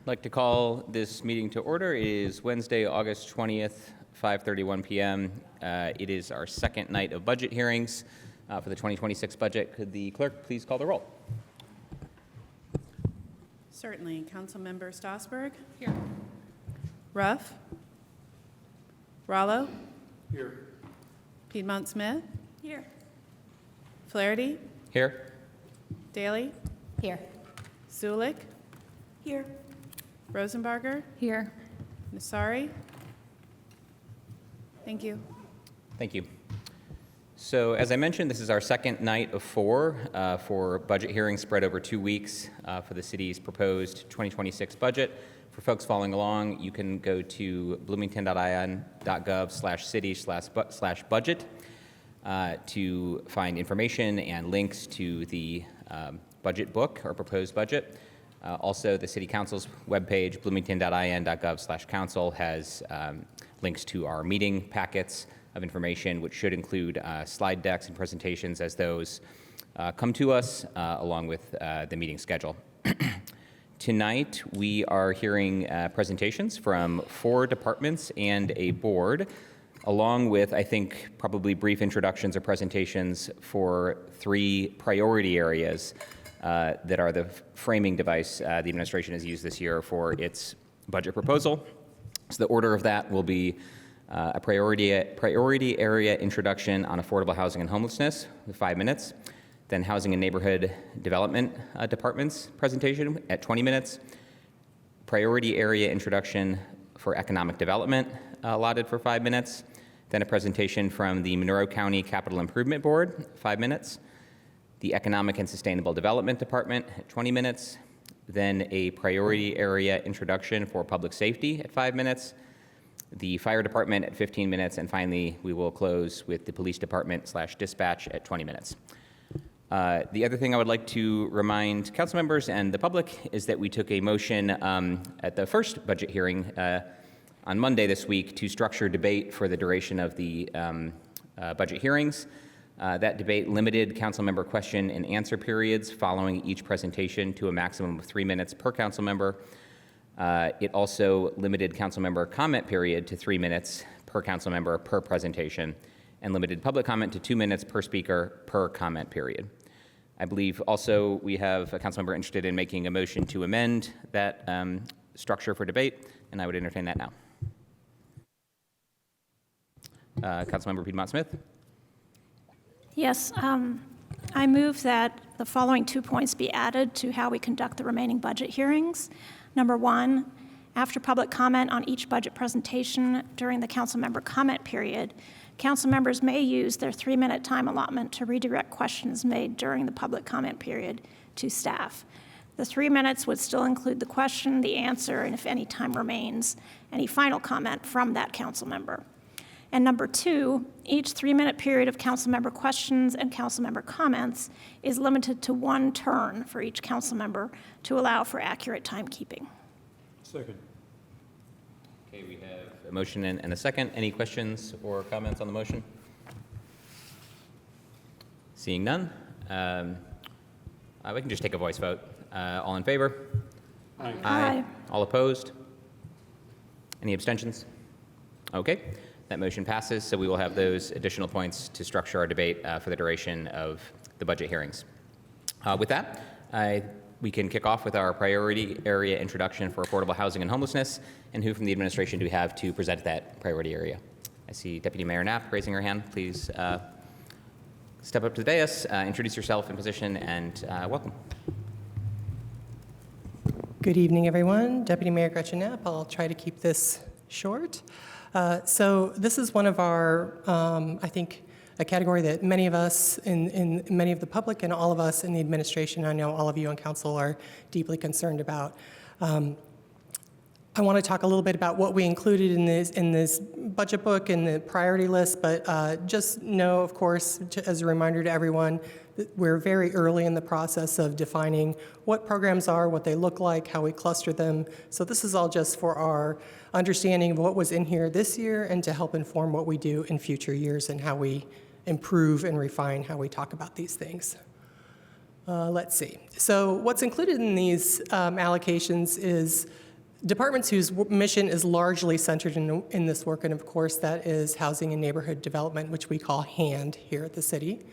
I'd like to call this meeting to order. It is Wednesday, August 20th, 5:31 p.m. It is our second night of budget hearings for the 2026 budget. Could the clerk please call the roll? Certainly. Councilmember Stossberg? Here. Ruff? Rallo? Here. Piedmont Smith? Here. Flaherty? Here. Daly? Here. Zulik? Here. Rosenbarger? Here. Nassari? Thank you. Thank you. So as I mentioned, this is our second night of four for budget hearings spread over 2 weeks for the city's proposed 2026 budget. For folks following along, you can go to bloomington.in.gov/city/budget to find information and links to the budget book or proposed budget. Also, the City Council's webpage, bloomington.in.gov/council, has links to our meeting packets of information, which should include slide decks and presentations as those come to us, along with the meeting schedule. Tonight, we are hearing presentations from 4 departments and a board, along with, I think, probably brief introductions or presentations for 3 priority areas that are the framing device the administration has used this year for its budget proposal. So the order of that will be a priority area introduction on affordable housing and homelessness with 5 minutes, then housing and neighborhood development department's presentation at 20 minutes, priority area introduction for economic development allotted for 5 minutes, then a presentation from the Monroe County Capital Improvement Board, 5 minutes, the Economic and Sustainable Development Department at 20 minutes, then a priority area introduction for public safety at 5 minutes, the fire department at 15 minutes, and finally, we will close with the police department/dispatch at 20 minutes. The other thing I would like to remind council members and the public is that we took a motion at the first budget hearing on Monday this week to structure debate for the duration of the budget hearings. That debate limited council member question and answer periods following each presentation to a maximum of 3 minutes per council member. It also limited council member comment period to 3 minutes per council member per presentation, and limited public comment to 2 minutes per speaker per comment period. I believe also we have a council member interested in making a motion to amend that structure for debate, and I would entertain that now. Councilmember Piedmont Smith. Yes, I move that the following 2 points be added to how we conduct the remaining budget hearings. Number 1, after public comment on each budget presentation during the council member comment period, council members may use their 3-minute time allotment to redirect questions made during the public comment period to staff. The 3 minutes would still include the question, the answer, and if any time remains, any final comment from that council member. And number 2, each 3-minute period of council member questions and council member comments is limited to 1 turn for each council member to allow for accurate timekeeping. Second. Okay, we have a motion and a second. Any questions or comments on the motion? Seeing none, we can just take a voice vote. All in favor? Aye. Aye. All opposed? Any abstentions? Okay. That motion passes, so we will have those additional points to structure our debate for the duration of the budget hearings. With that, we can kick off with our priority area introduction for affordable housing and homelessness. And who from the administration do we have to present that priority area? I see Deputy Mayor Knapp raising her hand. Please step up to the dais, introduce yourself and position, and welcome. Good evening, everyone. Deputy Mayor Gretchen Knapp. I'll try to keep this short. So this is one of our, I think, a category that many of us in many of the public and all of us in the administration, I know all of you on council are deeply concerned about. I want to talk a little bit about what we included in this budget book and the priority list, but just know, of course, as a reminder to everyone, that we're very early in the process of defining what programs are, what they look like, how we cluster them. So this is all just for our understanding of what was in here this year and to help inform what we do in future years and how we improve and refine how we talk about these things. Let's see. So what's included in these allocations is departments whose mission is largely centered in this work, and of course that is housing and neighborhood development, which we call HAND here at the city.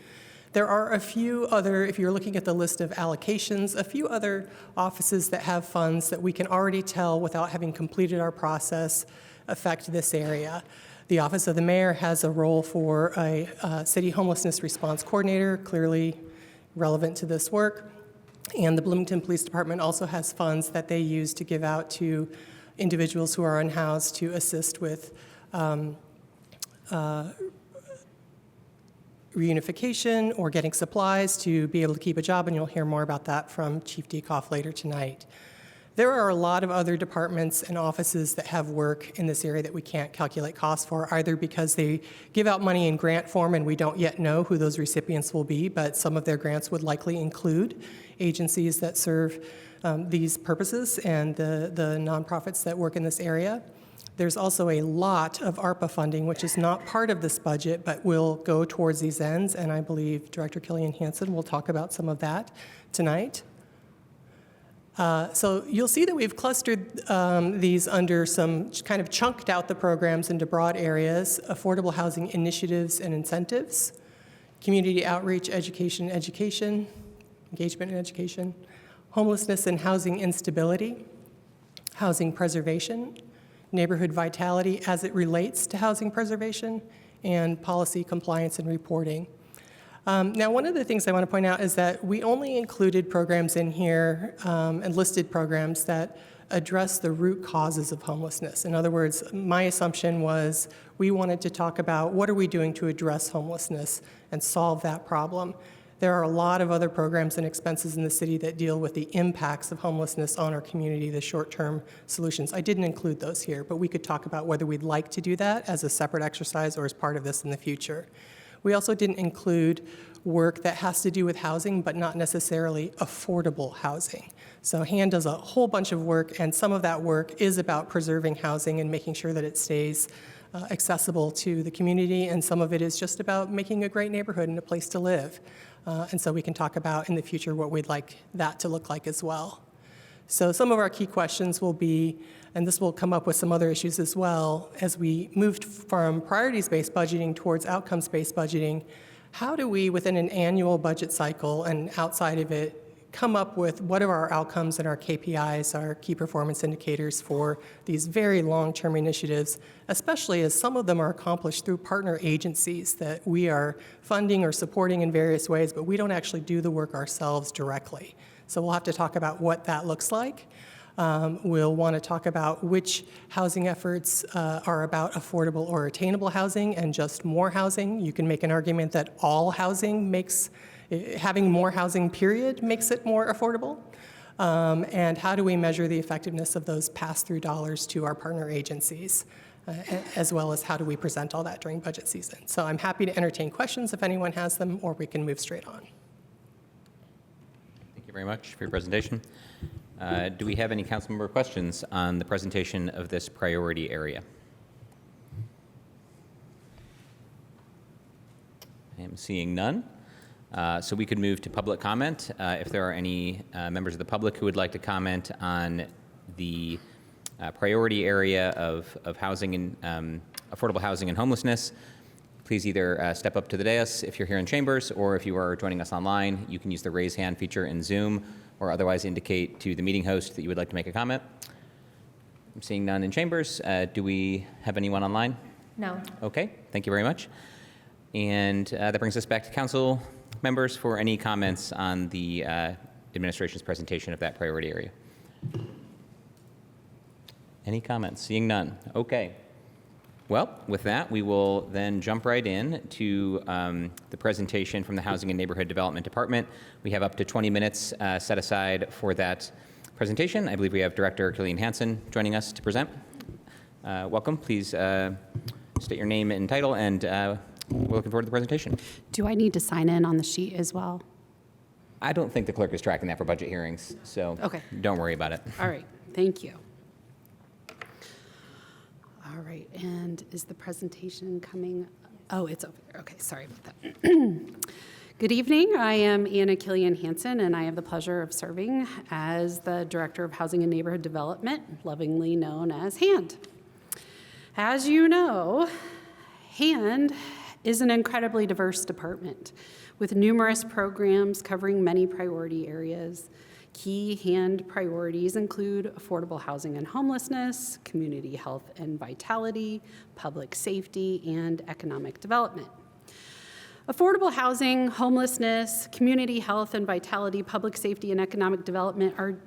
There are a few other, if you're looking at the list of allocations, a few other offices that have funds that we can already tell without having completed our process affect this area. The Office of the Mayor has a role for a city homelessness response coordinator, clearly relevant to this work. And the Bloomington Police Department also has funds that they use to give out to individuals who are unhoused to assist with reunification or getting supplies to be able to keep a job, and you'll hear more about that from Chief Dekoff later tonight. There are a lot of other departments and offices that have work in this area that we can't calculate costs for, either because they give out money in grant form and we don't yet know who those recipients will be, but some of their grants would likely include agencies that serve these purposes and the nonprofits that work in this area. There's also a lot of ARPA funding, which is not part of this budget, but will go towards these ends, and I believe Director Killian Hansen will talk about some of that tonight. So you'll see that we've clustered these under some kind of chunked out the programs into broad areas: affordable housing initiatives and incentives, community outreach, engagement and education, homelessness and housing instability, housing preservation, neighborhood vitality as it relates to housing preservation, and policy compliance and reporting. Now, one of the things I want to point out is that we only included programs in here and listed programs that address the root causes of homelessness. In other words, my assumption was we wanted to talk about what are we doing to address homelessness and solve that problem. There are a lot of other programs and expenses in the city that deal with the impacts of homelessness on our community, the short-term solutions. I didn't include those here, but we could talk about whether we'd like to do that as a separate exercise or as part of this in the future. We also didn't include work that has to do with housing, but not necessarily affordable housing. So HAND does a whole bunch of work, and some of that work is about preserving housing and making sure that it stays accessible to the community, and some of it is just about making a great neighborhood and a place to live. And so we can talk about in the future what we'd like that to look like as well. So some of our key questions will be, and this will come up with some other issues as well, as we moved from priorities-based budgeting towards outcomes-based budgeting, how do we, within an annual budget cycle and outside of it, come up with what are our outcomes and our KPIs, our key performance indicators for these very long-term initiatives, especially as some of them are accomplished through partner agencies that we are funding or supporting in various ways, but we don't actually do the work ourselves directly. So we'll have to talk about what that looks like. We'll want to talk about which housing efforts are about affordable or attainable housing and just more housing. You can make an argument that all housing makes, having more housing period makes it more affordable. And how do we measure the effectiveness of those pass-through dollars to our partner agencies, as well as how do we present all that during budget season. So I'm happy to entertain questions if anyone has them, or we can move straight on. Thank you very much for your presentation. Do we have any council member questions on the presentation of this priority area? I am seeing none. So we could move to public comment. If there are any members of the public who would like to comment on the priority area of housing and affordable housing and homelessness, please either step up to the dais if you're here in chambers, or if you are joining us online, you can use the raise hand feature in Zoom, or otherwise indicate to the meeting host that you would like to make a comment. I'm seeing none in chambers. Do we have anyone online? No. Okay, thank you very much. And that brings us back to council members for any comments on the administration's presentation of that priority area. Any comments? Seeing none. Okay. Well, with that, we will then jump right in to the presentation from the Housing and Neighborhood Development Department. We have up to 20 minutes set aside for that presentation. I believe we have Director Killian Hansen joining us to present. Welcome. Please state your name and title, and we're looking forward to the presentation. Do I need to sign in on the sheet as well? I don't think the clerk is tracking that for budget hearings, so Okay. don't worry about it. All right, thank you. All right, and is the presentation coming? Oh, it's over there. Okay, sorry about that. Good evening. I am Anna Killian Hansen, and I have the pleasure of serving as the Director of Housing and Neighborhood Development, lovingly known as HAND. As you know, HAND is an incredibly diverse department with numerous programs covering many priority areas. Key HAND priorities include affordable housing and homelessness, community health and vitality, public safety, and economic development. Affordable housing, homelessness, community health and vitality, public safety, and economic development are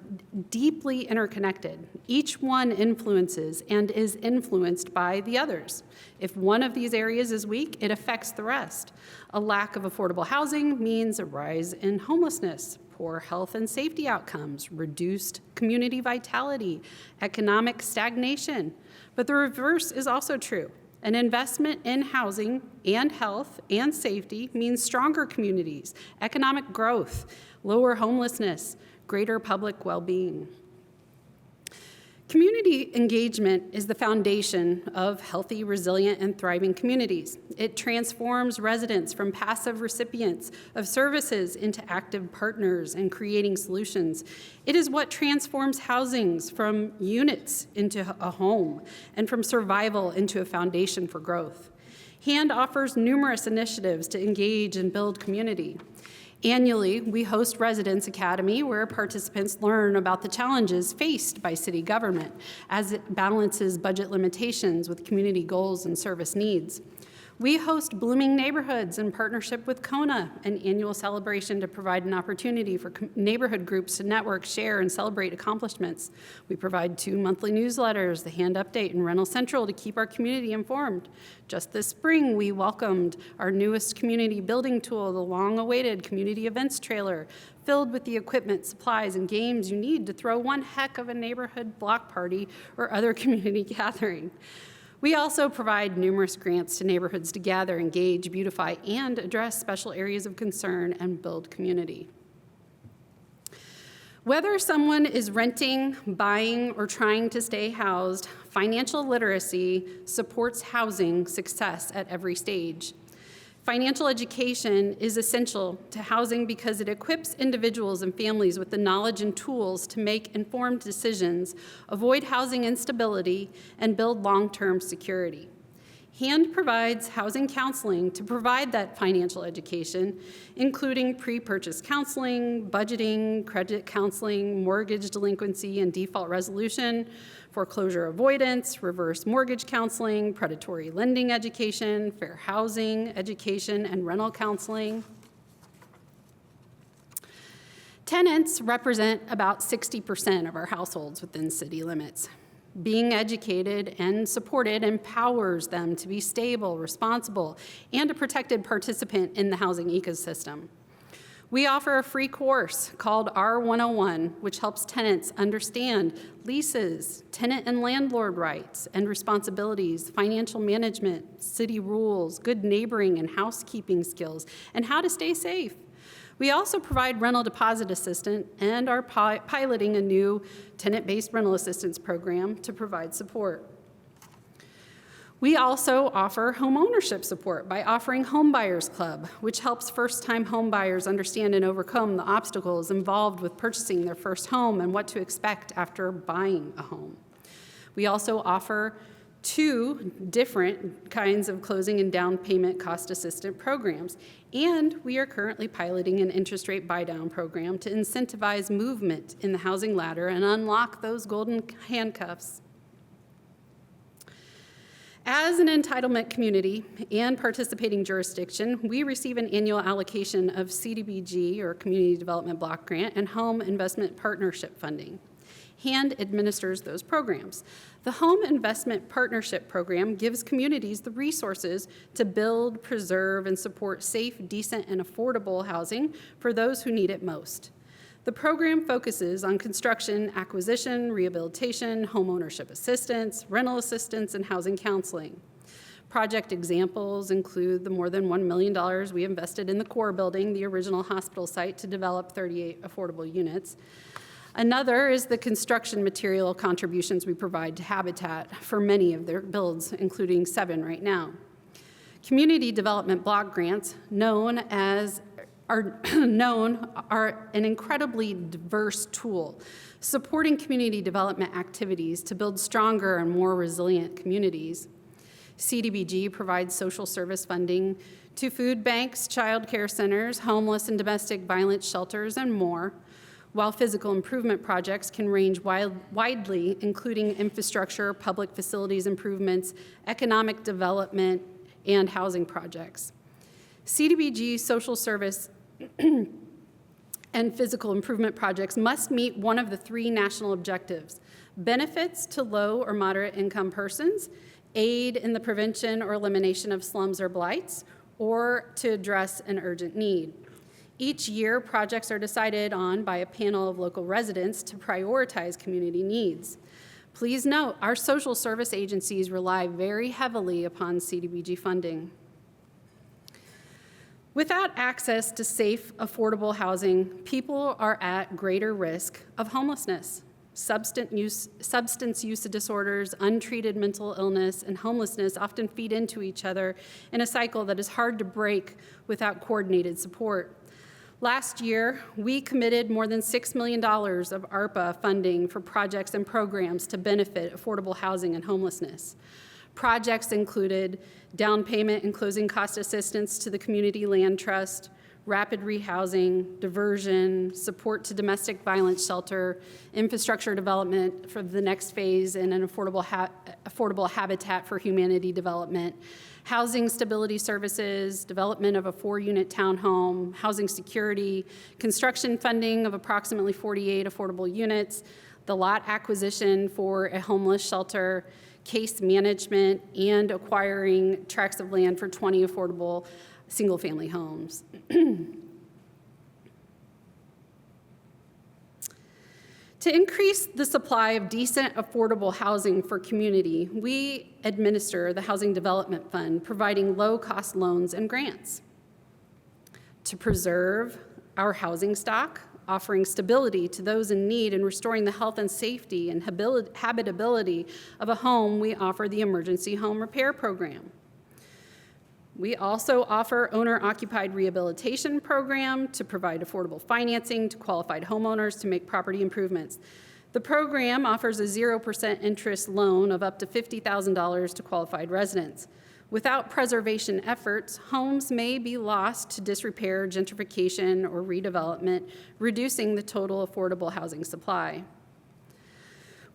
deeply interconnected. Each one influences and is influenced by the others. If one of these areas is weak, it affects the rest. A lack of affordable housing means a rise in homelessness, poor health and safety outcomes, reduced community vitality, economic stagnation. But the reverse is also true. An investment in housing and health and safety means stronger communities, economic growth, lower homelessness, greater public well-being. Community engagement is the foundation of healthy, resilient, and thriving communities. It transforms residents from passive recipients of services into active partners in creating solutions. It is what transforms housings from units into a home and from survival into a foundation for growth. HAND offers numerous initiatives to engage and build community. Annually, we host Residence Academy, where participants learn about the challenges faced by city government as it balances budget limitations with community goals and service needs. We host Blooming Neighborhoods in partnership with KONA, an annual celebration to provide an opportunity for neighborhood groups to network, share, and celebrate accomplishments. We provide 2 monthly newsletters, the Hand Update and Rental Central, to keep our community informed. Just this spring, we welcomed our newest community building tool, the long-awaited Community Events Trailer, filled with the equipment, supplies, and games you need to throw one heck of a neighborhood block party or other community gathering. We also provide numerous grants to neighborhoods to gather, engage, beautify, and address special areas of concern and build community. Whether someone is renting, buying, or trying to stay housed, financial literacy supports housing success at every stage. Financial education is essential to housing because it equips individuals and families with the knowledge and tools to make informed decisions, avoid housing instability, and build long-term security. HAND provides housing counseling to provide that financial education, including pre-purchase counseling, budgeting, credit counseling, mortgage delinquency and default resolution, foreclosure avoidance, reverse mortgage counseling, predatory lending education, fair housing education, and rental counseling. Tenants represent about 60% of our households within city limits. Being educated and supported empowers them to be stable, responsible, and a protected participant in the housing ecosystem. We offer a free course called R101, which helps tenants understand leases, tenant and landlord rights and responsibilities, financial management, city rules, good neighboring and housekeeping skills, and how to stay safe. We also provide rental deposit assistance and are piloting a new tenant-based rental assistance program to provide support. We also offer home ownership support by offering Home Buyers Club, which helps first-time home buyers understand and overcome the obstacles involved with purchasing their first home and what to expect after buying a home. We also offer 2 different kinds of closing and down payment cost assistance programs, and we are currently piloting an interest rate buy-down program to incentivize movement in the housing ladder and unlock those golden handcuffs. As an entitlement community and participating jurisdiction, we receive an annual allocation of CDBG, or Community Development Block Grant, and Home Investment Partnership funding. HAND administers those programs. The Home Investment Partnership Program gives communities the resources to build, preserve, and support safe, decent, and affordable housing for those who need it most. The program focuses on construction, acquisition, rehabilitation, home ownership assistance, rental assistance, and housing counseling. Project examples include the more than $1 million we invested in the core building, the original hospital site, to develop 38 affordable units. Another is the construction material contributions we provide to Habitat for many of their builds, including 7 right now. Community Development Block Grants, known as are known are an incredibly diverse tool, supporting community development activities to build stronger and more resilient communities. CDBG provides social service funding to food banks, child care centers, homeless and domestic violence shelters, and more, while physical improvement projects can range widely, including infrastructure, public facilities improvements, economic development, and housing projects. CDBG social service and physical improvement projects must meet one of the 3 national objectives: benefits to low or moderate income persons, aid in the prevention or elimination of slums or blights, or to address an urgent need. Each year, projects are decided on by a panel of local residents to prioritize community needs. Please note, our social service agencies rely very heavily upon CDBG funding. Without access to safe, affordable housing, people are at greater risk of homelessness. Substance use disorders, untreated mental illness, and homelessness often feed into each other in a cycle that is hard to break without coordinated support. Last year, we committed more than $6 million of ARPA funding for projects and programs to benefit affordable housing and homelessness. Projects included down payment and closing cost assistance to the Community Land Trust, rapid rehousing, diversion, support to domestic violence shelter, infrastructure development for the next phase, and an affordable habitat for humanity development, housing stability services, development of a 4-unit townhome, housing security, construction funding of approximately 48 affordable units, the lot acquisition for a homeless shelter, case management, and acquiring tracts of land for 20 affordable single-family homes. To increase the supply of decent, affordable housing for community, we administer the Housing Development Fund, providing low-cost loans and grants. To preserve our housing stock, offering stability to those in need and restoring the health and safety and habitability of a home, we offer the Emergency Home Repair Program. We also offer owner-occupied rehabilitation program to provide affordable financing to qualified homeowners to make property improvements. The program offers a 0% interest loan of up to $50,000 to qualified residents. Without preservation efforts, homes may be lost to disrepair, gentrification, or redevelopment, reducing the total affordable housing supply.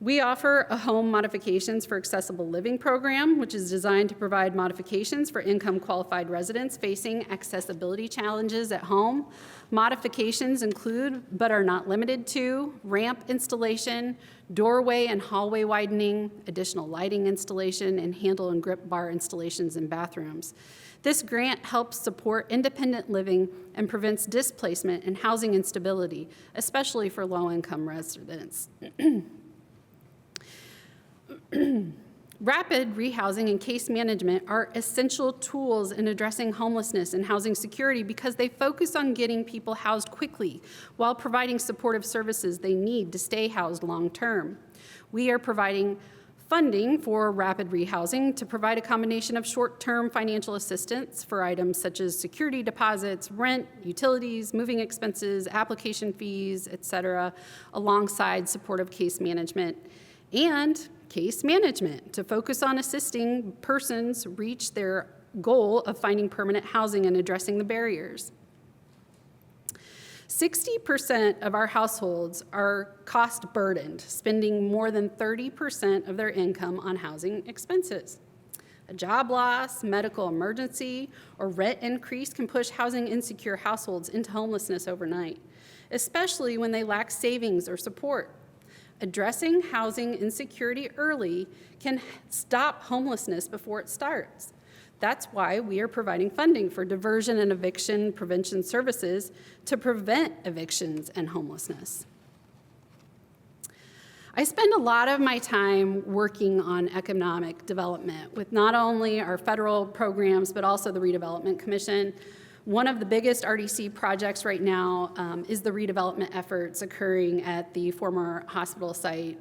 We offer a home modifications for accessible living program, which is designed to provide modifications for income-qualified residents facing accessibility challenges at home. Modifications include, but are not limited to, ramp installation, doorway and hallway widening, additional lighting installation, and handle and grip bar installations in bathrooms. This grant helps support independent living and prevents displacement and housing instability, especially for low-income residents. Rapid rehousing and case management are essential tools in addressing homelessness and housing security because they focus on getting people housed quickly while providing supportive services they need to stay housed long-term. We are providing funding for rapid rehousing to provide a combination of short-term financial assistance for items such as security deposits, rent, utilities, moving expenses, application fees, et cetera, alongside supportive case management, and case management to focus on assisting persons reach their goal of finding permanent housing and addressing the barriers. 60% of our households are cost burdened, spending more than 30% of their income on housing expenses. A job loss, medical emergency, or rent increase can push housing insecure households into homelessness overnight, especially when they lack savings or support. Addressing housing insecurity early can stop homelessness before it starts. That's why we are providing funding for diversion and eviction prevention services to prevent evictions and homelessness. I spend a lot of my time working on economic development with not only our federal programs, but also the Redevelopment Commission. One of the biggest RDC projects right now is the redevelopment efforts occurring at the former hospital site,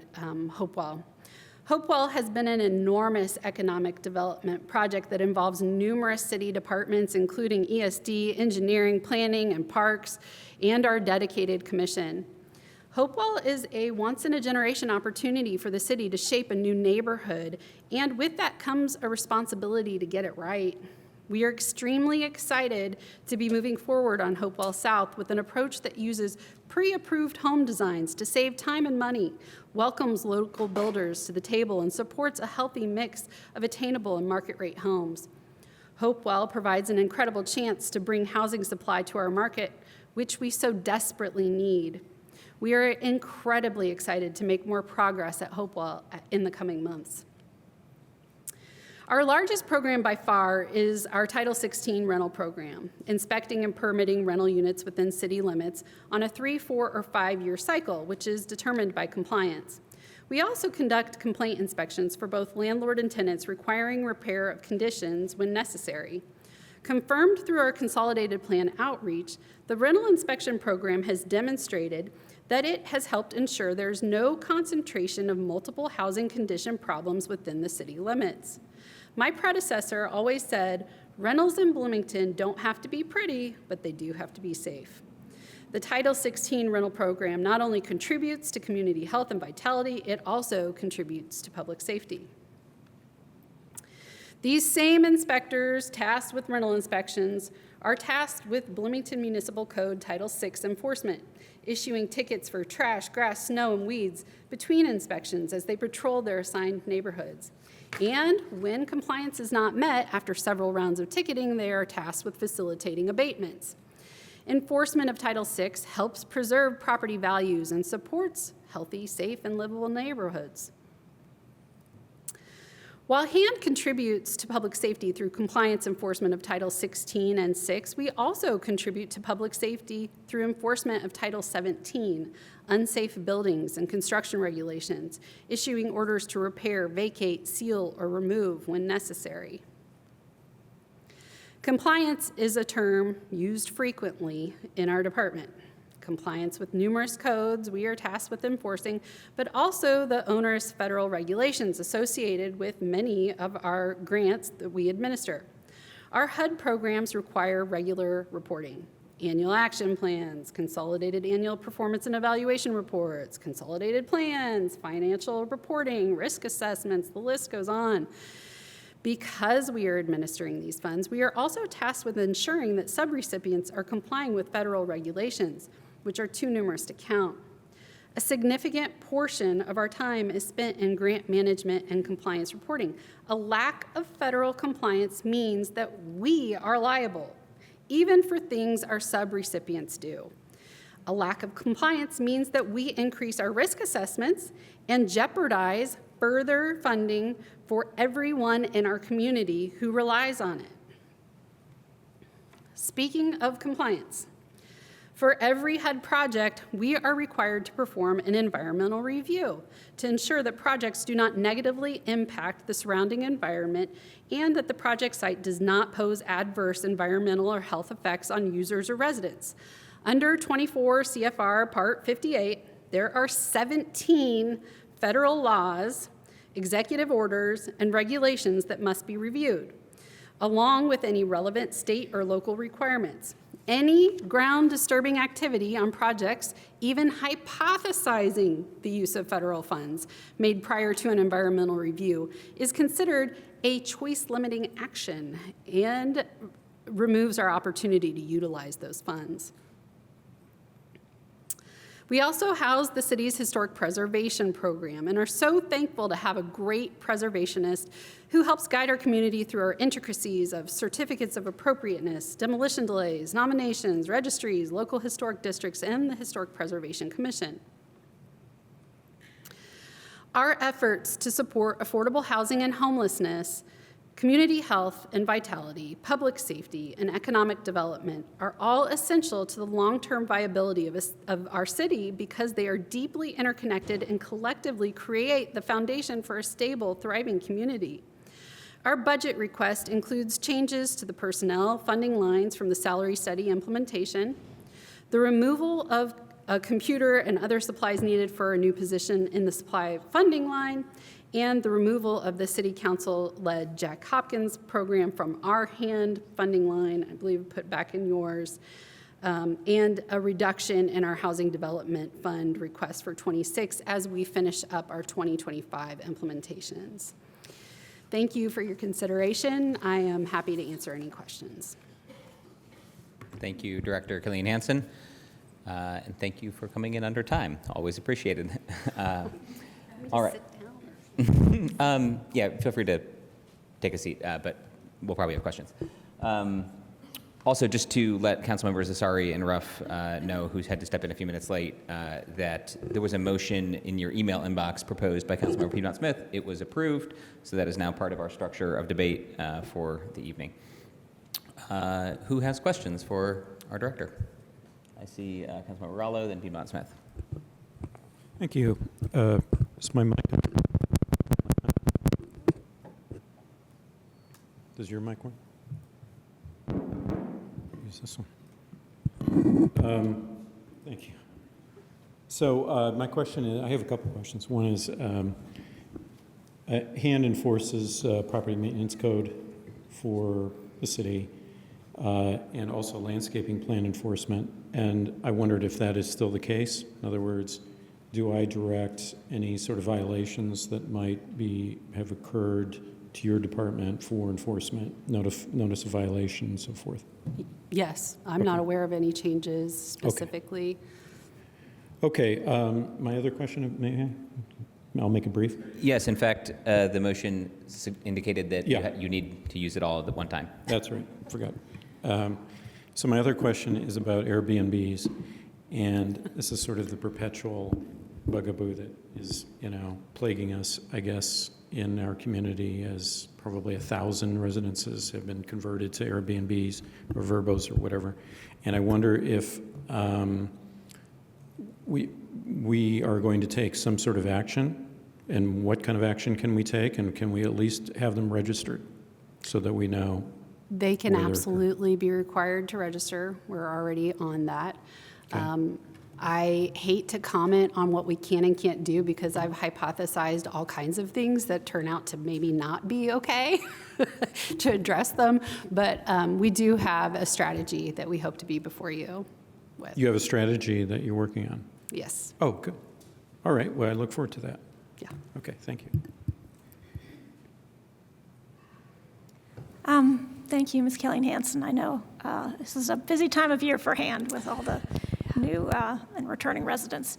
Hopewell. Hopewell has been an enormous economic development project that involves numerous city departments, including ESD, engineering, planning, and parks, and our dedicated commission. Hopewell is a once-in-a-generation opportunity for the city to shape a new neighborhood, and with that comes a responsibility to get it right. We are extremely excited to be moving forward on Hopewell South with an approach that uses pre-approved home designs to save time and money, welcomes local builders to the table, and supports a healthy mix of attainable and market-rate homes. Hopewell provides an incredible chance to bring housing supply to our market, which we so desperately need. We are incredibly excited to make more progress at Hopewell in the coming months. Our largest program by far is our Title 16 rental program, inspecting and permitting rental units within city limits on a 3, 4, or 5-year cycle, which is determined by compliance. We also conduct complaint inspections for both landlord and tenants requiring repair of conditions when necessary. Confirmed through our consolidated plan outreach, the rental inspection program has demonstrated that it has helped ensure there's no concentration of multiple housing condition problems within the city limits. My predecessor always said, rentals in Bloomington don't have to be pretty, but they do have to be safe. The Title 16 rental program not only contributes to community health and vitality, it also contributes to public safety. These same inspectors tasked with rental inspections are tasked with Bloomington Municipal Code Title VI enforcement, issuing tickets for trash, grass, snow, and weeds between inspections as they patrol their assigned neighborhoods. And when compliance is not met after several rounds of ticketing, they are tasked with facilitating abatements. Enforcement of Title VI helps preserve property values and supports healthy, safe, and livable neighborhoods. While HAND contributes to public safety through compliance enforcement of Title 16 and 6, we also contribute to public safety through enforcement of Title 17, unsafe buildings and construction regulations, issuing orders to repair, vacate, seal, or remove when necessary. Compliance is a term used frequently in our department. Compliance with numerous codes we are tasked with enforcing, but also the onerous federal regulations associated with many of our grants that we administer. Our HUD programs require regular reporting, annual action plans, consolidated annual performance and evaluation reports, consolidated plans, financial reporting, risk assessments, the list goes on. Because we are administering these funds, we are also tasked with ensuring that subrecipients are complying with federal regulations, which are too numerous to count. A significant portion of our time is spent in grant management and compliance reporting. A lack of federal compliance means that we are liable, even for things our subrecipients do. A lack of compliance means that we increase our risk assessments and jeopardize further funding for everyone in our community who relies on it. Speaking of compliance, for every HUD project, we are required to perform an environmental review to ensure that projects do not negatively impact the surrounding environment and that the project site does not pose adverse environmental or health effects on users or residents. Under 24 CFR Part 58, there are 17 federal laws, executive orders, and regulations that must be reviewed, along with any relevant state or local requirements. Any ground-disturbing activity on projects, even hypothesizing the use of federal funds made prior to an environmental review, is considered a choice-limiting action and removes our opportunity to utilize those funds. We also house the city's historic preservation program and are so thankful to have a great preservationist who helps guide our community through our intricacies of certificates of appropriateness, demolition delays, nominations, registries, local historic districts, and the Historic Preservation Commission. Our efforts to support affordable housing and homelessness, community health and vitality, public safety, and economic development are all essential to the long-term viability of our city because they are deeply interconnected and collectively create the foundation for a stable, thriving community. Our budget request includes changes to the personnel funding lines from the salary study implementation, the removal of a computer and other supplies needed for a new position in the supply funding line, and the removal of the City Council-led Jack Hopkins program from our hand funding line, I believe put back in yours, and a reduction in our Housing Development Fund request for 26 as we finish up our 2025 implementations. Thank you for your consideration. I am happy to answer any questions. Thank you, Director Killian Hansen, and thank you for coming in under time. Always appreciated. All right. Yeah, feel free to take a seat, but we'll probably have questions. Also, just to let Councilmembers Asari and Ruff know, who's had to step in a few minutes late, that there was a motion in your email inbox proposed by Councilmember Piedmont Smith. It was approved, so that is now part of our structure of debate for the evening. Who has questions for our director? I see Councilmember Rallo, then Piedmont Smith. Thank you. Is my mic on? Does your mic work? Use this one. Thank you. So my question is, I have a couple questions. One is, hand enforces property maintenance code for the city and also landscaping plan enforcement. And I wondered if that is still the case. In other words, do I direct any sort of violations that might have occurred to your department for enforcement, notice of violation and so forth? Yes, I'm not aware of any changes specifically. Okay, my other question, may I? I'll make it brief. Yes, in fact, the motion indicated that Yeah. you need to use it all at one time. That's right, forgot. So my other question is about Airbnbs, and this is sort of the perpetual bugaboo that is, plaguing us, I guess, in our community, as probably 1,000 residences have been converted to Airbnbs or Verbos or whatever. And I wonder if we are going to take some sort of action, and what kind of action can we take, and can we at least have them registered so that we know? They can where they're- absolutely be required to register. We're already on that. Okay. I hate to comment on what we can and can't do because I've hypothesized all kinds of things that turn out to maybe not be okay to address them. But we do have a strategy that we hope to be before you with. You have a strategy that you're working on? Yes. Oh, good. All right, well, I look forward to that. Yeah. Okay, thank you. Thank you, Ms. Killian Hansen. I know this is a busy time of year for hand with all the new and returning residents.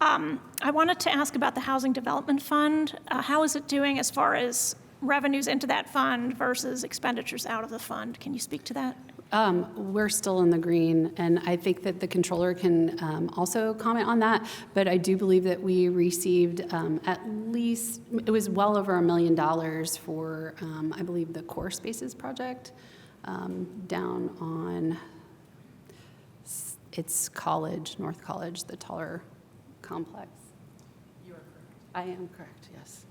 I wanted to ask about the Housing Development Fund. How is it doing as far as revenues into that fund versus expenditures out of the fund? Can you speak to that? We're still in the green, and I think that the controller can also comment on that, but I do believe that we received at least, it was well over $1 million for, I believe, the Core Spaces project down on, it's College, North College, the taller complex. You are correct. I am correct, yes.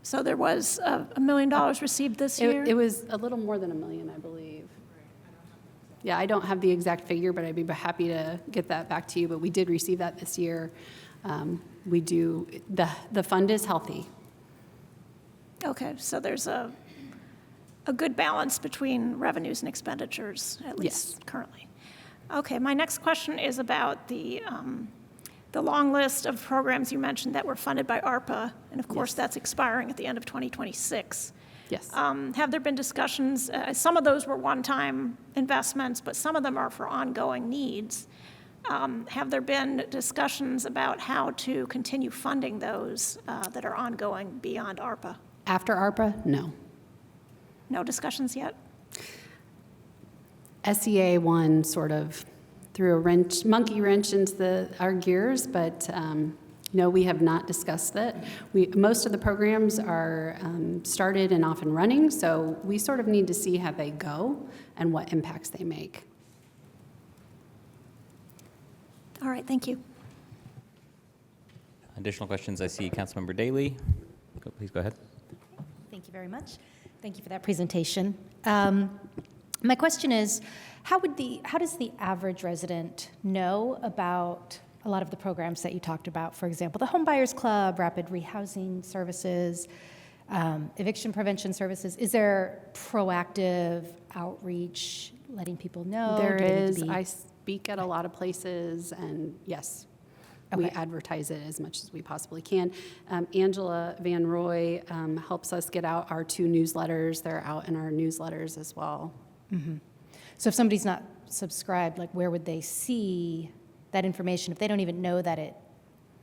So there was $1 million received this year? It was a little more than $1 million, I believe. Yeah, I don't have the exact figure, but I'd be happy to get that back to you. But we did receive that this year. We do, the fund is healthy. Okay, so there's a good balance between revenues and expenditures, at least Yes. currently. Okay, my next question is about the long list of programs you mentioned that were funded by ARPA, and of course, Yes. that's expiring at the end of 2026. Yes. Have there been discussions, some of those were one-time investments, but some of them are for ongoing needs. Have there been discussions about how to continue funding those that are ongoing beyond ARPA? After ARPA, no. No discussions yet? SEA one sort of threw a monkey wrench into our gears, but no, we have not discussed that. Most of the programs are started and off and running, so we sort of need to see how they go and what impacts they make. All right, thank you. Additional questions? I see Councilmember Daley. Please go ahead. Thank you very much. Thank you for that presentation. My question is, how does the average resident know about a lot of the programs that you talked about? For example, the Home Buyers Club, rapid rehousing services, eviction prevention services. Is there proactive outreach, letting people know? There Do they need to is. be- I speak at a lot of places, and yes, we Okay. advertise it as much as we possibly can. Angela Van Roy helps us get out our 2 newsletters. They're out in our newsletters as well. So if somebody's not subscribed, like where would they see that information if they don't even know that it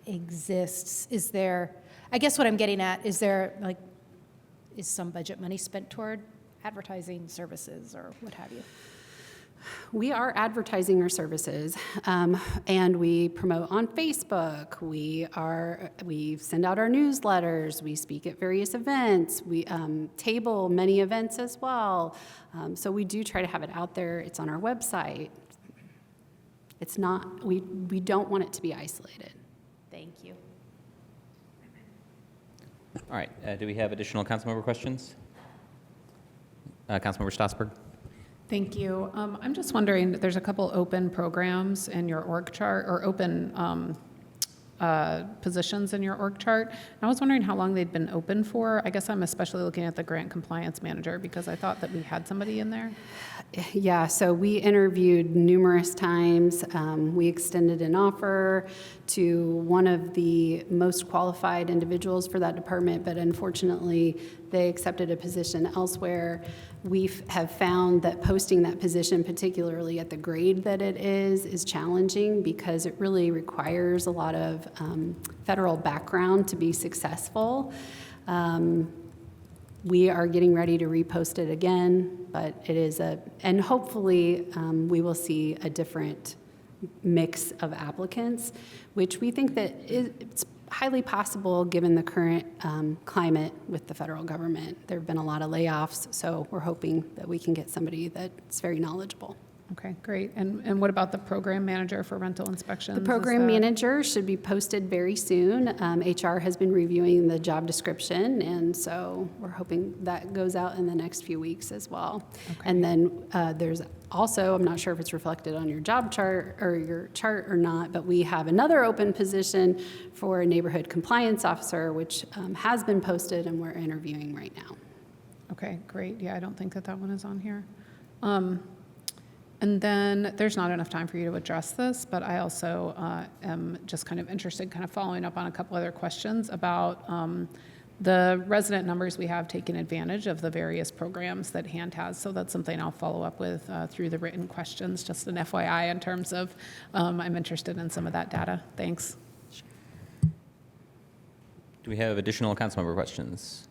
exists? Is there, I guess what I'm getting at, is some budget money spent toward advertising services or what have you? We are advertising our services, and we promote on Facebook. We send out our newsletters. We speak at various events. We table many events as well. So we do try to have it out there. It's on our website. It's not. We don't want it to be isolated. Thank you. All right, do we have additional councilmember questions? Councilmember Strasburg? Thank you. I'm just wondering, there's a couple open programs in your org chart, or open positions in your org chart. And I was wondering how long they'd been open for. I guess I'm especially looking at the grant compliance manager because I thought that we had somebody in there. Yeah, so we interviewed numerous times. We extended an offer to one of the most qualified individuals for that department, but unfortunately, they accepted a position elsewhere. We have found that posting that position, particularly at the grade that it is challenging because it really requires a lot of federal background to be successful. We are getting ready to repost it again, but it is and hopefully we will see a different mix of applicants, which we think that it's highly possible given the current climate with the federal government. There have been a lot of layoffs, so we're hoping that we can get somebody that's very knowledgeable. Okay, great. And what about the program manager for rental inspections? The Is program that- manager should be posted very soon. HR has been reviewing the job description, and so we're hoping that goes out in the next few weeks as well. Okay. And then there's also, I'm not sure if it's reflected on your job chart or your chart or not, but we have another open position for a neighborhood compliance officer, which has been posted and we're interviewing right now. Okay, great. Yeah, I don't think that one is on here. And then there's not enough time for you to address this, but I also am just kind of interested, kind of following up on a couple other questions about the resident numbers we have taken advantage of the various programs that HAND has. So that's something I'll follow up with through the written questions, just an FYI in terms of I'm interested in some of that data. Thanks. Do we have additional councilmember questions?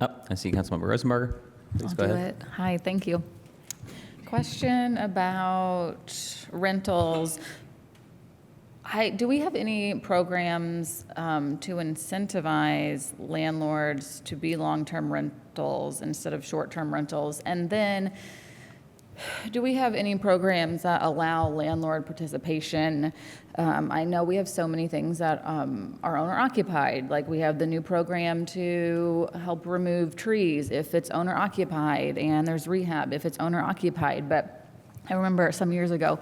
I see Councilmember Rosenberger. Please go ahead. Hi, thank you. Question about rentals. Do we have any programs to incentivize landlords to be long-term rentals instead of short-term rentals? And then, do we have any programs that allow landlord participation? I know we have so many things that are owner-occupied, like we have the new program to help remove trees if it's owner-occupied, and there's rehab if it's owner-occupied. But I remember some years ago,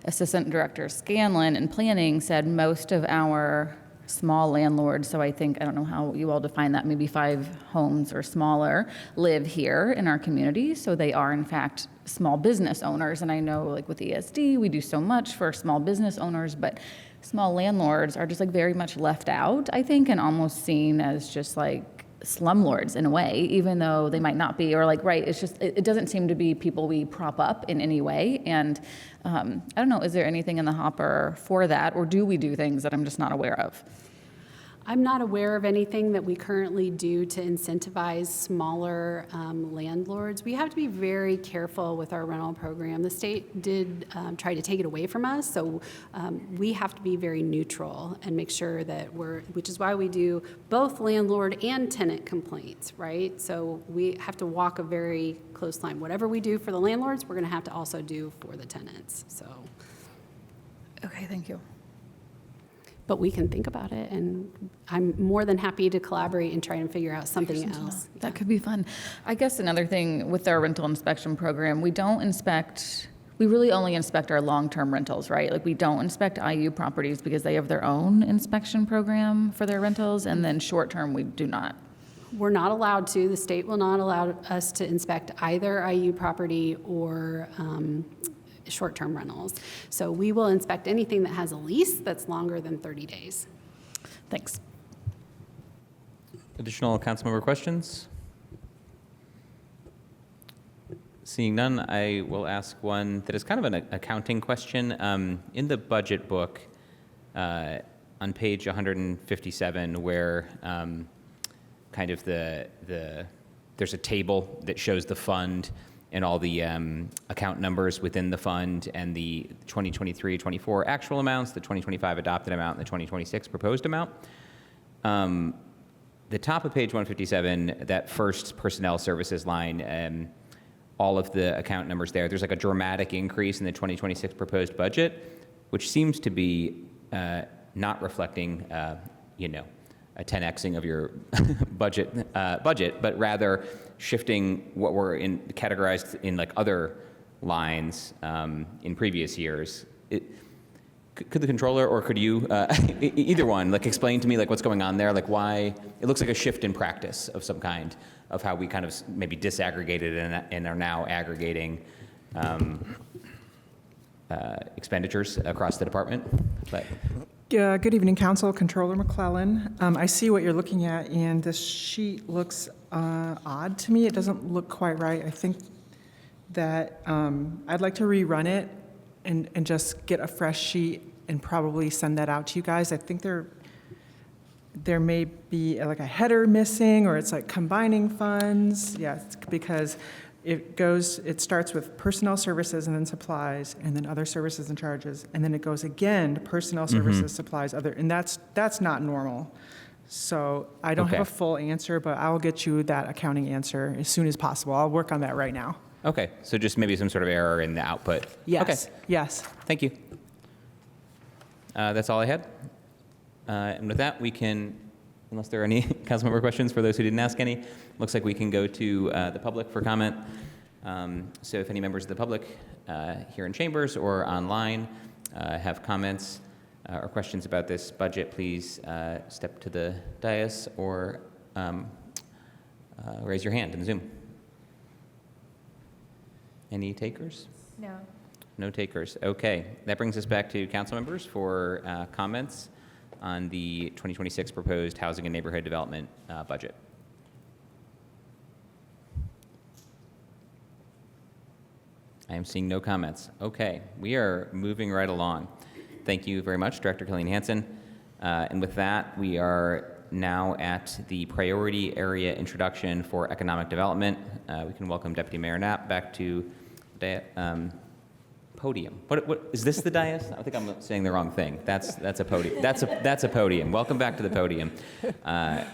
Assistant Director Scanlon in planning said most of our small landlords, so I don't know how you all define that, maybe 5 homes or smaller, live here in our community. So they are, in fact, small business owners. And I know, like with ESD, we do so much for small business owners, but small landlords are just like very much left out, I think, and almost seen as just like slumlords in a way, even though they might not be, or like, right, it's just, it doesn't seem to be people we prop up in any way. And I don't know, is there anything in the hopper for that, or do we do things that I'm just not aware of? I'm not aware of anything that we currently do to incentivize smaller landlords. We have to be very careful with our rental program. The state did try to take it away from us, so we have to be very neutral and make sure that which is why we do both landlord and tenant complaints, right? So we have to walk a very close line. Whatever we do for the landlords, we're going to have to also do for the tenants, so. Okay, thank you. but we can think about it, and I'm more than happy to collaborate and try and figure out something else. That could be fun. I guess another thing with our rental inspection program, we really only inspect our long-term rentals, right? Like, we don't inspect IU properties because they have their own inspection program for their rentals, and then short-term, we do not. We're not allowed to, the state will not allow us to inspect either IU property or short-term rentals. So we will inspect anything that has a lease that's longer than 30 days. Thanks. Additional councilmember questions? Seeing none, I will ask one that is kind of an accounting question. In the budget book, on page 157, where kind of there's a table that shows the fund and all the account numbers within the fund and the 2023-24 actual amounts, the 2025 adopted amount, and the 2026 proposed amount. The top of page 157, that first personnel services line, all of the account numbers there's like a dramatic increase in the 2026 proposed budget, which seems to be not reflecting, a 10xing of your budget, but rather shifting what were categorized in like other lines in previous years. Could the controller, or could you, either one, like explain to me like what's going on there, like why it looks like a shift in practice of some kind of how we kind of maybe disaggregated and are now aggregating expenditures across the department? But good evening, Council. Controller McClellan. I see what you're looking at, and this sheet looks odd to me. It doesn't look quite right. I think that I'd like to rerun it and just get a fresh sheet and probably send that out to you guys. I think there may be like a header missing, or it's like combining funds. Yeah, because it starts with personnel services and then supplies, and then other services and charges, and then it goes again to personnel services, supplies, other, and that's not normal. So I don't have a full answer, but I'll get you that accounting answer as soon as possible. I'll work on that right now. Okay, so just maybe some sort of error in the output. Yes. Okay. Yes. Thank you. That's all I had. And with that, we can, unless there are any councilmember questions for those who didn't ask any, looks like we can go to the public for comment. So if any members of the public here in chambers or online have comments or questions about this budget, please step to the dais or raise your hand in Zoom. Any takers? No. No takers. Okay, that brings us back to council members for comments on the 2026 proposed housing and neighborhood development budget. I am seeing no comments. Okay, we are moving right along. Thank you very much, Director Colleen Hansen. And with that, we are now at the priority area introduction for economic development. We can welcome Deputy Mayor Knapp back to the podium. What is this, the dais? I think I'm saying the wrong thing. That's a podium. That's a podium. Welcome back to the podium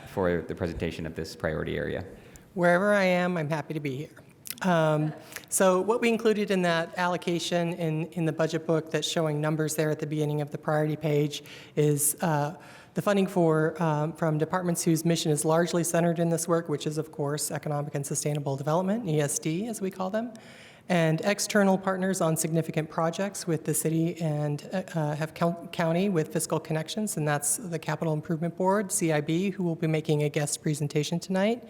for the presentation of this priority area. Wherever I am, I'm happy to be here. So what we included in that allocation in the budget book that's showing numbers there at the beginning of the priority page is the funding from departments whose mission is largely centered in this work, which is, of course, economic and sustainable development, ESD, as we call them, and external partners on significant projects with the city and have county with fiscal connections, and that's the Capital Improvement Board, CIB, who will be making a guest presentation tonight.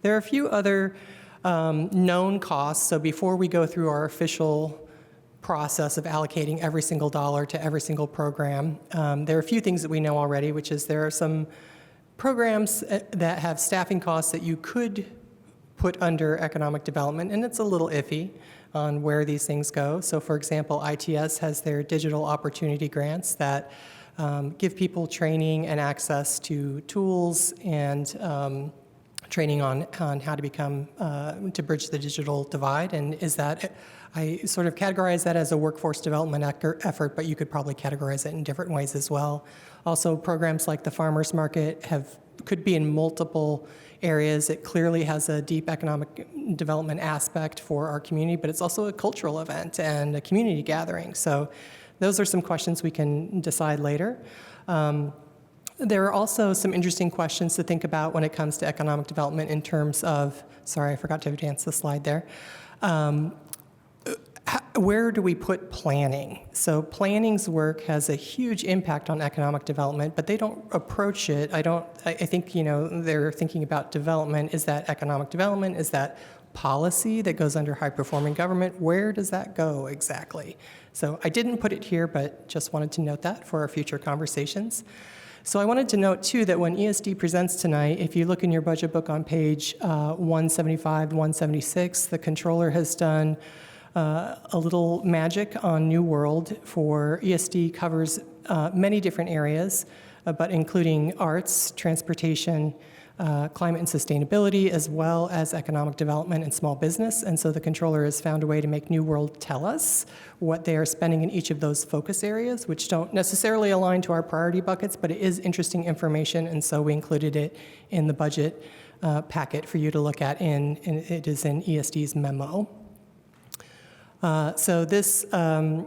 There are a few other known costs, so before we go through our official process of allocating every single dollar to every single program, there are a few things that we know already, which is there are some programs that have staffing costs that you could put under economic development, and it's a little iffy on where these things go. So for example, ITS has their digital opportunity grants that give people training and access to tools and training on how to become, to bridge the digital divide. And I sort of categorize that as a workforce development effort, but you could probably categorize it in different ways as well. Also, programs like the Farmers Market could be in multiple areas. It clearly has a deep economic development aspect for our community, but it's also a cultural event and a community gathering. So those are some questions we can decide later. There are also some interesting questions to think about when it comes to economic development in terms of, sorry, I forgot to advance the slide there. Where do we put planning? So planning's work has a huge impact on economic development, but they don't approach it. I think, they're thinking about development. Is that economic development? Is that policy that goes under high-performing government? Where does that go exactly? So I didn't put it here, but just wanted to note that for our future conversations. So I wanted to note, too, that when ESD presents tonight, if you look in your budget book on page 175 to 176, the controller has done a little magic on New World for ESD covers many different areas, but including arts, transportation, climate and sustainability, as well as economic development and small business. And so the controller has found a way to make New World tell us what they are spending in each of those focus areas, which don't necessarily align to our priority buckets, but it is interesting information, and so we included it in the budget packet for you to look at, and it is in ESD's memo. The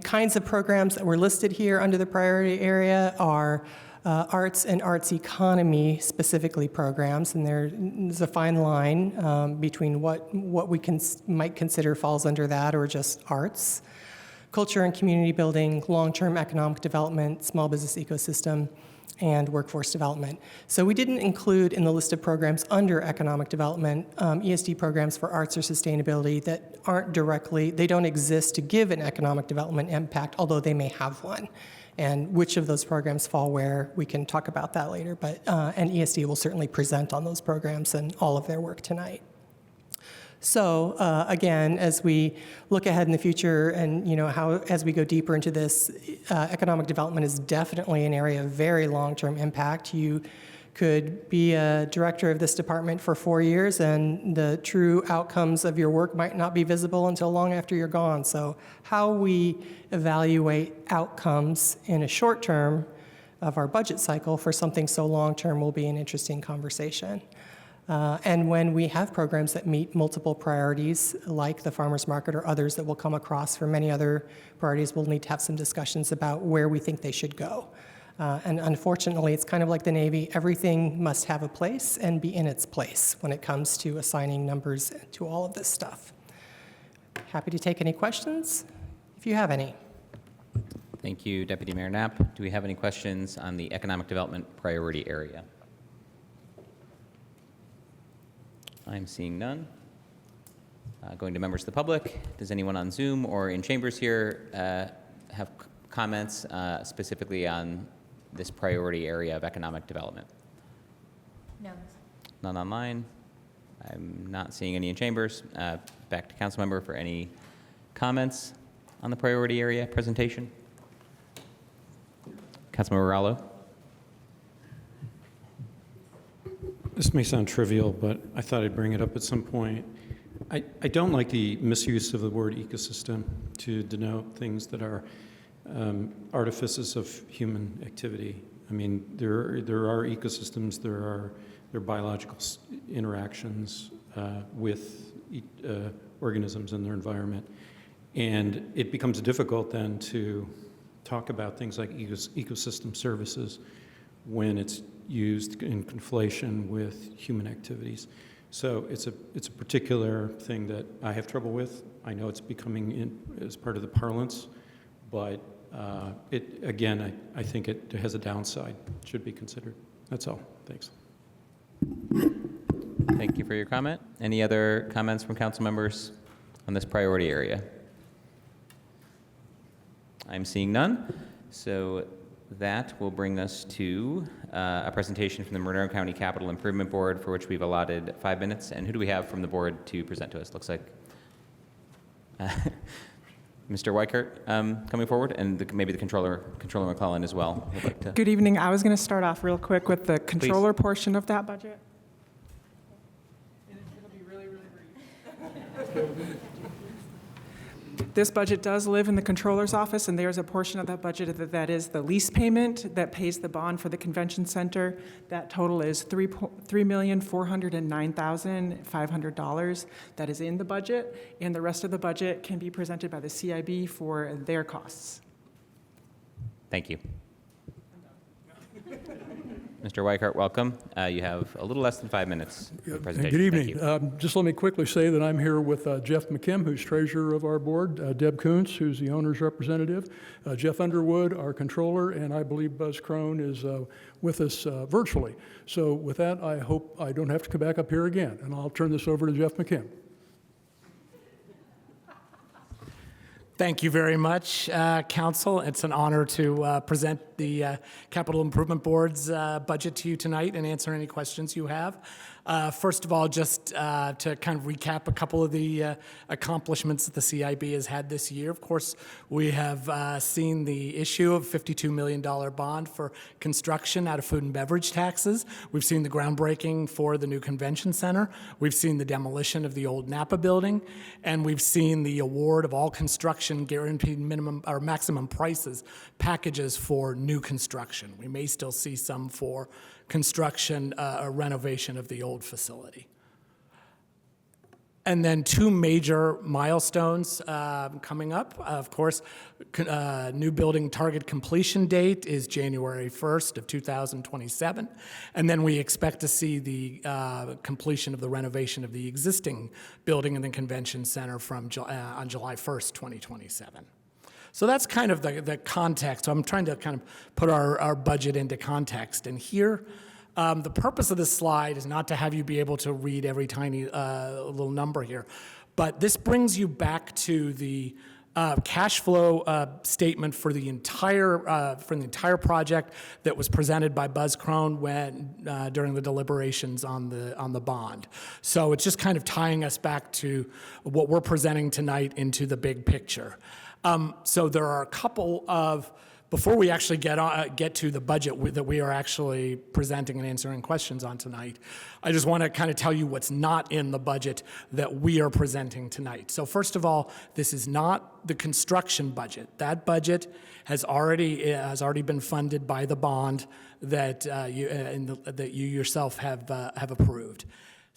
kinds of programs that were listed here under the priority area are arts and arts economy specifically programs, and there's a fine line between what we might consider falls under that or just arts. Culture and community building, long-term economic development, small business ecosystem, and workforce development. So we didn't include in the list of programs under economic development ESD programs for arts or sustainability that aren't directly, they don't exist to give an economic development impact, although they may have one. And which of those programs fall where, we can talk about that later, but and ESD will certainly present on those programs and all of their work tonight. So again, as we look ahead in the future and as we go deeper into this, economic development is definitely an area of very long-term impact. You could be a director of this department for 4 years and the true outcomes of your work might not be visible until long after you're gone. So how we evaluate outcomes in a short term of our budget cycle for something so long-term will be an interesting conversation. And when we have programs that meet multiple priorities, like the farmers market or others that we'll come across for many other priorities, we'll need to have some discussions about where we think they should go. And unfortunately, it's kind of like the Navy. Everything must have a place and be in its place when it comes to assigning numbers to all of this stuff. Happy to take any questions if you have any. Thank you, Deputy Mayor Knapp. Do we have any questions on the economic development priority area? I'm seeing none. Going to members of the public, does anyone on Zoom or in chambers here have comments specifically on this priority area of economic development? No. None online. I'm not seeing any in chambers. Back to council member for any comments on the priority area presentation. Councilmember Rallo. This may sound trivial, but I thought I'd bring it up at some point. I don't like the misuse of the word ecosystem to denote things that are artifices of human activity. I mean, there are ecosystems, there are biological interactions with organisms and their environment. And it becomes difficult then to talk about things like ecosystem services when it's used in conflation with human activities. So it's a particular thing that I have trouble with. I know it's becoming in as part of the parlance, but I think it has a downside. It should be considered. That's all. Thanks. Thank you for your comment. Any other comments from council members on this priority area? I'm seeing none. So that will bring us to a presentation from the Monroe County Capital Improvement Board, for which we've allotted 5 minutes. And who do we have from the board to present to us? Looks like Mr. Weichert coming forward, and maybe the Controller McClellan as well. Would like to. Good evening. I was going to start off real quick with the controller portion of that budget. It'll be really, really brief. This budget does live in the controller's office, and there's a portion of that budget that is the lease payment that pays the bond for the convention center. That total is $3,409,500. That is in the budget, and the rest of the budget can be presented by the CIB for their costs. Thank you. Mr. Weichart, welcome. You have a little less than 5 minutes for the presentation. Good Thank evening. you. Just let me quickly say that I'm here with Jeff McKim, who's treasurer of our board, Deb Kuntz, who's the owner's representative, Jeff Underwood, our controller, and I believe Buzz Crone is with us virtually. So with that, I hope I don't have to come back up here again, and I'll turn this over to Jeff McKim. Thank you very much, Council. It's an honor to present the Capital Improvement Board's budget to you tonight and answer any questions you have. First of all, just to kind of recap a couple of the accomplishments that the CIB has had this year. Of course, we have seen the issue of $52 million bond for construction out of food and beverage taxes. We've seen the groundbreaking for the new convention center. We've seen the demolition of the old Napa building, and we've seen the award of all construction guaranteed minimum or maximum prices packages for new construction. We may still see some for construction or renovation of the old facility. And then two major milestones coming up. Of course, new building target completion date is January 1st of 2027. And then we expect to see the completion of the renovation of the existing building in the convention center on July 1st, 2027. So that's kind of the context. So I'm trying to kind of put our budget into context. And here, the purpose of this slide is not to have you be able to read every tiny little number here, but this brings you back to the cash flow statement for the entire project that was presented by Buzz Crone during the deliberations on the bond. So it's just kind of tying us back to what we're presenting tonight into the big picture. So there are a couple of, before we actually get to the budget that we are actually presenting and answering questions on tonight, I just want to kind of tell you what's not in the budget that we are presenting tonight. So first of all, this is not the construction budget. That budget has already been funded by the bond that you yourself have approved.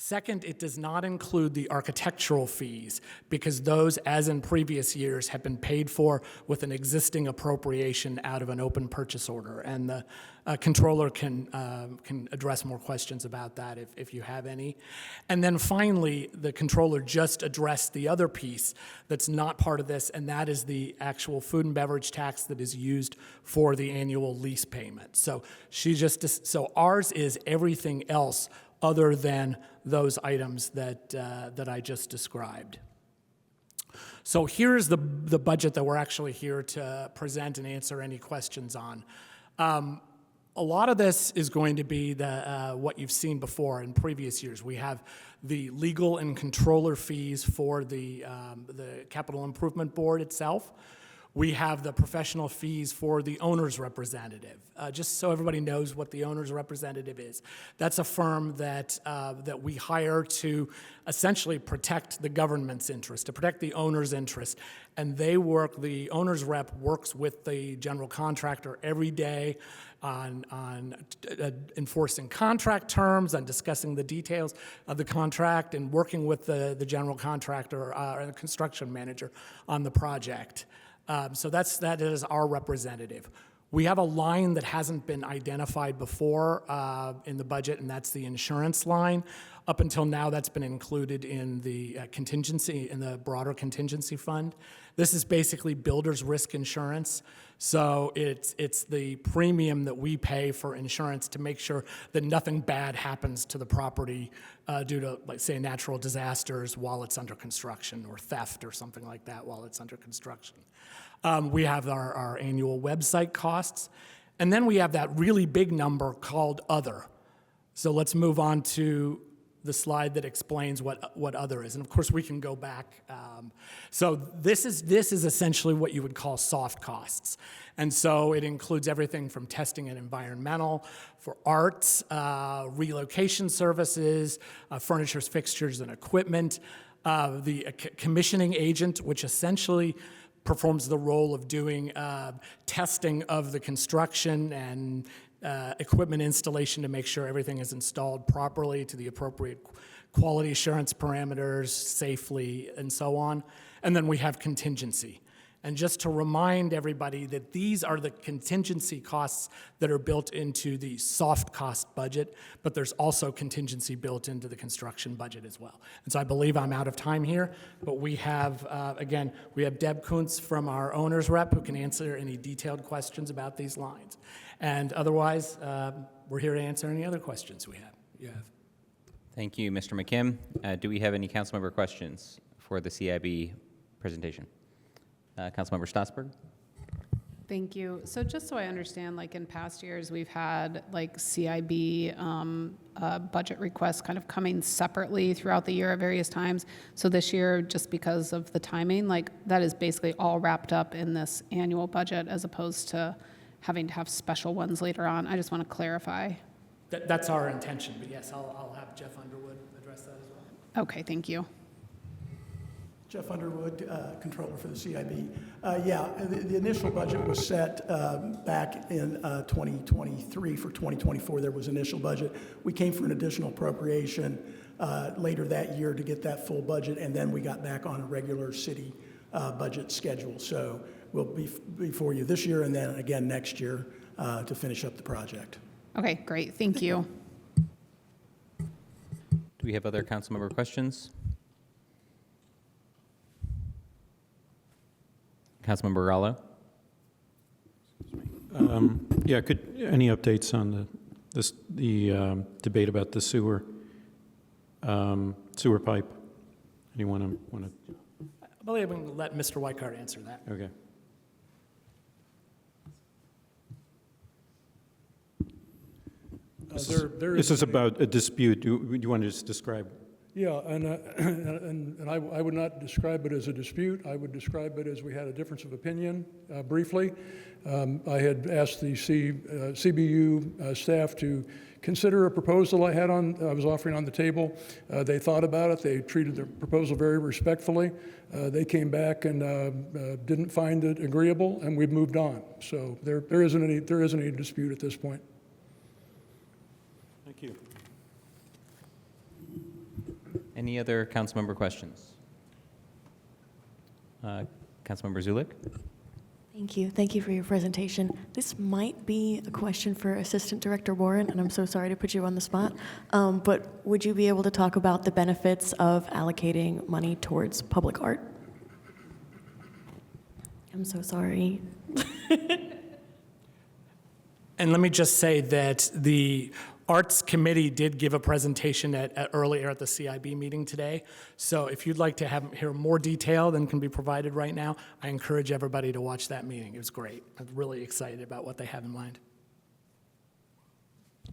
Second, it does not include the architectural fees because those, as in previous years, have been paid for with an existing appropriation out of an open purchase order. And the controller can address more questions about that if you have any. And then finally, the controller just addressed the other piece that's not part of this, and that is the actual food and beverage tax that is used for the annual lease payment. So so ours is everything else other than those items that I just described. So here's the budget that we're actually here to present and answer any questions on. A lot of this is going to be what you've seen before in previous years. We have the legal and controller fees for the Capital Improvement Board itself. We have the professional fees for the owner's representative. Just so everybody knows what the owner's representative is. That's a firm that we hire to essentially protect the government's interest, to protect the owner's interest. And the owner's rep works with the general contractor every day on enforcing contract terms, on discussing the details of the contract, and working with the general contractor or the construction manager on the project. So that is our representative. We have a line that hasn't been identified before in the budget, and that's the insurance line. Up until now, that's been included in the contingency, in the broader contingency fund. This is basically builder's risk insurance. So it's the premium that we pay for insurance to make sure that nothing bad happens to the property due to, like, say, natural disasters while it's under construction, or theft or something like that while it's under construction. We have our annual website costs, and then we have that really big number called other. So let's move on to the slide that explains what other is. And of course, we can go back. So this is essentially what you would call soft costs. And so it includes everything from testing and environmental, for arts, relocation services, furnitures, fixtures, and equipment, the commissioning agent, which essentially performs the role of doing testing of the construction and equipment installation to make sure everything is installed properly to the appropriate quality assurance parameters, safely, and so on. And then we have contingency. And just to remind everybody that these are the contingency costs that are built into the soft cost budget, but there's also contingency built into the construction budget as well. And so I believe I'm out of time here, but we have, again, we have Deb Kuntz from our owner's rep who can answer any detailed questions about these lines. And otherwise, we're here to answer any other questions you have. Thank you, Mr. McKim. Do we have any council member questions for the CIB presentation? Councilmember Stossberg? Thank you. So just so I understand, like in past years, we've had like CIB budget requests kind of coming separately throughout the year at various times. So this year, just because of the timing, like that is basically all wrapped up in this annual budget as opposed to having to have special ones later on. I just want to clarify. That's our intention, but yes, I'll have Jeff Underwood address that as well. Okay, thank you. Jeff Underwood, Controller for the CIB. The initial budget was set back in 2023. For 2024, there was initial budget. We came for an additional appropriation later that year to get that full budget, and then we got back on a regular city budget schedule. So we'll be before you this year and then again next year to finish up the project. Okay, great. Thank you. Do we have other council member questions? Councilmember Rallo? Any updates on the debate about the sewer pipe? Anyone want to? I believe we can let Mr. Weikart answer that. Okay. This is about a dispute. Do you want to just describe? Yeah, and I would not describe it as a dispute. I would describe it as we had a difference of opinion, briefly. I had asked the CBU staff to consider a proposal I was offering on the table. They thought about it. They treated the proposal very respectfully. They came back and didn't find it agreeable, and we've moved on. So there isn't any dispute at this point. Thank you. Any other council member questions? Councilmember Zulik? Thank you. Thank you for your presentation. This might be a question for Assistant Director Warren, and I'm so sorry to put you on the spot, but would you be able to talk about the benefits of allocating money towards public art? I'm so sorry. And let me just say that the Arts Committee did give a presentation earlier at the CIB meeting today. So if you'd like to hear more detail than can be provided right now, I encourage everybody to watch that meeting. It was great. I'm really excited about what they have in mind.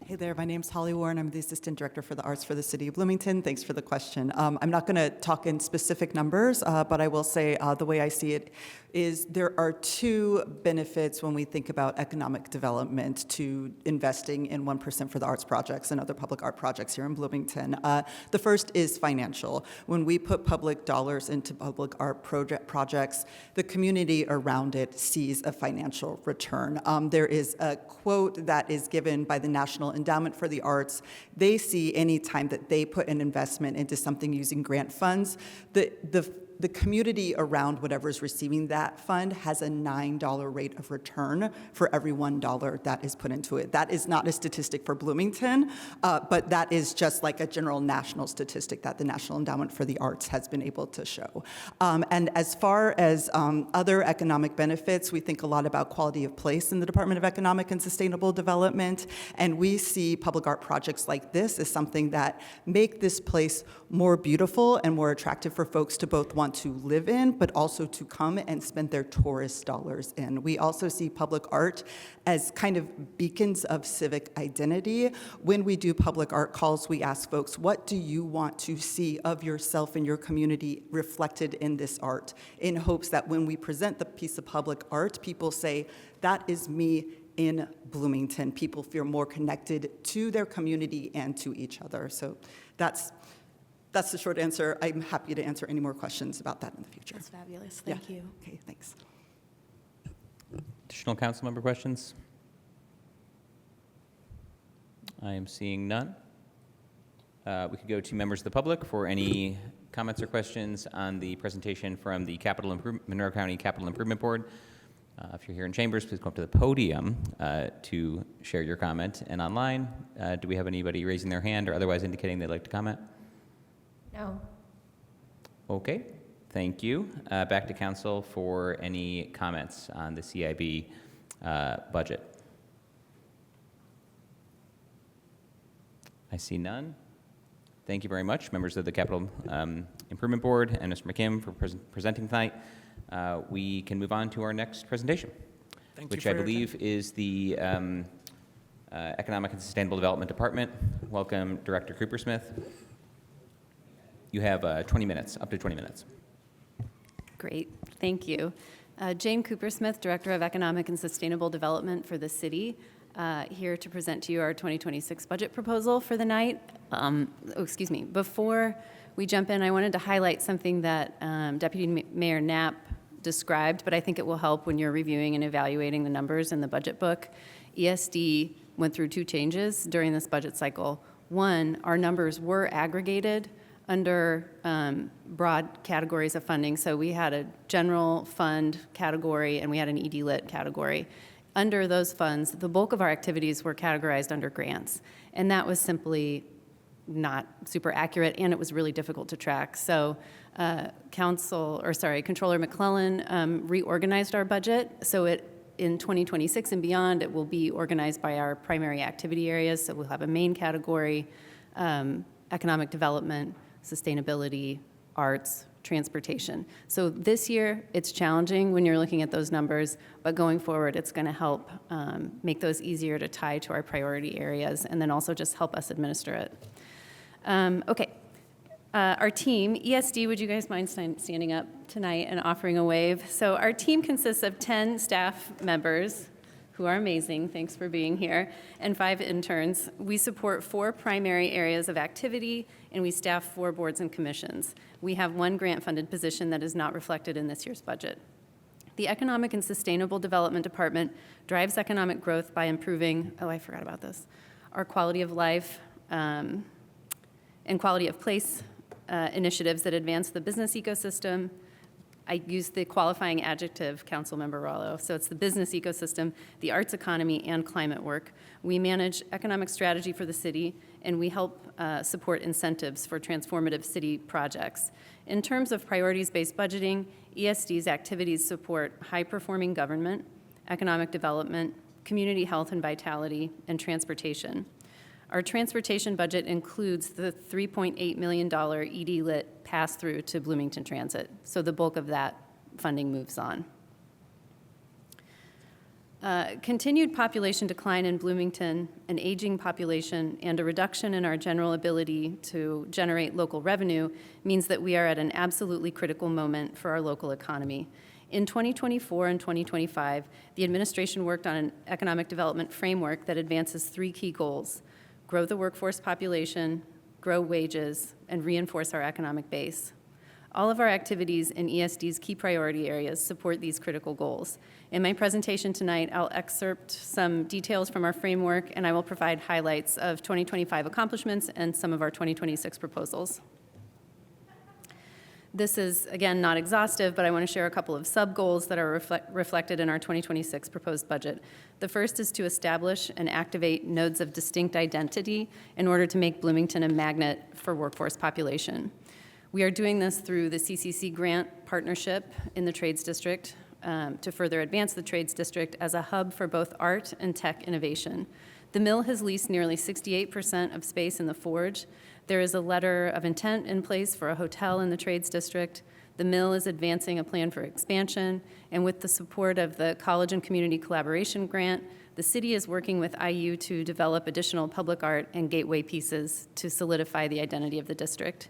Hey there, my name's Holly Warren. I'm the Assistant Director for the Arts for the City of Bloomington. Thanks for the question. I'm not going to talk in specific numbers, but I will say the way I see it is there are two benefits when we think about economic development to investing in 1% for the arts projects and other public art projects here in Bloomington. The first is financial. When we put public dollars into public art projects, the community around it sees a financial return. There is a quote that is given by the National Endowment for the Arts. They see any time that they put an investment into something using grant funds, the community around whatever is receiving that fund has a $9 rate of return for every $1 that is put into it. That is not a statistic for Bloomington, but that is just like a general national statistic that the National Endowment for the Arts has been able to show. And as far as other economic benefits, we think a lot about quality of place in the Department of Economic and Sustainable Development, and we see public art projects like this as something that make this place more beautiful and more attractive for folks to both want to live in, but also to come and spend their tourist dollars in. We also see public art as kind of beacons of civic identity. When we do public art calls, we ask folks, what do you want to see of yourself and your community reflected in this art? In hopes that when we present the piece of public art, people say, that is me in Bloomington. People feel more connected to their community and to each other. So that's the short answer. I'm happy to answer any more questions about that in the future. That's fabulous. Thank you. Okay, thanks. Additional council member questions? I am seeing none. We could go to members of the public for any comments or questions on the presentation from the Monroe County Capital Improvement Board? If you're here in chambers, please come up to the podium to share your comment. And online, do we have anybody raising their hand or otherwise indicating they'd like to comment? No. Okay, thank you. Back to council for any comments on the CIB budget. I see none. Thank you very much, members of the Capital Improvement Board and Mr. McKim for presenting tonight. We can move on to our next presentation, which I believe is the Economic and Sustainable Development Department. Welcome, Director Coopersmith. You have 20 minutes, up to 20 minutes. Great, thank you. Jane Coopersmith, Director of Economic and Sustainable Development for the city, here to present to you our 2026 budget proposal for the night. Before we jump in, I wanted to highlight something that Deputy Mayor Knapp described, but I think it will help when you're reviewing and evaluating the numbers in the budget book. ESD went through 2 changes during this budget cycle. One, our numbers were aggregated under broad categories of funding. So we had a general fund category and we had an ED Lit category. Under those funds, the bulk of our activities were categorized under grants. And that was simply not super accurate, and it was really difficult to track. So Controller McClellan reorganized our budget. So in 2026 and beyond, it will be organized by our primary activity areas. So we'll have a main category, economic development, sustainability, arts, transportation. So this year, it's challenging when you're looking at those numbers, but going forward, it's going to help make those easier to tie to our priority areas and then also just help us administer it. Our team, ESD, would you guys mind standing up tonight and offering a wave? So our team consists of 10 staff members who are amazing, thanks for being here, and 5 interns. We support 4 primary areas of activity, and we staff 4 boards and commissions. We have 1 grant-funded position that is not reflected in this year's budget. The Economic and Sustainable Development Department drives economic growth by improving, our quality of life and quality of place initiatives that advance the business ecosystem. I use the qualifying adjective, Councilmember Rollo. So it's the business ecosystem, the arts economy, and climate work. We manage economic strategy for the city, and we help support incentives for transformative city projects. In terms of priorities-based budgeting, ESD's activities support high-performing government, economic development, community health and vitality, and transportation. Our transportation budget includes the $3.8 million ED Lit pass-through to Bloomington Transit, so the bulk of that funding moves on. Continued population decline in Bloomington, an aging population, and a reduction in our general ability to generate local revenue means that we are at an absolutely critical moment for our local economy. In 2024 and 2025, the administration worked on an economic development framework that advances 3 key goals: grow the workforce population, grow wages, and reinforce our economic base. All of our activities in ESD's key priority areas support these critical goals. In my presentation tonight, I'll excerpt some details from our framework, and I will provide highlights of 2025 accomplishments and some of our 2026 proposals. This is, again, not exhaustive, but I want to share a couple of sub-goals that are reflected in our 2026 proposed budget. The first is to establish and activate nodes of distinct identity in order to make Bloomington a magnet for workforce population. We are doing this through the CCC grant partnership in the Trades District to further advance the Trades District as a hub for both art and tech innovation. The mill has leased nearly 68% of space in the Forge. There is a letter of intent in place for a hotel in the Trades District. The mill is advancing a plan for expansion, and with the support of the College and Community Collaboration Grant, the city is working with IU to develop additional public art and gateway pieces to solidify the identity of the district.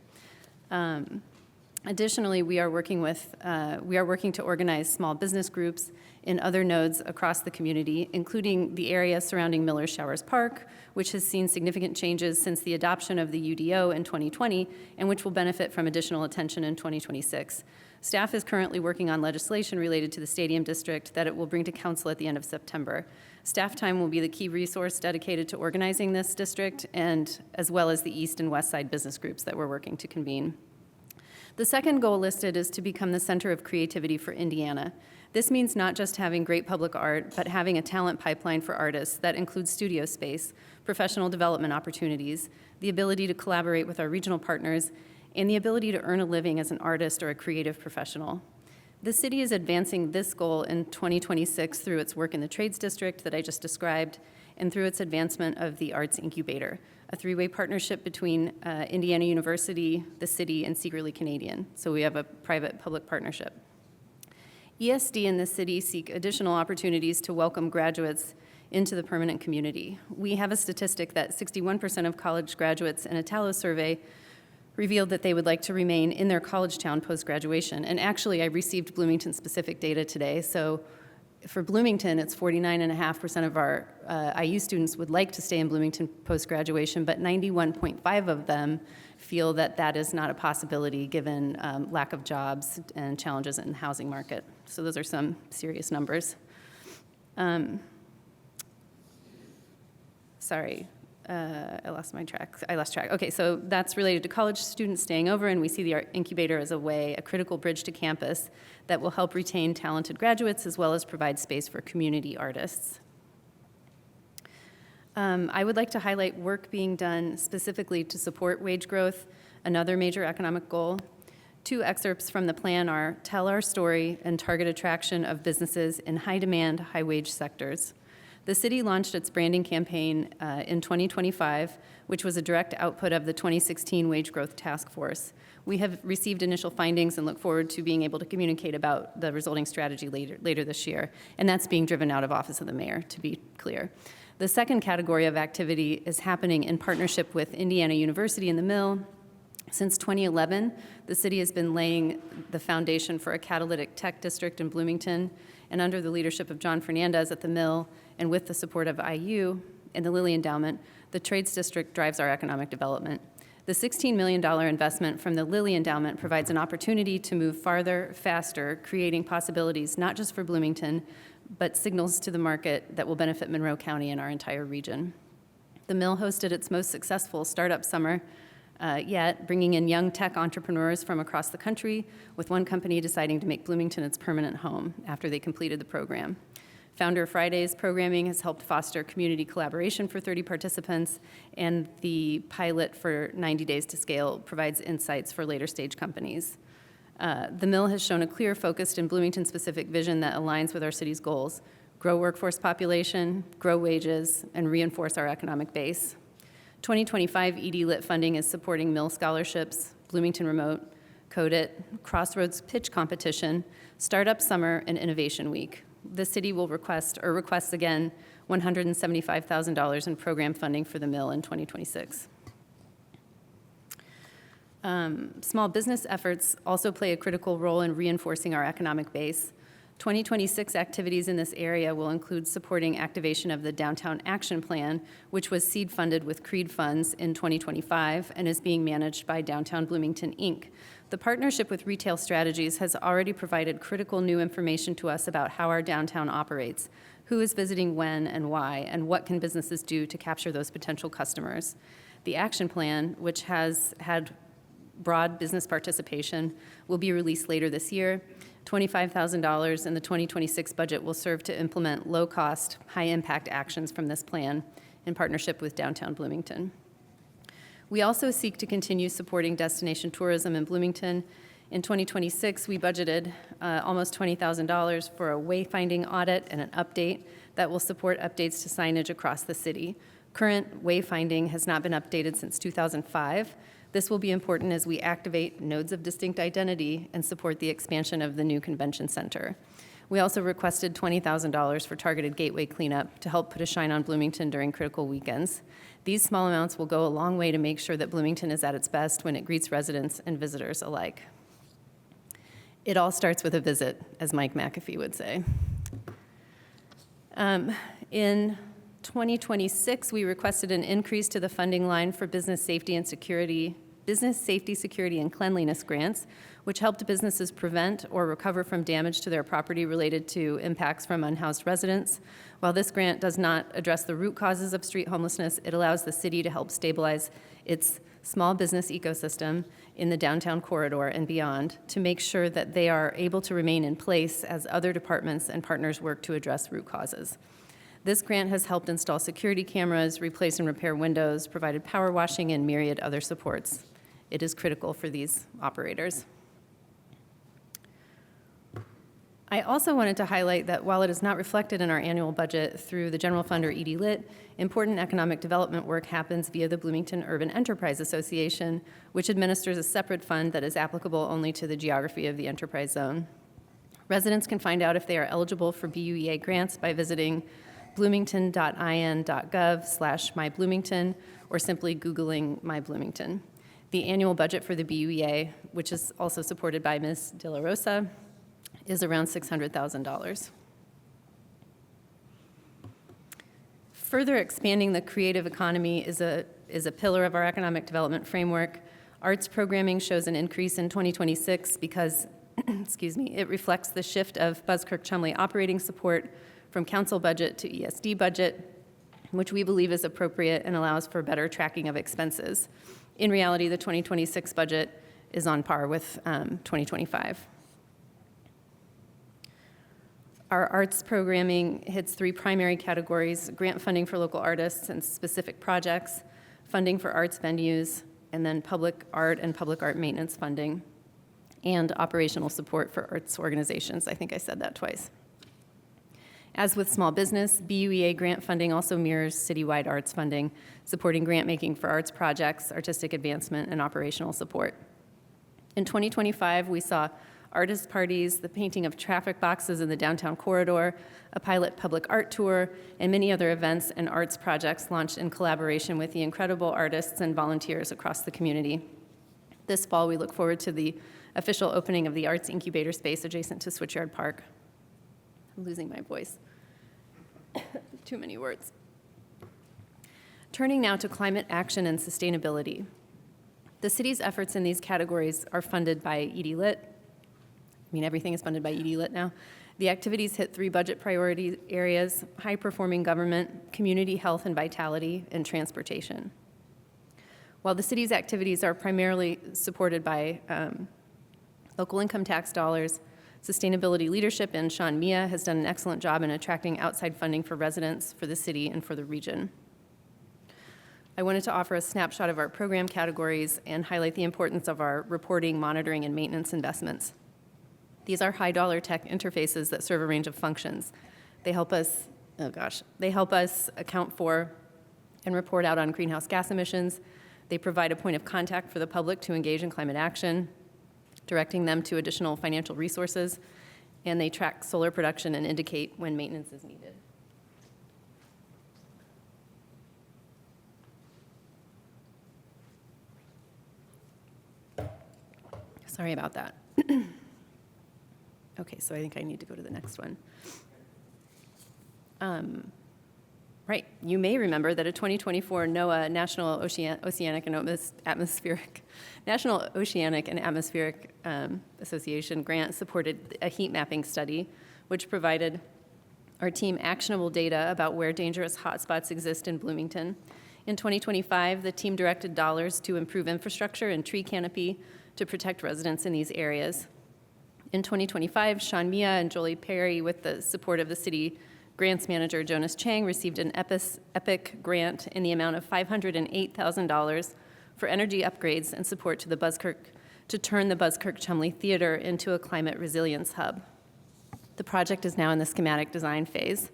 Additionally, we are working to organize small business groups in other nodes across the community, including the area surrounding Miller's Showers Park, which has seen significant changes since the adoption of the UDO in 2020, and which will benefit from additional attention in 2026. Staff is currently working on legislation related to the Stadium District that it will bring to council at the end of September. Staff time will be the key resource dedicated to organizing this district, and as well as the East and West Side business groups that we're working to convene. The second goal listed is to become the center of creativity for Indiana. This means not just having great public art, but having a talent pipeline for artists that includes studio space, professional development opportunities, the ability to collaborate with our regional partners, and the ability to earn a living as an artist or a creative professional. The city is advancing this goal in 2026 through its work in the Trades District that I just described, and through its advancement of the Arts Incubator, a three-way partnership between Indiana University, the city, and Secretly Canadian. So we have a private-public partnership. ESD and the city seek additional opportunities to welcome graduates into the permanent community. We have a statistic that 61% of college graduates in a Talos survey revealed that they would like to remain in their college town post-graduation. And actually, I received Bloomington-specific data today. So for Bloomington, it's 49.5% of our IU students would like to stay in Bloomington post-graduation, but 91.5% of them feel that that is not a possibility given lack of jobs and challenges in the housing market. So those are some serious numbers. Sorry. I lost track. Okay, so that's related to college students staying over, and we see the Art Incubator as a critical bridge to campus that will help retain talented graduates as well as provide space for community artists. I would like to highlight work being done specifically to support wage growth, another major economic goal. Two excerpts from the plan are tell our story and target attraction of businesses in high-demand, high-wage sectors. The city launched its branding campaign in 2025, which was a direct output of the 2016 Wage Growth Task Force. We have received initial findings and look forward to being able to communicate about the resulting strategy later this year, and that's being driven out of Office of the Mayor, to be clear. The second category of activity is happening in partnership with Indiana University and the Mill. Since 2011, the city has been laying the foundation for a catalytic tech district in Bloomington, and under the leadership of John Fernandez at the Mill, and with the support of IU and the Lilly Endowment, the Trades District drives our economic development. The $16 million investment from the Lilly Endowment provides an opportunity to move farther, faster, creating possibilities not just for Bloomington, but signals to the market that will benefit Monroe County and our entire region. The Mill hosted its most successful startup summer yet, bringing in young tech entrepreneurs from across the country, with one company deciding to make Bloomington its permanent home after they completed the program. Founder Fridays programming has helped foster community collaboration for 30 participants, and the pilot for 90 Days to Scale provides insights for later stage companies. The Mill has shown a clear, focused, and Bloomington-specific vision that aligns with our city's goals: grow workforce population, grow wages, and reinforce our economic base. 2025 ED Lit funding is supporting Mill scholarships, Bloomington Remote, Code It, Crossroads Pitch Competition, Startup Summer, and Innovation Week. The city will requests again $175,000 in program funding for the Mill in 2026. Small business efforts also play a critical role in reinforcing our economic base. 2026 activities in this area will include supporting activation of the Downtown Action Plan, which was seed funded with CREED funds in 2025 and is being managed by Downtown Bloomington, Inc. The partnership with Retail Strategies has already provided critical new information to us about how our downtown operates, who is visiting when and why, and what can businesses do to capture those potential customers. The action plan, which has had broad business participation, will be released later this year. $25,000 in the 2026 budget will serve to implement low-cost, high-impact actions from this plan in partnership with Downtown Bloomington. We also seek to continue supporting destination tourism in Bloomington. In 2026, we budgeted almost $20,000 for a wayfinding audit and an update that will support updates to signage across the city. Current wayfinding has not been updated since 2005. This will be important as we activate nodes of distinct identity and support the expansion of the new convention center. We also requested $20,000 for targeted gateway cleanup to help put a shine on Bloomington during critical weekends. These small amounts will go a long way to make sure that Bloomington is at its best when it greets residents and visitors alike. It all starts with a visit, as Mike McAfee would say. In 2026, we requested an increase to the funding line for business safety and security business safety, security, and cleanliness grants, which helped businesses prevent or recover from damage to their property related to impacts from unhoused residents. While this grant does not address the root causes of street homelessness, it allows the city to help stabilize its small business ecosystem in the downtown corridor and beyond to make sure that they are able to remain in place as other departments and partners work to address root causes. This grant has helped install security cameras, replace and repair windows, provided power washing, and myriad other supports. It is critical for these operators. I also wanted to highlight that while it is not reflected in our annual budget through the general fund or ED Lit, important economic development work happens via the Bloomington Urban Enterprise Association, which administers a separate fund that is applicable only to the geography of the enterprise zone. Residents can find out if they are eligible for BUEA grants by visiting bloomington.in.gov/mybloomington or simply Googling My Bloomington. The annual budget for the BUEA, which is also supported by Ms. De La Rosa, is around $600,000. Further expanding the creative economy is a pillar of our economic development framework. Arts programming shows an increase in 2026 because, excuse me, it reflects the shift of Buskirk-Chumley operating support from council budget to ESD budget, which we believe is appropriate and allows for better tracking of expenses. In reality, the 2026 budget is on par with 2025. Our arts programming hits three primary categories: grant funding for local artists and specific projects, funding for arts venues, and then public art and public art maintenance funding, and operational support for arts organizations. I think I said that twice. As with small business, BUEA grant funding also mirrors citywide arts funding, supporting grant making for arts projects, artistic advancement, and operational support. In 2025, we saw artist parties, the painting of traffic boxes in the downtown corridor, a pilot public art tour, and many other events and arts projects launched in collaboration with the incredible artists and volunteers across the community. This fall, we look forward to the official opening of the Arts Incubator space adjacent to Switchyard Park. I'm losing my voice. Too many words. Turning now to climate action and sustainability. The city's efforts in these categories are funded by ED Lit. Everything is funded by ED Lit now. The activities hit three budget priority areas: high-performing government, community health and vitality, and transportation. While the city's activities are primarily supported by local income tax dollars, sustainability leadership in Sean Mia has done an excellent job in attracting outside funding for residents, for the city, and for the region. I wanted to offer a snapshot of our program categories and highlight the importance of our reporting, monitoring, and maintenance investments. These are high-dollar tech interfaces that serve a range of functions. They help us, account for and report out on greenhouse gas emissions. They provide a point of contact for the public to engage in climate action, directing them to additional financial resources, and they track solar production and indicate when maintenance is needed. Sorry about that. Okay, so I think I need to go to the next one. Right, you may remember that a 2024 NOAA National Oceanic and Atmospheric Association grant supported a heat mapping study, which provided our team actionable data about where dangerous hotspots exist in Bloomington. In 2025, the team directed dollars to improve infrastructure and tree canopy to protect residents in these areas. In 2025, Sean Mia and Jolie Perry, with the support of the city grants manager Jonas Chang, received an EPIC grant in the amount of $508,000 for energy upgrades and support to turn the Buskirk-Chumley Theater into a climate resilience hub. The project is now in the schematic design phase.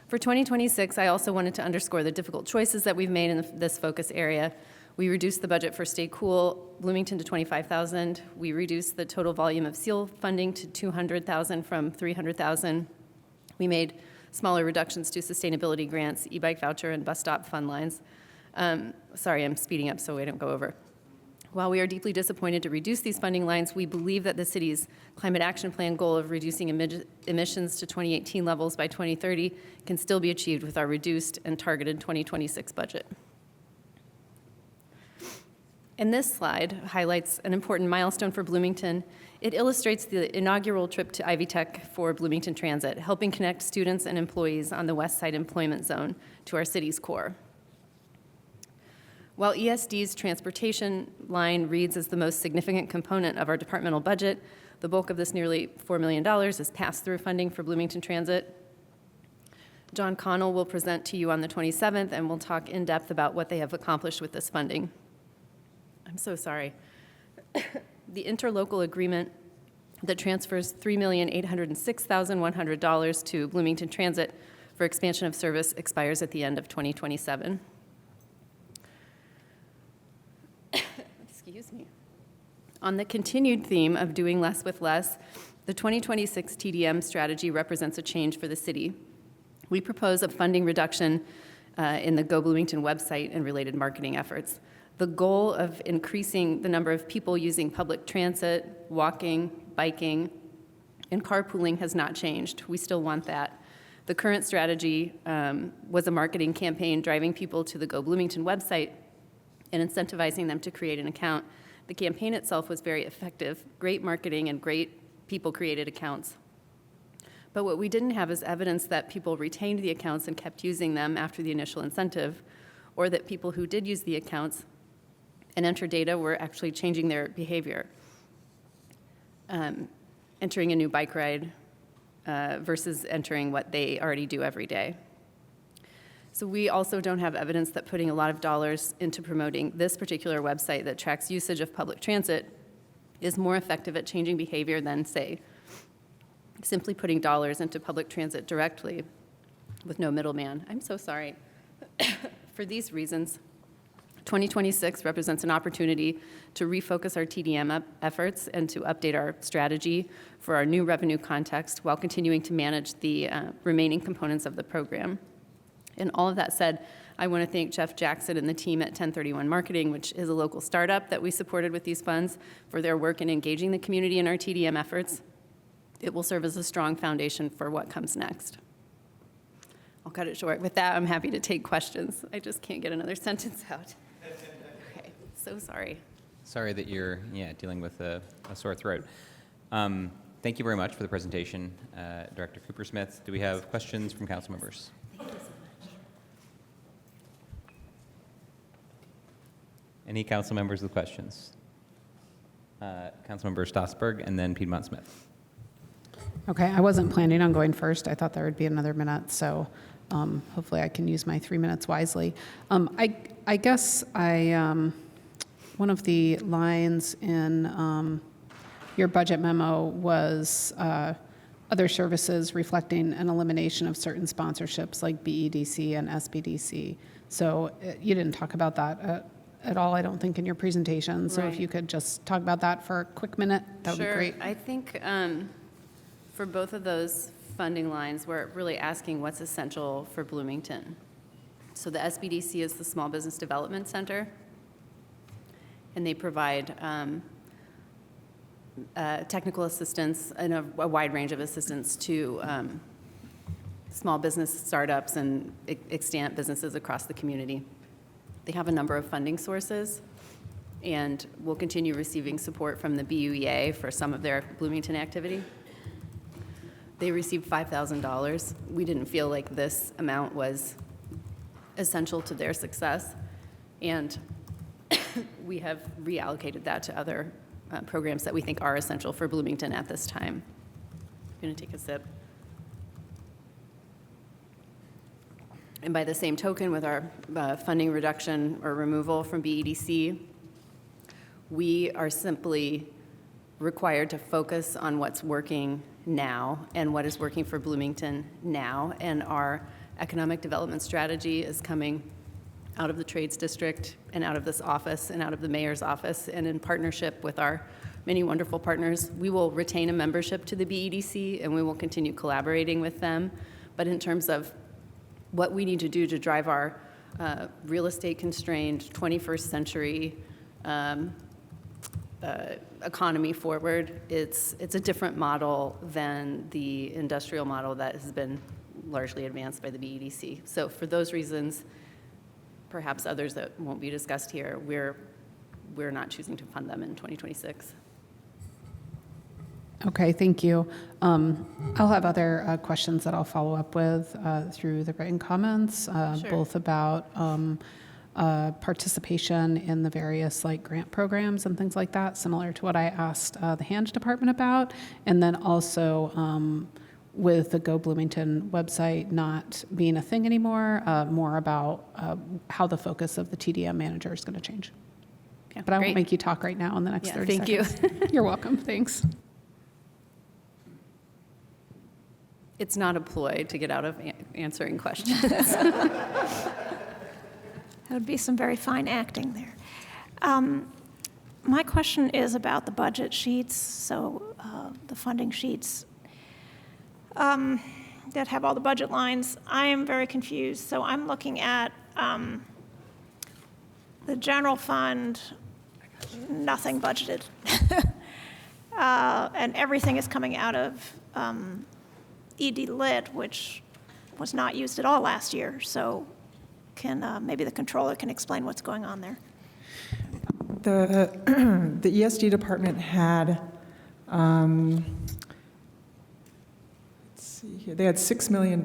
For 2026, I also wanted to underscore the difficult choices that we've made in this focus area. We reduced the budget for Stay Cool Bloomington to $25,000. We reduced the total volume of SEAL funding to $200,000 from $300,000. We made smaller reductions to sustainability grants, e-bike voucher, and bus stop fund lines. Sorry, I'm speeding up so I don't go over. While we are deeply disappointed to reduce these funding lines, we believe that the city's climate action plan goal of reducing emissions to 2018 levels by 2030 can still be achieved with our reduced and targeted 2026 budget. And this slide highlights an important milestone for Bloomington. It illustrates the inaugural trip to Ivy Tech for Bloomington Transit, helping connect students and employees on the West Side Employment Zone to our city's core. While ESD's transportation line reads as the most significant component of our departmental budget, the bulk of this nearly $4 million is pass-through funding for Bloomington Transit. John Connell will present to you on the 27th, and we'll talk in depth about what they have accomplished with this funding. I'm so sorry. The interlocal agreement that transfers $3,806,100 to Bloomington Transit for expansion of service expires at the end of 2027. Excuse me. On the continued theme of doing less with less, the 2026 TDM strategy represents a change for the city. We propose a funding reduction in the Go Bloomington website and related marketing efforts. The goal of increasing the number of people using public transit, walking, biking, and carpooling has not changed. We still want that. The current strategy was a marketing campaign driving people to the Go Bloomington website and incentivizing them to create an account. The campaign itself was very effective, great marketing and great people-created accounts. But what we didn't have is evidence that people retained the accounts and kept using them after the initial incentive, or that people who did use the accounts and enter data were actually changing their behavior, entering a new bike ride versus entering what they already do every day. So we also don't have evidence that putting a lot of dollars into promoting this particular website that tracks usage of public transit is more effective at changing behavior than, say, simply putting dollars into public transit directly with no middleman. I'm so sorry. For these reasons, 2026 represents an opportunity to refocus our TDM efforts and to update our strategy for our new revenue context while continuing to manage the remaining components of the program. And all of that said, I want to thank Jeff Jackson and the team at 1031 Marketing, which is a local startup that we supported with these funds, for their work in engaging the community in our TDM efforts. It will serve as a strong foundation for what comes next. I'll cut it short. With that, I'm happy to take questions. I just can't get another sentence out. Okay, so sorry. Sorry that you're dealing with a sore throat. Thank you very much for the presentation, Director Cooper-Smith. Do we have questions from council members? Thank you so much. Any council members with questions? Councilmember Stossberg and then Piedmont Smith. Okay, I wasn't planning on going first. I thought there would be another minute, so hopefully I can use my 3 minutes wisely. I guess one of the lines in your budget memo was other services reflecting an elimination of certain sponsorships like BEDC and SBDC. So you didn't talk about that at all, I don't think, in your presentation. So if you could just talk about that for a quick minute, that would be great. I think for both of those funding lines, we're really asking what's essential for Bloomington. So the SBDC is the Small Business Development Center, and they provide technical assistance and a wide range of assistance to small business startups and extant businesses across the community. They have a number of funding sources, and will continue receiving support from the BUEA for some of their Bloomington activity. They received $5,000. We didn't feel like this amount was essential to their success, and we have reallocated that to other programs that we think are essential for Bloomington at this time. I'm going to take a sip. And by the same token, with our funding reduction or removal from BEDC, we are simply required to focus on what's working now and what is working for Bloomington now. And our economic development strategy is coming out of the Trades District and out of this office and out of the mayor's office, and in partnership with our many wonderful partners. We will retain a membership to the BEDC, and we will continue collaborating with them. But in terms of what we need to do to drive our real estate constrained 21st century economy forward, it's a different model than the industrial model that has been largely advanced by the BEDC. So for those reasons, perhaps others that won't be discussed here, we're we're not choosing to fund them in 2026. Okay, thank you. I'll have other questions that I'll follow up with through the written comments, both about participation in the various like grant programs and things like that, similar to what I asked the Hand Department about, and then also with the Go Bloomington website not being a thing anymore, more about how the focus of the TDM manager is going to change. Yeah, but I great. won't make you talk right now in the next 30 thank you. seconds. You're welcome. Thanks. It's not a ploy to get out of answering questions. That would be some very fine acting there. My question is about the budget sheets, so the funding sheets that have all the budget lines. I am very confused. So I'm looking at the general fund, nothing budgeted. And everything is coming out of ED Lit, which was not used at all last year. So can maybe the controller can explain what's going on there. The ESD department had, let's see here, they had $6 million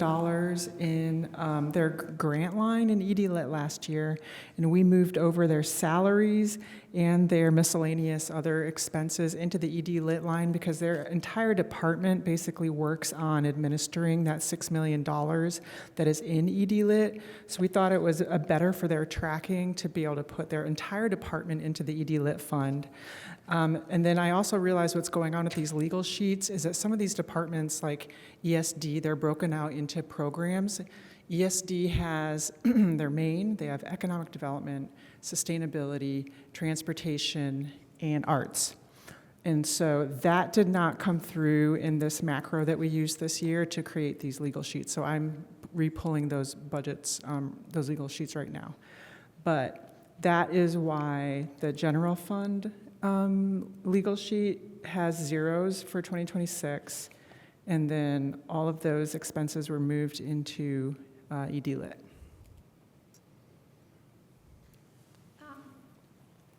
in their grant line in ED Lit last year, and we moved over their salaries and their miscellaneous other expenses into the ED Lit line because their entire department basically works on administering that $6 million that is in ED Lit. So we thought it was better for their tracking to be able to put their entire department into the ED Lit fund. And then I also realized what's going on with these legal sheets is that some of these departments, like ESD, they're broken out into programs. ESD has their main, they have economic development, sustainability, transportation, and arts. And so that did not come through in this macro that we used this year to create these legal sheets. So I'm re-pulling those budgets, those legal sheets right now. But that is why the general fund legal sheet has zeros for 2026, and then all of those expenses were moved into ED Lit.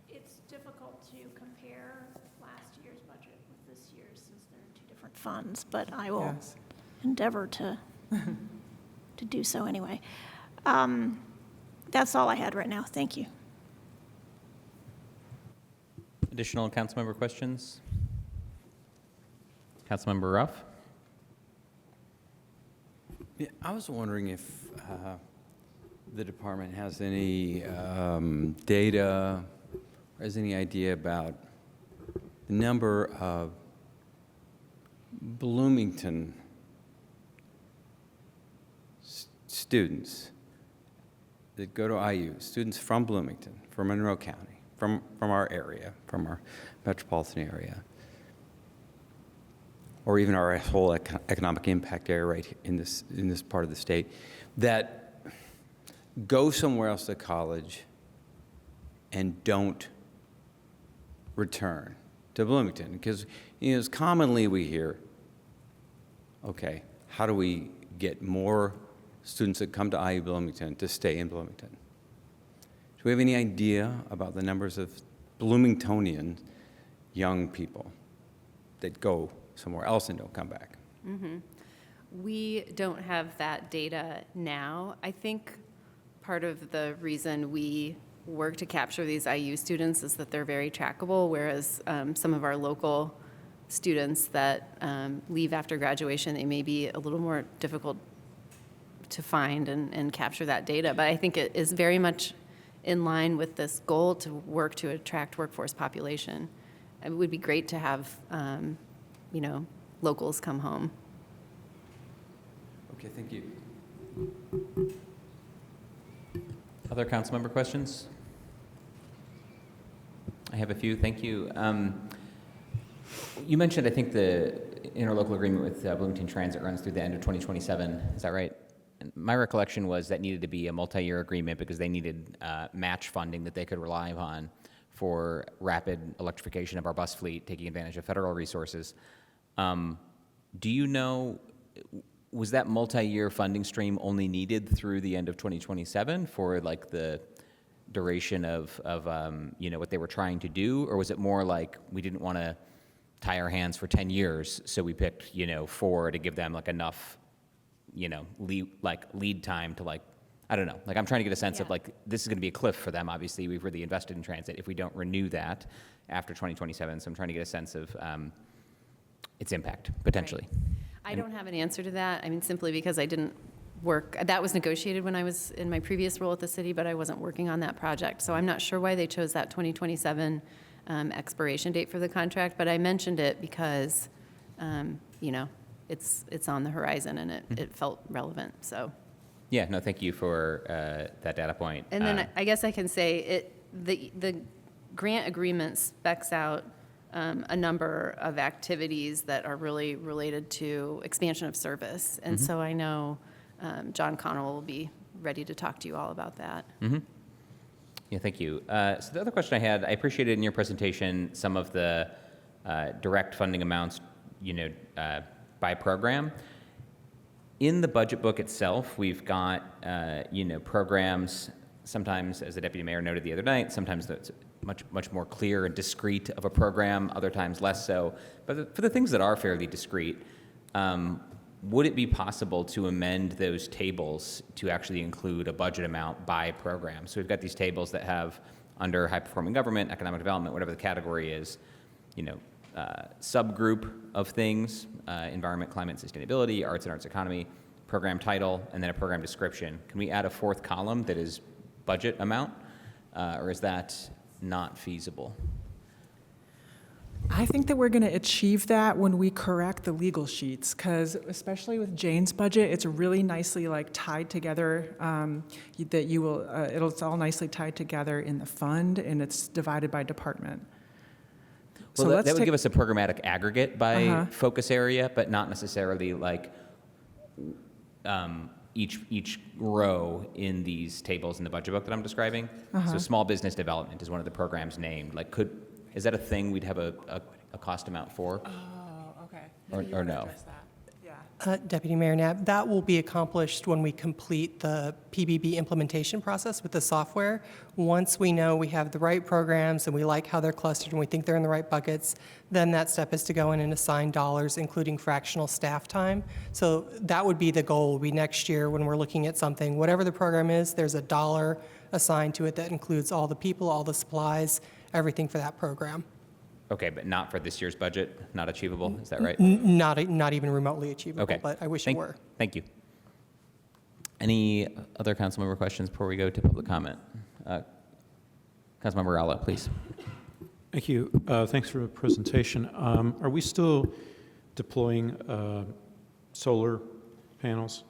It's difficult to compare last year's budget with this year's since they're two different funds, but I will endeavor to do so anyway. That's all I had right now. Thank you. Additional councilmember questions? Councilmember Ruff? Yeah, I was wondering if the department has any data or has any idea about the number of Bloomington students that go to IU, students from Bloomington, from Monroe County, from our area, from our metropolitan area, or even our whole economic impact area right here in this part of the state, that go somewhere else to college and don't return to Bloomington. Because as commonly we hear, okay, how do we get more students that come to IU Bloomington to stay in Bloomington? Do we have any idea about the numbers of Bloomingtonian young people that go somewhere else and don't come back? Mm-hmm. We don't have that data now. I think part of the reason we work to capture these IU students is that they're very trackable, whereas some of our local students that leave after graduation, they may be a little more difficult to find and capture that data. But I think it is very much in line with this goal to work to attract workforce population. It would be great to have locals come home. Okay, thank you. Other council member questions? I have a few, thank you. You mentioned, I think, the interlocal agreement with Bloomington Transit runs through the end of 2027, is that right? And my recollection was that needed to be a multi-year agreement because they needed match funding that they could rely on for rapid electrification of our bus fleet, taking advantage of federal resources. Do you know, was that multi-year funding stream only needed through the end of 2027 for like the duration of what they were trying to do, or was it more like we didn't want to tie our hands for 10 years, so we picked 4 to give them like enough lead time to I don't know. I'm trying to get a sense of this is going to be a cliff for them. Obviously, we've really invested in transit if we don't renew that after 2027. So I'm trying to get a sense of its impact, potentially. I don't have an answer to that. I mean, simply because I didn't work, that was negotiated when I was in my previous role at the city, but I wasn't working on that project. So I'm not sure why they chose that 2027 expiration date for the contract, but I mentioned it because, it's on the horizon and it felt relevant, so. Yeah, no, thank you for that data point. And then I guess I can say the grant agreement specs out a number of activities that are really related to expansion of service. And so I know John Connell will be ready to talk to you all about that. Yeah, thank you. So the other question I had, I appreciated in your presentation some of the direct funding amounts, by program. In the budget book itself, we've got, programs, sometimes, as the deputy mayor noted the other night, sometimes it's much more clear and discrete of a program, other times less so. But for the things that are fairly discrete, would it be possible to amend those tables to actually include a budget amount by program? So we've got these tables that have, under high-performing government, economic development, whatever the category is, subgroup of things, environment, climate, sustainability, arts and arts economy, program title, and then a program description. Can we add a fourth column that is budget amount, or is that not feasible? I think that we're going to achieve that when we correct the legal sheets, because especially with Jane's budget, it's really nicely tied together. It's all nicely tied together in the fund, and it's divided by department. Well, that would give us a programmatic aggregate by focus area, but not necessarily each row in these tables in the budget book that I'm describing. So small business development is one of the programs named. Is that a thing we'd have a cost amount for? Oh, okay. Or no? Deputy Mayor Knapp, that will be accomplished when we complete the PBB implementation process with the software. Once we know we have the right programs and we like how they're clustered and we think they're in the right buckets, then that step is to go in and assign dollars, including fractional staff time. So that would be the goal, would be next year when we're looking at something. Whatever the program is, there's a dollar assigned to it that includes all the people, all the supplies, everything for that program. Okay, but not for this year's budget? Not achievable? Is that right? Not even remotely achievable, Okay. but I wish it were. Thank you. Any other council member questions before we go to public comment? Councilmember Rallo, please. Thank you. Thanks for the presentation. Are we still deploying solar panels?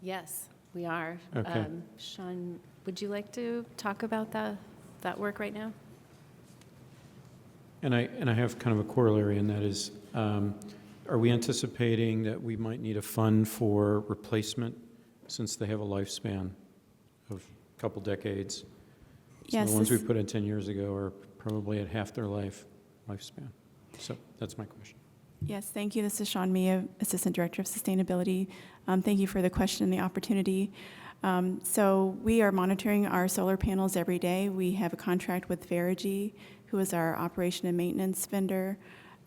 Yes, we are. Okay. Sean, would you like to talk about that work right now? And I have kind of a corollary, and that is, are we anticipating that we might need a fund for replacement since they have a lifespan of a couple decades? Yes. So the ones we put in 10 years ago are probably at half their lifespan. So that's my question. Yes, thank you. This is Sean Mia, Assistant Director of Sustainability. Thank you for the question and the opportunity. So we are monitoring our solar panels every day. We have a contract with Verigy, who is our operation and maintenance vendor.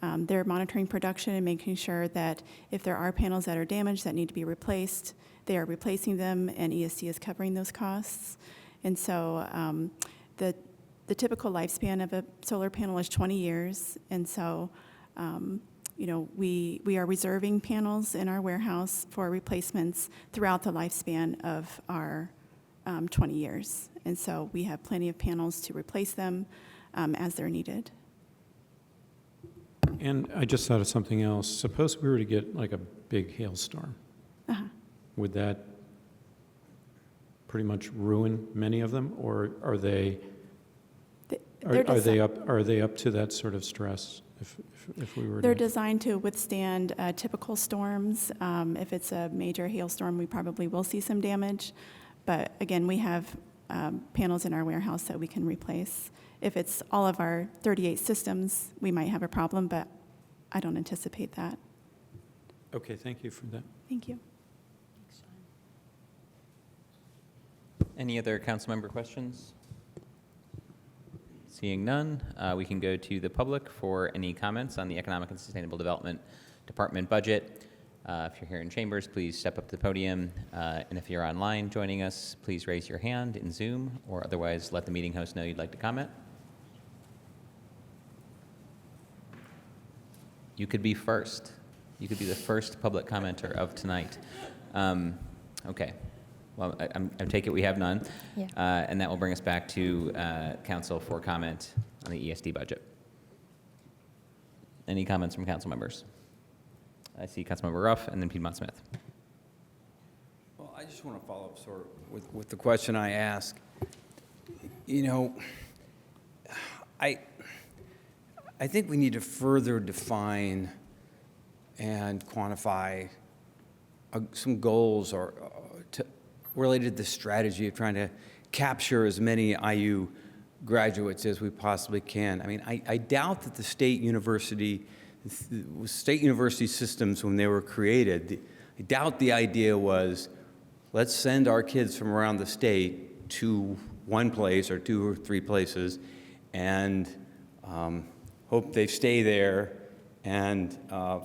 They're monitoring production and making sure that if there are panels that are damaged that need to be replaced, they are replacing them, and ESC is covering those costs. And so the typical lifespan of a solar panel is 20 years. And so, we are reserving panels in our warehouse for replacements throughout the lifespan of our 20 years. And so we have plenty of panels to replace them as they're needed. And I just thought of something else. Suppose we were to get a big hailstorm. Would that pretty much ruin many of them, or are they up to that sort of stress? If we were They're designed to withstand typical storms. If it's a major hailstorm, we probably will see some damage. But again, we have panels in our warehouse that we can replace. If it's all of our 38 systems, we might have a problem, but I don't anticipate that. Okay, thank you for that. Thank you. Any other council member questions? Seeing none, we can go to the public for any comments on the Economic and Sustainable Development Department budget. If you're here in chambers, please step up to the podium. And if you're online joining us, please raise your hand in Zoom, or otherwise let the meeting host know you'd like to comment. You could be first. You could be the first public commenter of tonight. Okay. Well, I take it we have none. Yeah. And that will bring us back to council for comment on the ESD budget. Any comments from council members? I see Councilmember Ruff and then Piedmont Smith. Well, I just want to follow up sort of with the question I asked. You know, I think we need to further define and quantify some goals or related to the strategy of trying to capture as many IU graduates as we possibly can. I mean, I doubt that the state university systems, when they were created, I doubt the idea was, let's send our kids from around the state to one place or two or three places and hope they stay there and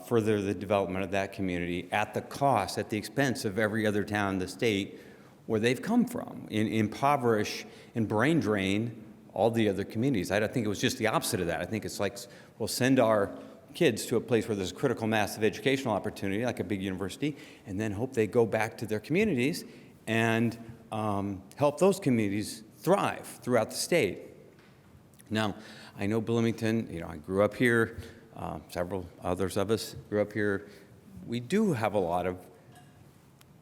further the development of that community at the cost, at the expense of every other town in the state where they've come from, impoverish and brain drain all the other communities. I don't think it was just the opposite of that. I think it's like, we'll send our kids to a place where there's a critical mass of educational opportunity, like a big university, and then hope they go back to their communities and help those communities thrive throughout the state. Now, I know Bloomington, you know, I grew up here, several others of us grew up here. We do have a lot of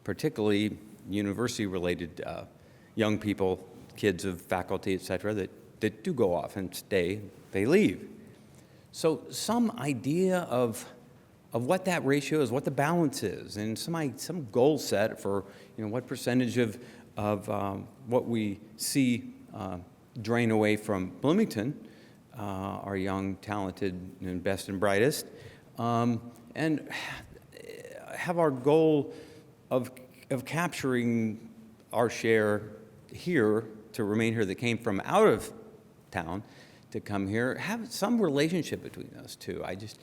particularly university-related young people, kids of faculty, et cetera, that do go off and stay, they leave. So some idea of what that ratio is, what the balance is, and some goal set for, you know, what percentage of what we see drain away from Bloomington, our young, talented, and best and brightest, and have our goal of capturing our share here to remain here that came from out of town to come here, have some relationship between those two. I just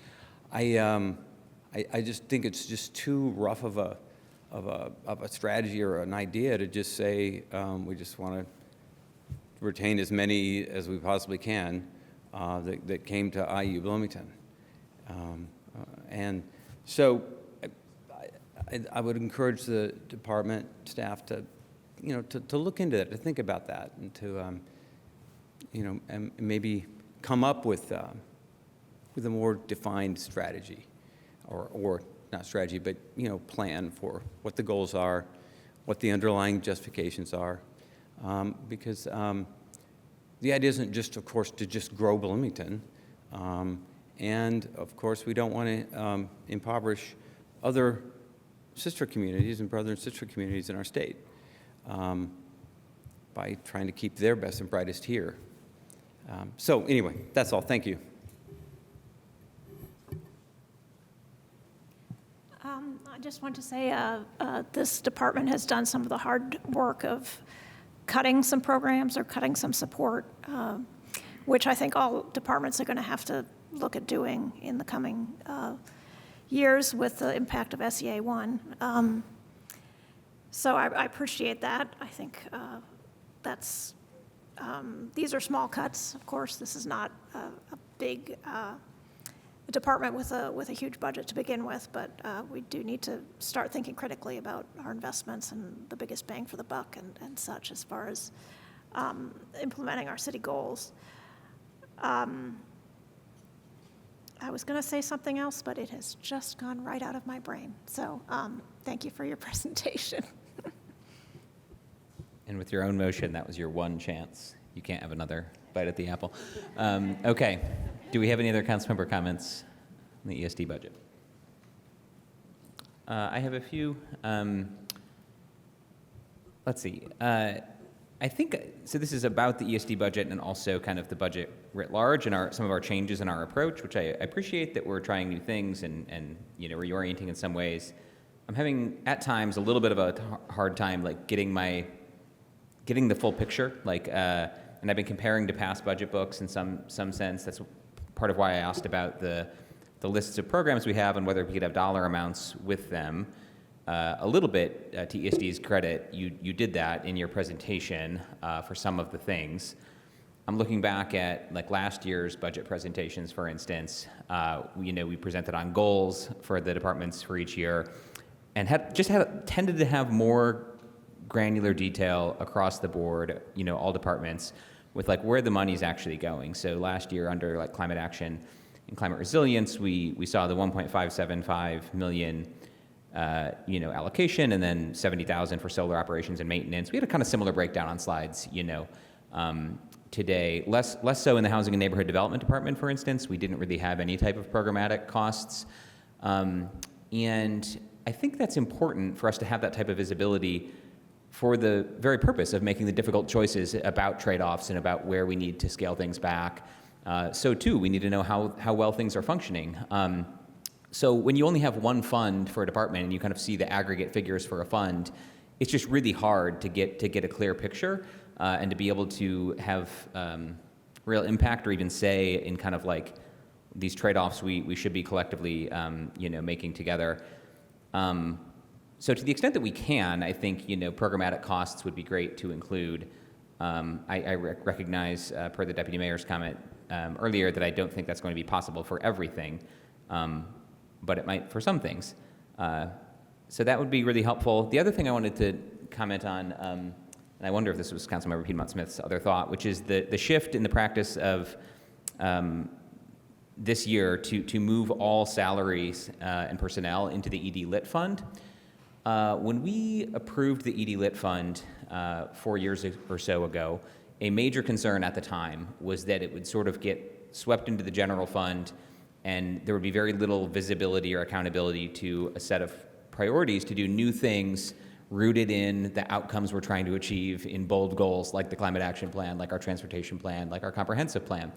think it's just too rough of a strategy or an idea to just say we just want to retain as many as we possibly can that came to IU Bloomington, and so I would encourage the department staff to, you know, to look into that, to think about that, and to, you know, and maybe come up with a more defined strategy, or not strategy, but, you know, plan for what the goals are, what the underlying justifications are, because the idea isn't just, of course, to just grow Bloomington, and of course we don't want to impoverish other sister communities and brother and sister communities in our state by trying to keep their best and brightest here. So anyway, that's all. Thank you. I just want to say this department has done some of the hard work of cutting some programs or cutting some support, which I think all departments are going to have to look at doing in the coming years with the impact of SEA 1. So I appreciate that. I think that's, these are small cuts, of course. This is not a big department with a huge budget to begin with, but we do need to start thinking critically about our investments and the biggest bang for the buck and such as far as implementing our city goals. I was going to say something else, but it has just gone right out of my brain. So thank you for your presentation. And with your own motion, that was your one chance. You can't have another bite at the apple. Okay. Do we have any other council member comments on the ESD budget? I have a few. Let's see. I think, so this is about the ESD budget and also kind of the budget writ large and some of our changes in our approach, which I appreciate that we're trying new things and you know, reorienting in some ways. I'm having, at times, a little bit of a hard time, like, getting the full picture. Like, and I've been comparing to past budget books in some sense. That's part of why I asked about the lists of programs we have and whether we could have dollar amounts with them. A little bit, to ESD's credit, you did that in your presentation for some of the things. I'm looking back at like last year's budget presentations, for instance. We presented on goals for the departments for each year, and tended to have more granular detail across the board. All departments with like where the money's actually going. So last year under like climate action and climate resilience, we saw the 1.575 million. Allocation, and then 70,000 for solar operations and maintenance. We had a kind of similar breakdown on slides, today. Less so in the Housing and Neighborhood Development Department, for instance. We didn't really have any type of programmatic costs. And I think that's important for us to have that type of visibility for the very purpose of making the difficult choices about trade-offs and about where we need to scale things back. So too, we need to know how well things are functioning. So when you only have one fund for a department and you kind of see the aggregate figures for a fund, it's just really hard to get a clear picture and to be able to have real impact or even say in kind of like these trade-offs we should be collectively making together. So to the extent that we can, I think programmatic costs would be great to include. I recognize per the Deputy Mayor's comment earlier that I don't think that's going to be possible for everything. But it might for some things. So that would be really helpful. The other thing I wanted to comment on, and I wonder if this was Councilmember Piedmont Smith's other thought, which is the shift in the practice of this year to move all salaries and personnel into the ED Lit Fund. When we approved the ED Lit Fund 4 years or so ago, a major concern at the time was that it would sort of get swept into the general fund, and there would be very little visibility or accountability to a set of priorities to do new things rooted in the outcomes we're trying to achieve in bold goals like the climate action plan, like our transportation plan, like our comprehensive plan.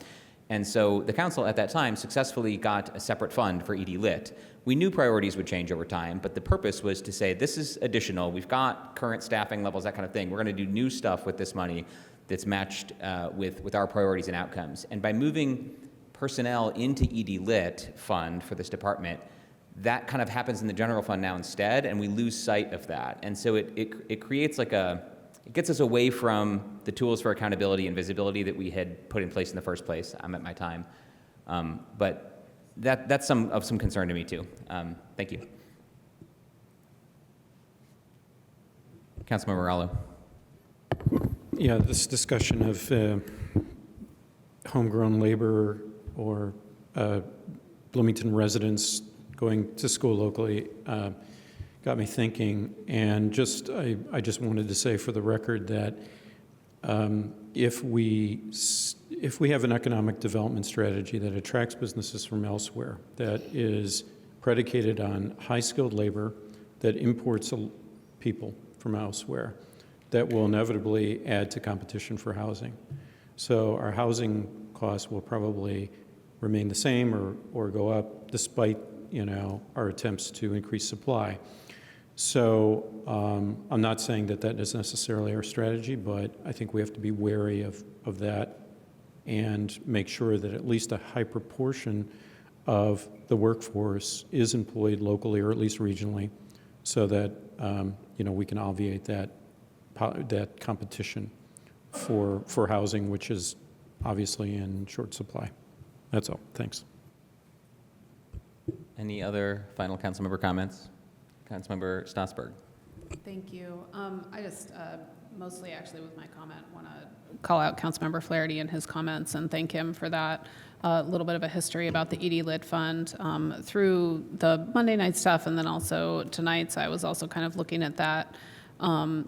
And so the council at that time successfully got a separate fund for ED Lit. We knew priorities would change over time, but the purpose was to say, this is additional. We've got current staffing levels, that kind of thing. We're going to do new stuff with this money that's matched with our priorities and outcomes. And by moving personnel into ED Lit fund for this department, that kind of happens in the general fund now instead, and we lose sight of that. And so it creates like it gets us away from the tools for accountability and visibility that we had put in place in the first place. I'm at my time. But that's some concern to me too. Thank you. Councilmember Rallo. Yeah, this discussion of homegrown labor or Bloomington residents going to school locally got me thinking, and I just wanted to say for the record that if we have an economic development strategy that attracts businesses from elsewhere, that is predicated on high-skilled labor, that imports people from elsewhere, that will inevitably add to competition for housing. So our housing costs will probably remain the same or go up despite our attempts to increase supply. So I'm not saying that is necessarily our strategy, but I think we have to be wary of that and make sure that at least a high proportion of the workforce is employed locally or at least regionally, so that we can obviate that competition for housing, which is obviously in short supply. That's all. Thanks. Any other final council member comments? Councilmember Stossberg. Thank you. I just mostly actually with my comment want to call out Councilmember Flaherty and his comments and thank him for that. A little bit of a history about the ED Lit Fund through the Monday night stuff and then also tonight's. I was also kind of looking at that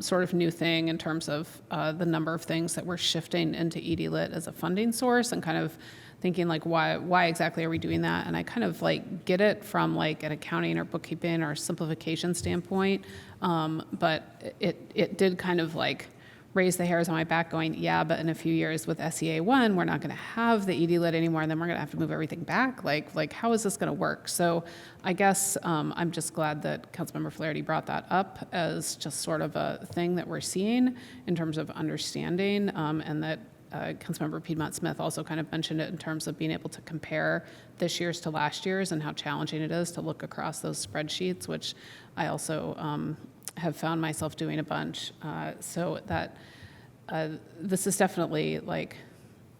sort of new thing in terms of the number of things that we're shifting into ED Lit as a funding source and kind of thinking like why exactly are we doing that? And I kind of like get it from like an accounting or bookkeeping or simplification standpoint, but it did kind of like raise the hairs on my back going, yeah, but in a few years with SEA1, we're not going to have the ED Lit anymore, and then we're going to have to move everything back. Like how is this going to work? So I guess I'm just glad that Councilmember Flaherty brought that up as just sort of a thing that we're seeing in terms of understanding, and that Councilmember Piedmont Smith also kind of mentioned it in terms of being able to compare this year's to last year's and how challenging it is to look across those spreadsheets, which I also have found myself doing a bunch. So that this is definitely like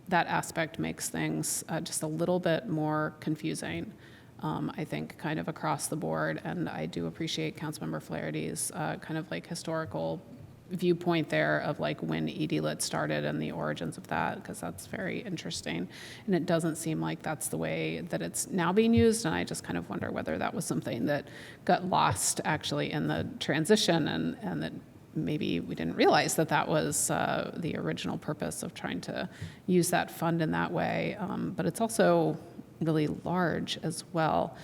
that aspect makes things just a little bit more confusing. I think kind of across the board, and I do appreciate Councilmember Flaherty's kind of like historical viewpoint there of like when ED-Lit started and the origins of that, because that's very interesting. And it doesn't seem like that's the way that it's now being used, and I just kind of wonder whether that was something that got lost actually in the transition, and that maybe we didn't realize that that was the original purpose of trying to use that fund in that way. But it's also really large as well.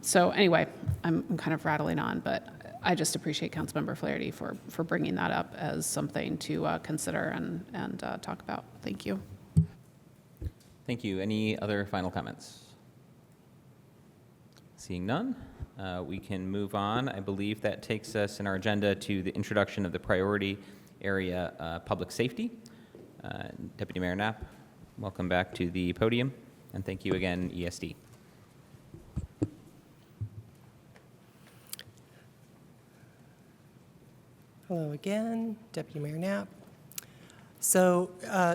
So anyway, I'm kind of rattling on, but I just appreciate Councilmember Flaherty for bringing that up as something to consider and talk about. Thank you. Thank you. Any other final comments? Seeing none, we can move on. I believe that takes us in our agenda to the introduction of the priority area public safety. Deputy Mayor Knapp, welcome back to the podium, and thank you again, ESD. Hello again, Deputy Mayor Knapp. So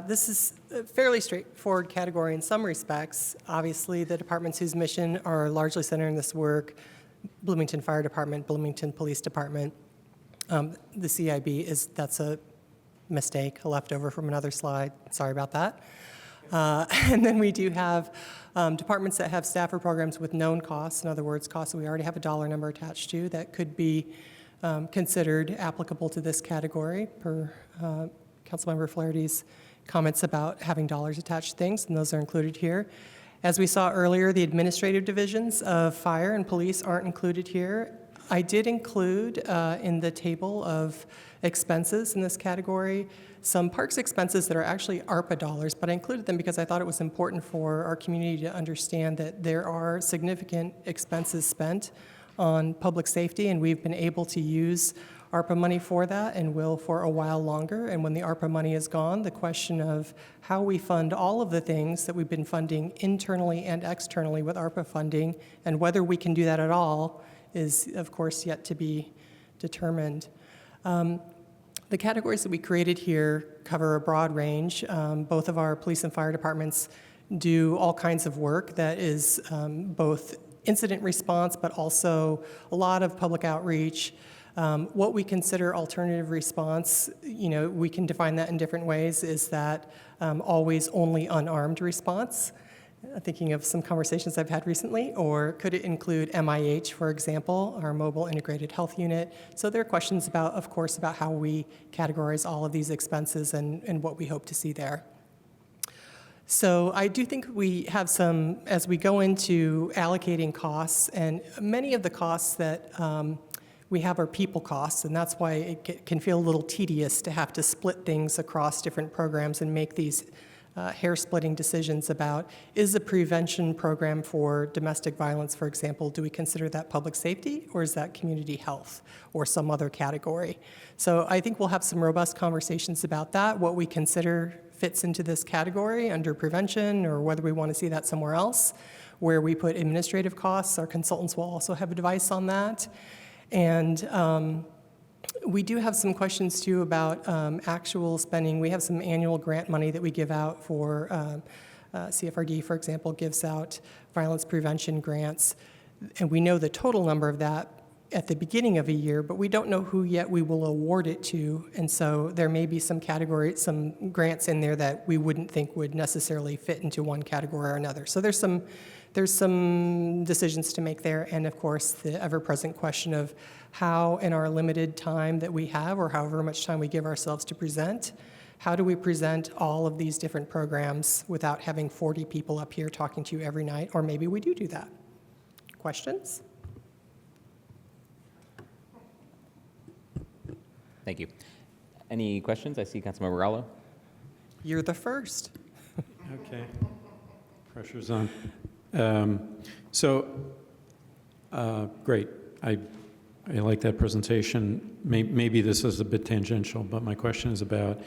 this is a fairly straightforward category in some respects. Obviously, the departments whose mission are largely centering this work, Bloomington Fire Department, Bloomington Police Department, the CIB, that's a mistake, a leftover from another slide. Sorry about that. And then we do have departments that have staff or programs with known costs, in other words, costs that we already have a dollar number attached to that could be considered applicable to this category per Councilmember Flaherty's comments about having dollars attached to things, and those are included here. As we saw earlier, the administrative divisions of fire and police aren't included here. I did include in the table of expenses in this category some parks expenses that are actually ARPA dollars, but I included them because I thought it was important for our community to understand that there are significant expenses spent on public safety, and we've been able to use ARPA money for that and will for a while longer. And when the ARPA money is gone, the question of how we fund all of the things that we've been funding internally and externally with ARPA funding, and whether we can do that at all, is of course yet to be determined. The categories that we created here cover a broad range. Both of our police and fire departments do all kinds of work that is both incident response, but also a lot of public outreach. What we consider alternative response, we can define that in different ways. Is that always only unarmed response? Thinking of some conversations I've had recently, or could it include MIH, for example, our Mobile Integrated Health Unit? So there are questions about, of course, about how we categorize all of these expenses and what we hope to see there. So I do think we have some, as we go into allocating costs, and many of the costs that we have are people costs, and that's why it can feel a little tedious to have to split things across different programs and make these hair-splitting decisions about, is a prevention program for domestic violence, for example, do we consider that public safety, or is that community health, or some other category? So I think we'll have some robust conversations about that, what we consider fits into this category under prevention, or whether we want to see that somewhere else. Where we put administrative costs, our consultants will also have advice on that. And we do have some questions too about actual spending. We have some annual grant money that we give out for CFRD, for example, gives out violence prevention grants. And we know the total number of that at the beginning of a year, but we don't know who yet we will award it to. And so there may be some category, some grants in there that we wouldn't think would necessarily fit into one category or another. So there's some decisions to make there. And of course, the ever-present question of how in our limited time that we have, or however much time we give ourselves to present, how do we present all of these different programs without having 40 people up here talking to you every night? Or maybe we do that. Questions? Thank you. Any questions? I see Councilmember Rallo. You're the first. Okay. Pressure's on. Great. I like that presentation. Maybe this is a bit tangential, but my question is about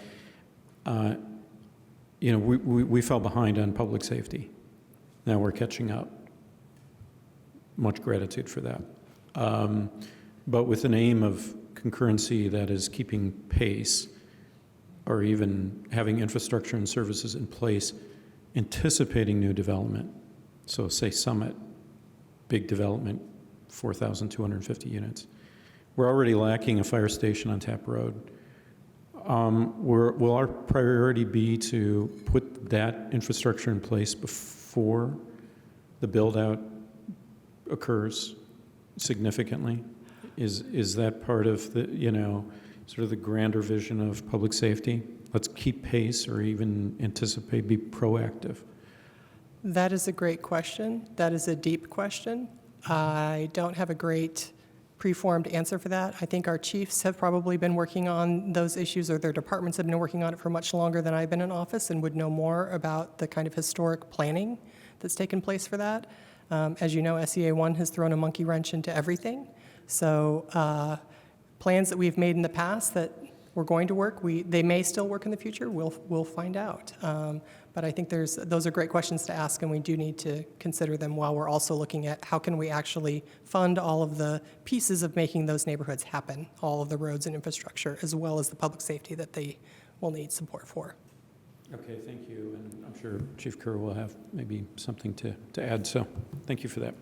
you know, we fell behind on public safety. Now we're catching up. Much gratitude for that. But with an aim of concurrency that is keeping pace, or even having infrastructure and services in place, anticipating new development. So say Summit, big development, 4,250 units. We're already lacking a fire station on Tap Road. Will our priority be to put that infrastructure in place before the build-out occurs significantly? Is that part of the, you know, sort of the grander vision of public safety? Let's keep pace or even anticipate, be proactive. That is a great question. That is a deep question. I don't have a great preformed answer for that. I think our chiefs have probably been working on those issues, or their departments have been working on it for much longer than I've been in office, and would know more about the kind of historic planning that's taken place for that. As you know, SEA 1 has thrown a monkey wrench into everything. So plans that we've made in the past that were going to work, they may still work in the future. We'll find out. But I think those are great questions to ask, and we do need to consider them while we're also looking at how can we actually fund all of the pieces of making those neighborhoods happen, all of the roads and infrastructure, as well as the public safety that they will need support for. Okay, thank you. And I'm sure Chief Kerr will have maybe something to add, so thank you for that.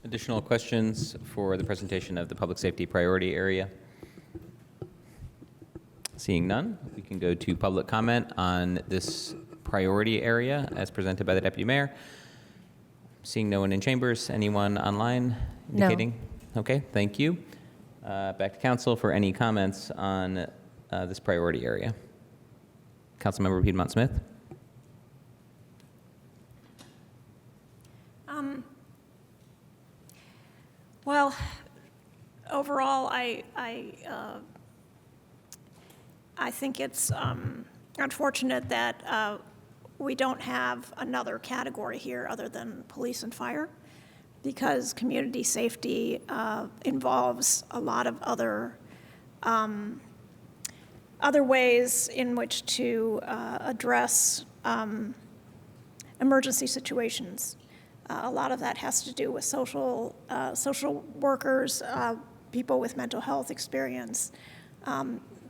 Additional questions for the presentation of the public safety priority area? Seeing none, we can go to public comment on this priority area as presented by the Deputy Mayor. Seeing no one in chambers, anyone online indicating? No. Okay, thank you. Back to council for any comments on this priority area. Councilmember Piedmont Smith. Well, overall, I think it's unfortunate that we don't have another category here other than police and fire, because community safety involves a lot of other ways in which to address emergency situations. A lot of that has to do with social workers, people with mental health experience,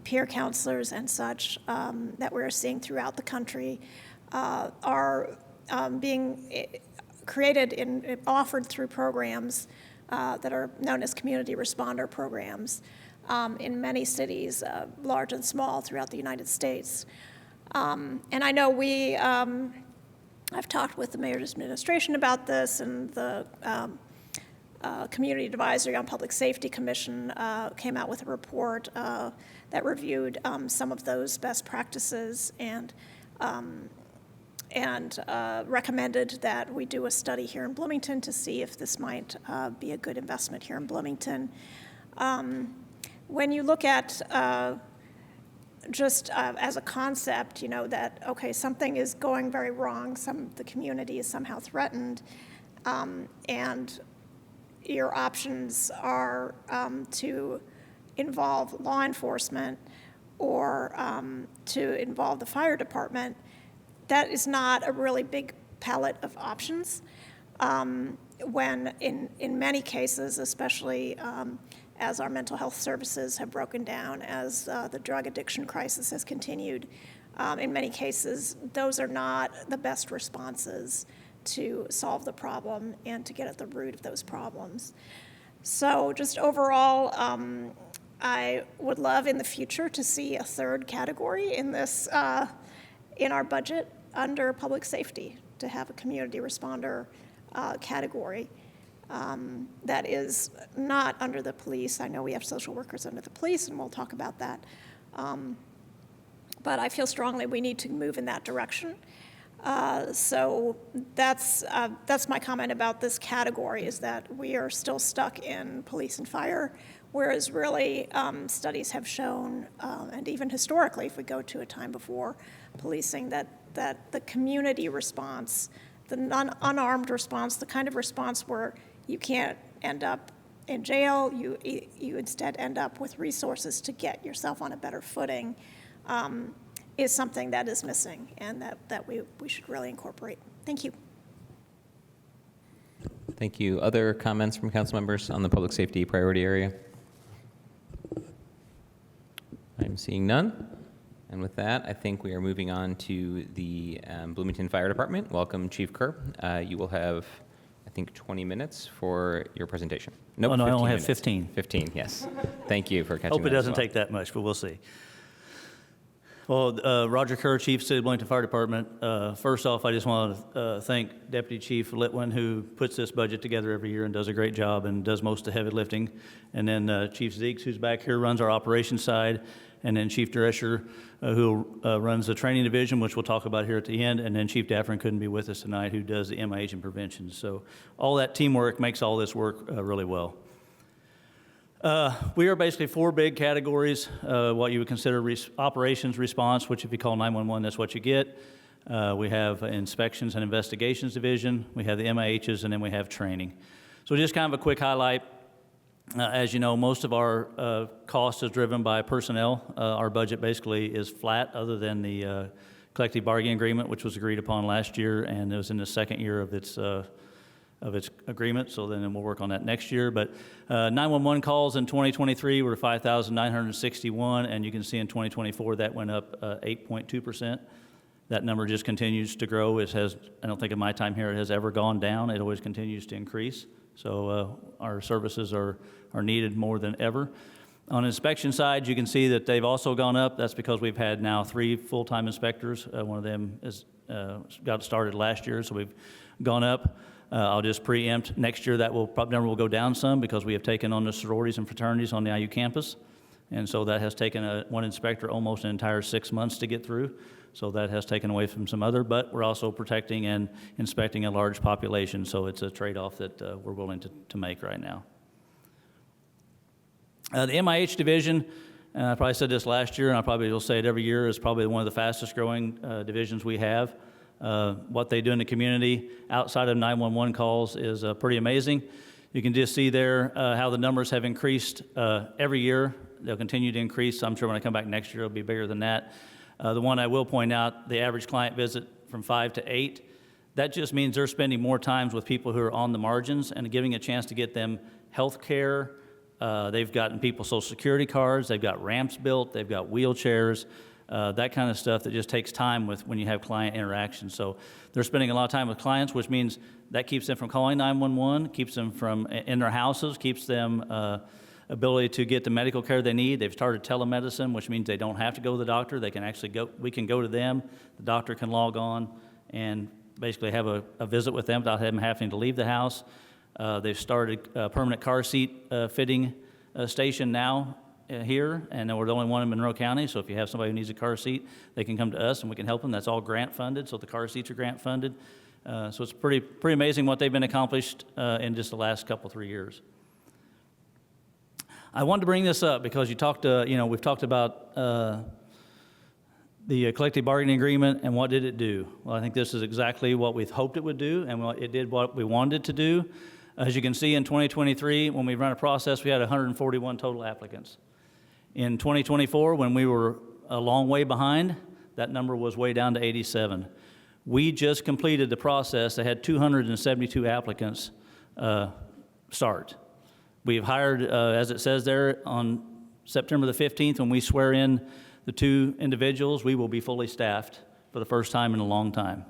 peer counselors and such that we're seeing throughout the country are being created and offered through programs that are known as community responder programs in many cities, large and small, throughout the United States. And I know I've talked with the mayor's administration about this, and the Community Advisory on Public Safety Commission came out with a report that reviewed some of those best practices and recommended that we do a study here in Bloomington to see if this might be a good investment here in Bloomington. When you look at just as a concept, you know, that, okay, something is going very wrong, the community is somehow threatened, and your options are to involve law enforcement or to involve the fire department, that is not a really big palette of options. When in many cases, especially as our mental health services have broken down, as the drug addiction crisis has continued, in many cases, those are not the best responses to solve the problem and to get at the root of those problems. So just overall, I would love in the future to see a third category in this, in our budget under public safety, to have a community responder category. That is not under the police. I know we have social workers under the police, and we'll talk about that. But I feel strongly we need to move in that direction. So that's my comment about this category, is that we are still stuck in police and fire, whereas really studies have shown, and even historically, if we go to a time before policing, that the community response, the unarmed response, the kind of response where you can't end up in jail, you instead end up with resources to get yourself on a better footing, is something that is missing and that we should really incorporate. Thank you. Thank you. Other comments from council members on the public safety priority area? I'm seeing none. And with that, I think we are moving on to the Bloomington Fire Department. Welcome, Chief Kerr. You will have, I think, 20 minutes for your presentation. Nope, no, I only have minutes. 15. 15, yes. Thank you for catching Hope it that as doesn't well. take that much, but we'll see. Well, Roger Kerr, Chief, City of Bloomington Fire Department. First off, I just want to thank Deputy Chief Litwin, who puts this budget together every year and does a great job and does most of the heavy lifting. And then Chief Zeeks, who's back here, runs our operations side. And then Chief Drescher, who runs the training division, which we'll talk about here at the end. And then Chief Daffern couldn't be with us tonight, who does the MIH and prevention. So all that teamwork makes all this work really well. We are basically 4 big categories, what you would consider operations response, which if you call 911, that's what you get. We have inspections and investigations division, we have the MIHs, and then we have training. So just kind of a quick highlight. As you know, most of our cost is driven by personnel. Our budget basically is flat other than the collective bargaining agreement, which was agreed upon last year, and it was in the second year of its agreement, so then we'll work on that next year. But 911 calls in 2023 were 5,961, and you can see in 2024 that went up 8.2%. That number just continues to grow. It has, I don't think in my time here it has ever gone down. It always continues to increase. So our services are needed more than ever. On the inspection side, you can see that they've also gone up. That's because we've had now 3 full-time inspectors. One of them got started last year, so we've gone up. I'll just preempt, next year that number will go down some because we have taken on the sororities and fraternities on the IU campus. And so that has taken one inspector almost an entire 6 months to get through. So that has taken away from some other, but we're also protecting and inspecting a large population. So it's a trade-off that we're willing to make right now. The MIH division, and I probably said this last year, and I probably will say it every year, is probably one of the fastest growing divisions we have. What they do in the community outside of 911 calls is pretty amazing. You can just see there how the numbers have increased every year. They'll continue to increase. I'm sure when I come back next year, it'll be bigger than that. The one I will point out, the average client visit from 5 to 8, that just means they're spending more time with people who are on the margins and giving a chance to get them health care. They've gotten people Social Security cards, they've got ramps built, they've got wheelchairs, that kind of stuff that just takes time when you have client interaction. So they're spending a lot of time with clients, which means that keeps them from calling 911, keeps them from in their houses, keeps them ability to get the medical care they need. They've started telemedicine, which means they don't have to go to the doctor. They can actually go, we can go to them, the doctor can log on and basically have a visit with them without them having to leave the house. They've started a permanent car seat fitting station now here, and we're the only one in Monroe County, so if you have somebody who needs a car seat, they can come to us and we can help them. That's all grant funded, so the car seats are grant funded. So it's pretty amazing what they've been accomplished in just the last 3 years. I wanted to bring this up because we've talked about the collective bargaining agreement and what did it do? Well, I think this is exactly what we hoped it would do, and it did what we wanted it to do. As you can see, in 2023, when we ran a process, we had 141 total applicants. In 2024, when we were a long way behind, that number was way down to 87. We just completed the process that had 272 applicants start. We've hired, as it says there, on September the 15th, when we swear in the 2 individuals, we will be fully staffed for the first time in a long time.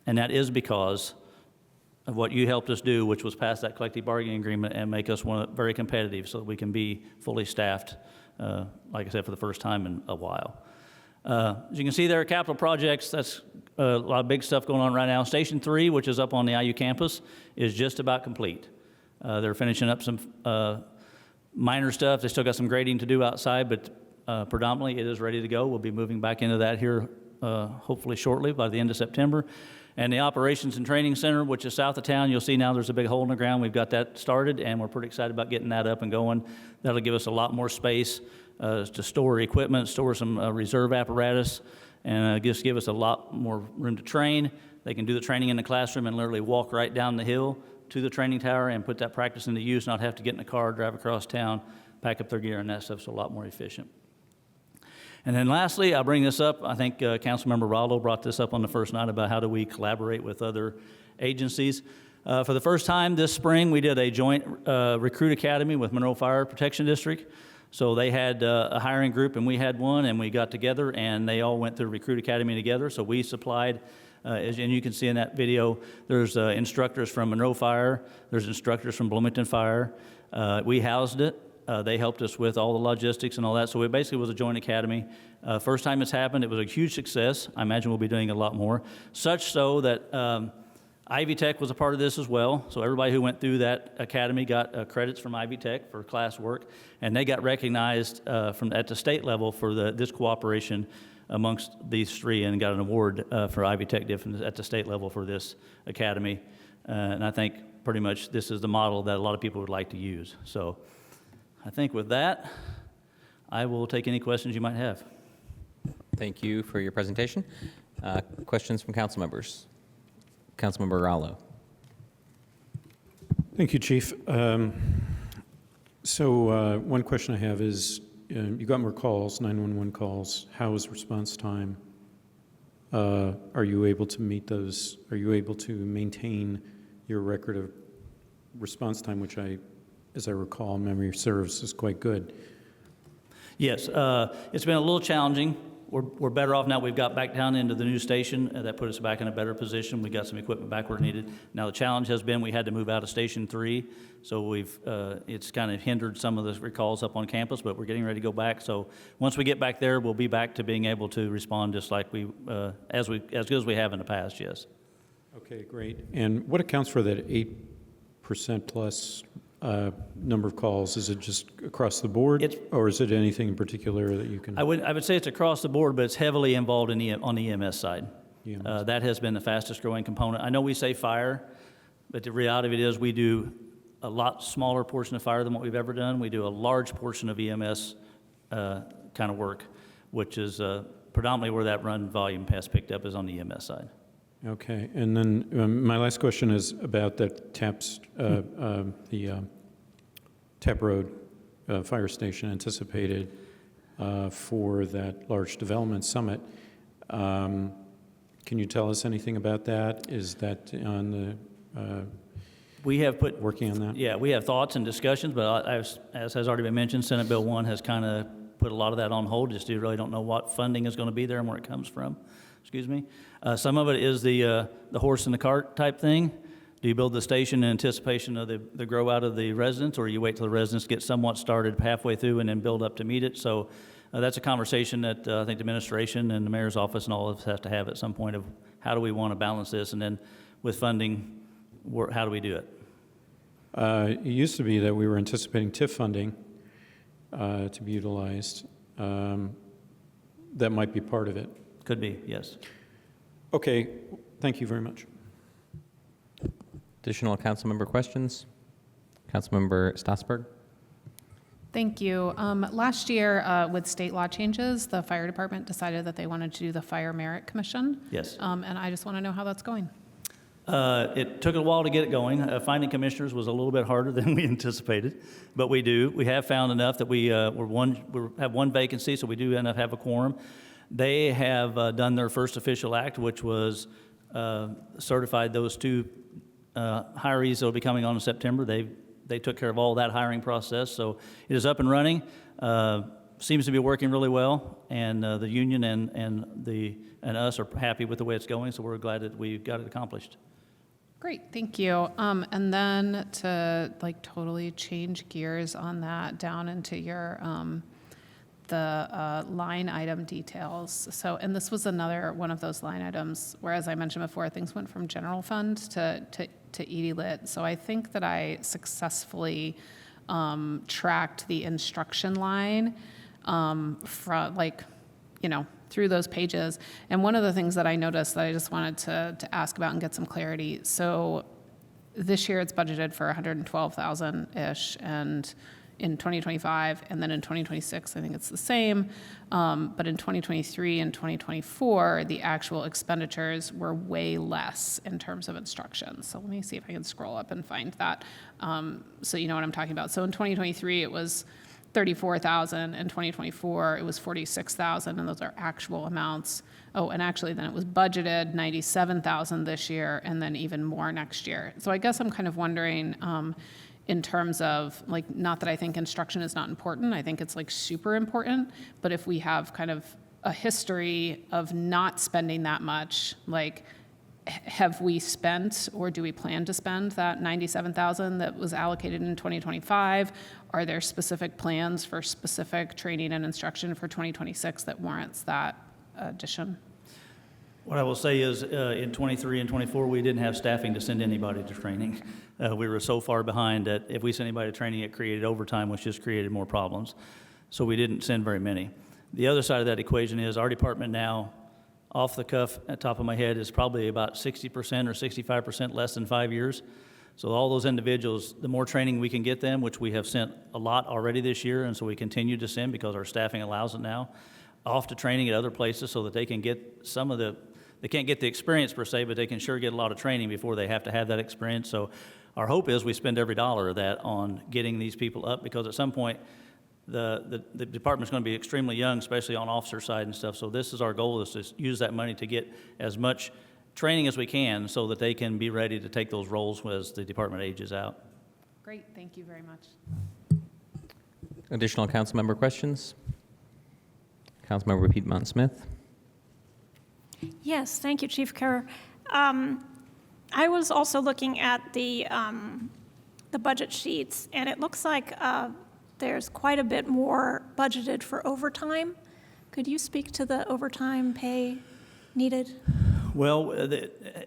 And that is because of what you helped us do, which was pass that collective bargaining agreement and make us very competitive so that we can be fully staffed, like I said, for the first time in a while. As you can see there, capital projects, that's a lot of big stuff going on right now. Station 3, which is up on the IU campus, is just about complete. They're finishing up some minor stuff. They still got some grading to do outside, but predominantly it is ready to go. We'll be moving back into that here hopefully shortly by the end of September. And the Operations and Training Center, which is south of town, you'll see now there's a big hole in the ground. We've got that started, and we're pretty excited about getting that up and going. That'll give us a lot more space to store equipment, store some reserve apparatus, and just give us a lot more room to train. They can do the training in the classroom and literally walk right down the hill to the training tower and put that practice into use, not have to get in a car, drive across town, pack up their gear and that stuff's a lot more efficient. And then lastly, I'll bring this up, I think Councilmember Rallo brought this up on the first night about how do we collaborate with other agencies. For the first time this spring, we did a joint recruit academy with Monroe Fire Protection District. So they had a hiring group and we had one, and we got together and they all went through recruit academy together. So we supplied, and you can see in that video, there's instructors from Monroe Fire, there's instructors from Bloomington Fire. We housed it. They helped us with all the logistics and all that. So it basically was a joint academy. First time it's happened, it was a huge success. I imagine we'll be doing a lot more. Such so that Ivy Tech was a part of this as well. So everybody who went through that academy got credits from Ivy Tech for class work. And they got recognized at the state level for this cooperation amongst these three, and got an award for Ivy Tech at the state level for this academy. And I think pretty much this is the model that a lot of people would like to use. So I think with that, I will take any questions you might have. Thank you for your presentation. Questions from council members? Councilmember Rallo. Thank you, Chief. So one question I have is, you got more calls, 911 calls. How is response time? Are you able to meet those? Are you able to maintain your record of response time, which as I recall, memory serves, is quite good? Yes, it's been a little challenging. We're better off now. We've got back down into the new station. That put us back in a better position. We got some equipment back where needed. Now the challenge has been we had to move out of Station 3, so it's kind of hindered some of the recalls up on campus, but we're getting ready to go back. So once we get back there, we'll be back to being able to respond just like as good as we have in the past, yes. Okay, great. And what accounts for that 8% plus number of calls? Is it just across the board, or is it anything in particular that you can? I would say it's across the board, but it's heavily involved on the EMS side. EMS. That has been the fastest growing component. I know we say fire, but the reality of it is we do a lot smaller portion of fire than what we've ever done. We do a large portion of EMS kind of work, which is predominantly where that run volume has picked up is on the EMS side. Okay, and then my last question is about that the Tap Road fire station anticipated for that large development summit. Can you tell us anything about that? Is that on the? We have put working on that. Yeah, we have thoughts and discussions, but as has already been mentioned, Senate Bill 1 has kind of put a lot of that on hold. Just you really don't know what funding is going to be there and where it comes from. Excuse me. Some of it is the horse and the cart type thing. Do you build the station in anticipation of the grow out of the residents, or you wait till the residents get somewhat started halfway through and then build up to meet it? So that's a conversation that I think the administration and the mayor's office and all of us have to have at some point of how do we want to balance this, and then with funding, how do we do it? It used to be that we were anticipating TIF funding to be utilized. That might be part of it. Could be, yes. Okay, thank you very much. Additional council member questions? Councilmember Stassberg. Thank you. Last year, with state law changes, the fire department decided that they wanted to do the Fire Merit Commission. Yes. And I just want to know how that's going. It took a while to get it going. Finding commissioners was a little bit harder than we anticipated, but we do. We have found enough that we have one vacancy, so we do end up have a quorum. They have done their first official act, which was certified those two hirees that will be coming on in September. They took care of all that hiring process, so it is up and running. Seems to be working really well, and the union and us are happy with the way it's going, so we're glad that we got it accomplished. Great, thank you. And then to totally change gears on that down into your the line item details. So, and this was another one of those line items where, as I mentioned before, things went from general fund to ED Lit. So I think that I successfully tracked the instruction line from through those pages. And one of the things that I noticed that I just wanted to ask about and get some clarity. So this year it's budgeted for 112,000-ish, and in 2025, and then in 2026, I think it's the same. But in 2023 and 2024, the actual expenditures were way less in terms of instruction. So let me see if I can scroll up and find that. So you know what I'm talking about. So in 2023, it was $34,000. In 2024, it was $46,000, and those are actual amounts. Oh, and actually then it was budgeted $97,000 this year, and then even more next year. So I guess I'm kind of wondering, in terms of, like, not that I think instruction is not important, I think it's like super important, but if we have kind of a history of not spending that much, like, have we spent or do we plan to spend that $97,000 that was allocated in 2025? Are there specific plans for specific training and instruction for 2026 that warrants that addition? What I will say is, in '23 and '24, we didn't have staffing to send anybody to training. We were so far behind that if we sent anybody to training, it created overtime, which just created more problems. So we didn't send very many. The other side of that equation is our department now, off the cuff, at the top of my head, is probably about 60% or 65% less than 5 years. So all those individuals, the more training we can get them, which we have sent a lot already this year, and so we continue to send because our staffing allows it now, off to training at other places so that they can get some of the, they can't get the experience per se, but they can sure get a lot of training before they have to have that experience. So our hope is we spend every dollar of that on getting these people up, because at some point the department's going to be extremely young, especially on officer side and stuff. So this is our goal, is to use that money to get as much training as we can so that they can be ready to take those roles as the department ages out. Great, thank you very much. Additional council member questions? Councilmember Piedmont Smith. Yes, thank you, Chief Kerr. I was also looking at the budget sheets, and it looks like there's quite a bit more budgeted for overtime. Could you speak to the overtime pay needed? Well,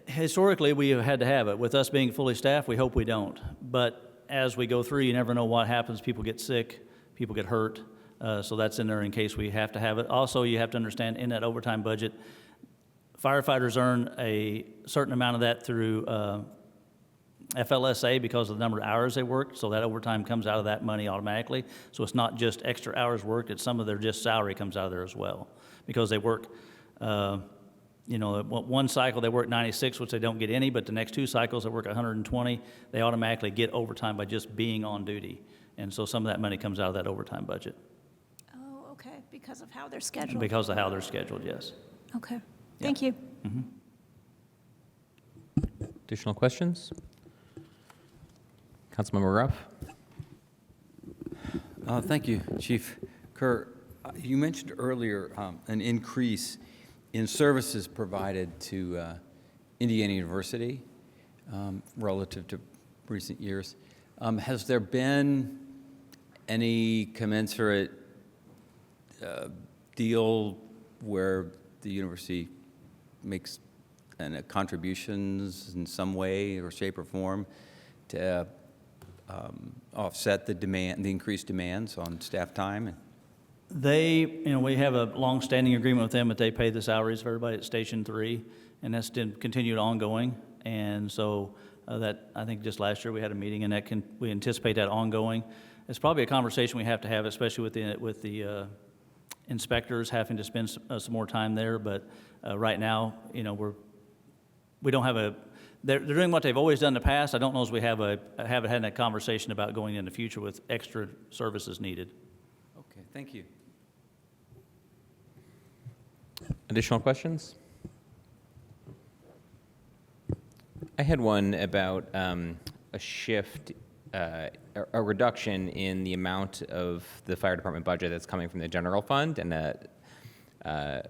historically, we have had to have it. With us being fully staffed, we hope we don't. But as we go through, you never know what happens. People get sick, people get hurt. So that's in there in case we have to have it. Also, you have to understand, in that overtime budget, firefighters earn a certain amount of that through FLSA because of the number of hours they work. So that overtime comes out of that money automatically. So it's not just extra hours worked, it's some of their just salary comes out of there as well. Because they work, one cycle they work 96, which they don't get any, but the next 2 cycles they work 120, they automatically get overtime by just being on duty. And so some of that money comes out of that overtime budget. Oh, okay, because of how they're scheduled. Because of how they're scheduled, yes. Okay, thank you. Mm-hmm. Additional questions? Councilmember Ruff. Thank you, Chief Kerr. You mentioned earlier an increase in services provided to Indiana University relative to recent years. Has there been any commensurate deal where the university makes contributions in some way or shape or form to offset the demand, the increased demands on staff time? We have a long-standing agreement with them that they pay the salaries of everybody at Station 3, and that's continued ongoing. And so that, I think just last year we had a meeting, and we anticipate that ongoing. It's probably a conversation we have to have, especially with the inspectors having to spend some more time there. But right now, we don't have they're doing what they've always done in the past. I don't know if we haven't had that conversation about going in the future with extra services needed. Okay, thank you. Additional questions? I had one about a shift, a reduction in the amount of the fire department budget that's coming from the general fund, and a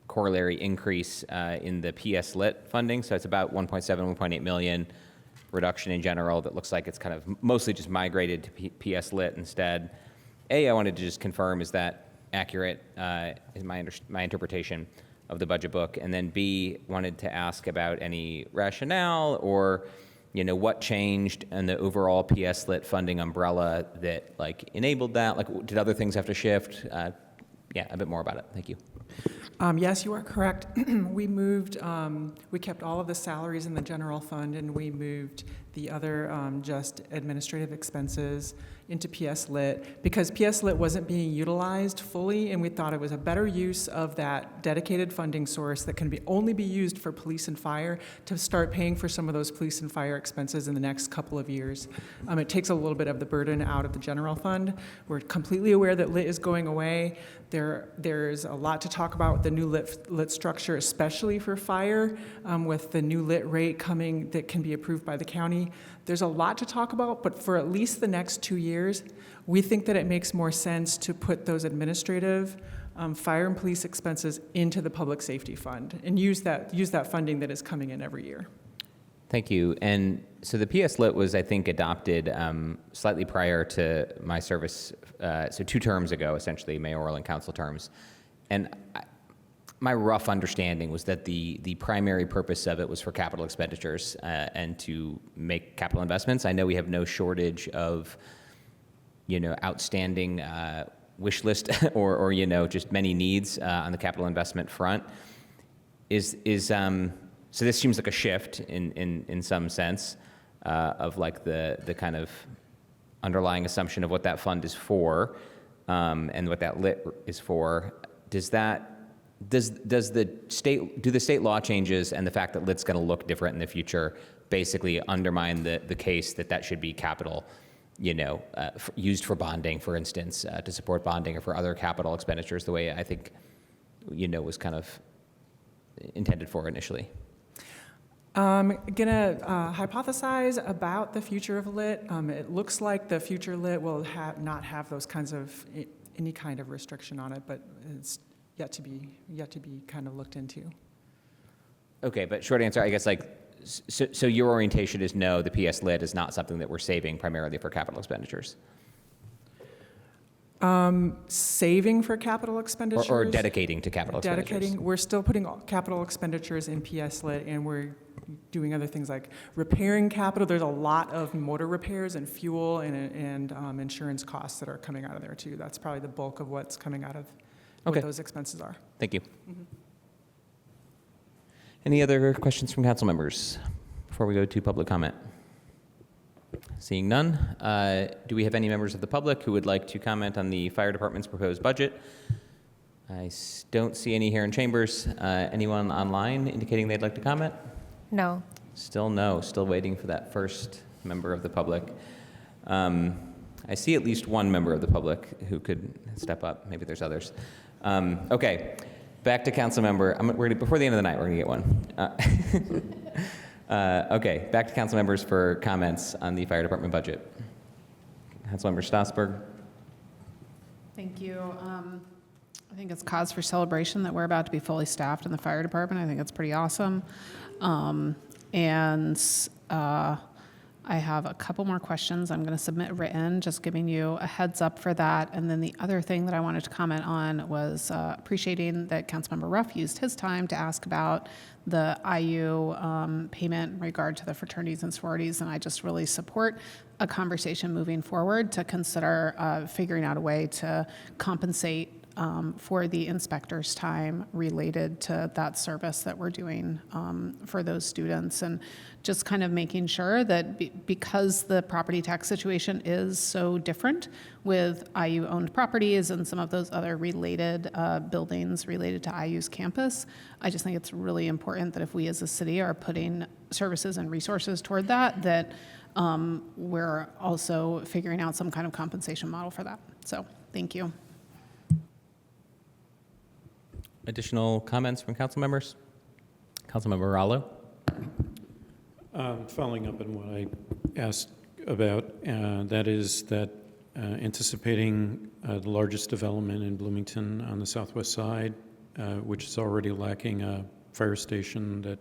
corollary increase in the PS Lit funding. So it's about 1.7, 1.8 million reduction in general. That looks like it's kind of mostly just migrated to PS Lit instead. A, I wanted to just confirm, is that accurate, is my interpretation of the budget book? And then B, wanted to ask about any rationale or, what changed in the overall PS Lit funding umbrella that enabled that? Did other things have to shift? Yeah, a bit more about it. Thank you. Yes, you are correct. We moved, we kept all of the salaries in the general fund, and we moved the other just administrative expenses into PS Lit, because PS Lit wasn't being utilized fully, and we thought it was a better use of that dedicated funding source that can only be used for police and fire to start paying for some of those police and fire expenses in the next couple of years. It takes a little bit of the burden out of the general fund. We're completely aware that Lit is going away. There's a lot to talk about with the new lit structure, especially for fire, with the new lit rate coming that can be approved by the county. There's a lot to talk about, but for at least the next 2 years, we think that it makes more sense to put those administrative fire and police expenses into the public safety fund and use that funding that is coming in every year. Thank you. And so the PS Lit was, I think, adopted slightly prior to my service, so 2 terms ago, essentially, mayoral and council terms. And my rough understanding was that the primary purpose of it was for capital expenditures and to make capital investments. I know we have no shortage of, outstanding wish list or just many needs on the capital investment front. So this seems like a shift in some sense of like the kind of underlying assumption of what that fund is for and what that lit is for. Do the state law changes and the fact that lit's going to look different in the future basically undermine the case that should be capital, used for bonding, for instance, to support bonding or for other capital expenditures the way I think, was kind of intended for initially? I'm going to hypothesize about the future of lit. It looks like the future lit will not have those kinds of, any kind of restriction on it, but it's yet to be kind of looked into. Okay, but short answer, I guess, so your orientation is no, the PS Lit is not something that we're saving primarily for capital expenditures? Saving for capital expenditures? Or dedicating to capital expenditures? We're still putting capital expenditures in PS Lit, and we're doing other things like repairing capital. There's a lot of motor repairs and fuel and insurance costs that are coming out of there too. That's probably the bulk of what's coming out of what those expenses are. Thank you. Mm-hmm. Any other questions from council members before we go to public comment? Seeing none, do we have any members of the public who would like to comment on the fire department's proposed budget? I don't see any here in chambers. Anyone online indicating they'd like to comment? No. Still no. Still waiting for that first member of the public. I see at least one member of the public who could step up. Maybe there's others. Okay, back to council member. Before the end of the night, we're going to get one. Okay, back to council members for comments on the fire department budget. Councilmember Stossberg. Thank you. I think it's cause for celebration that we're about to be fully staffed in the fire department. I think it's pretty awesome. I have a couple more questions I'm going to submit written, just giving you a heads up for that. And then the other thing that I wanted to comment on was appreciating that Councilmember Ruff used his time to ask about the IU payment in regard to the fraternities and sororities. And I just really support a conversation moving forward to consider figuring out a way to compensate for the inspector's time related to that service that we're doing for those students, and just kind of making sure that because the property tax situation is so different with IU-owned properties and some of those other related buildings related to IU's campus, I just think it's really important that if we as a city are putting services and resources toward that we're also figuring out some kind of compensation model for that. So, thank you. Additional comments from council members? Councilmember Rallo. Following up on what I asked about, that is that anticipating the largest development in Bloomington on the southwest side, which is already lacking a fire station that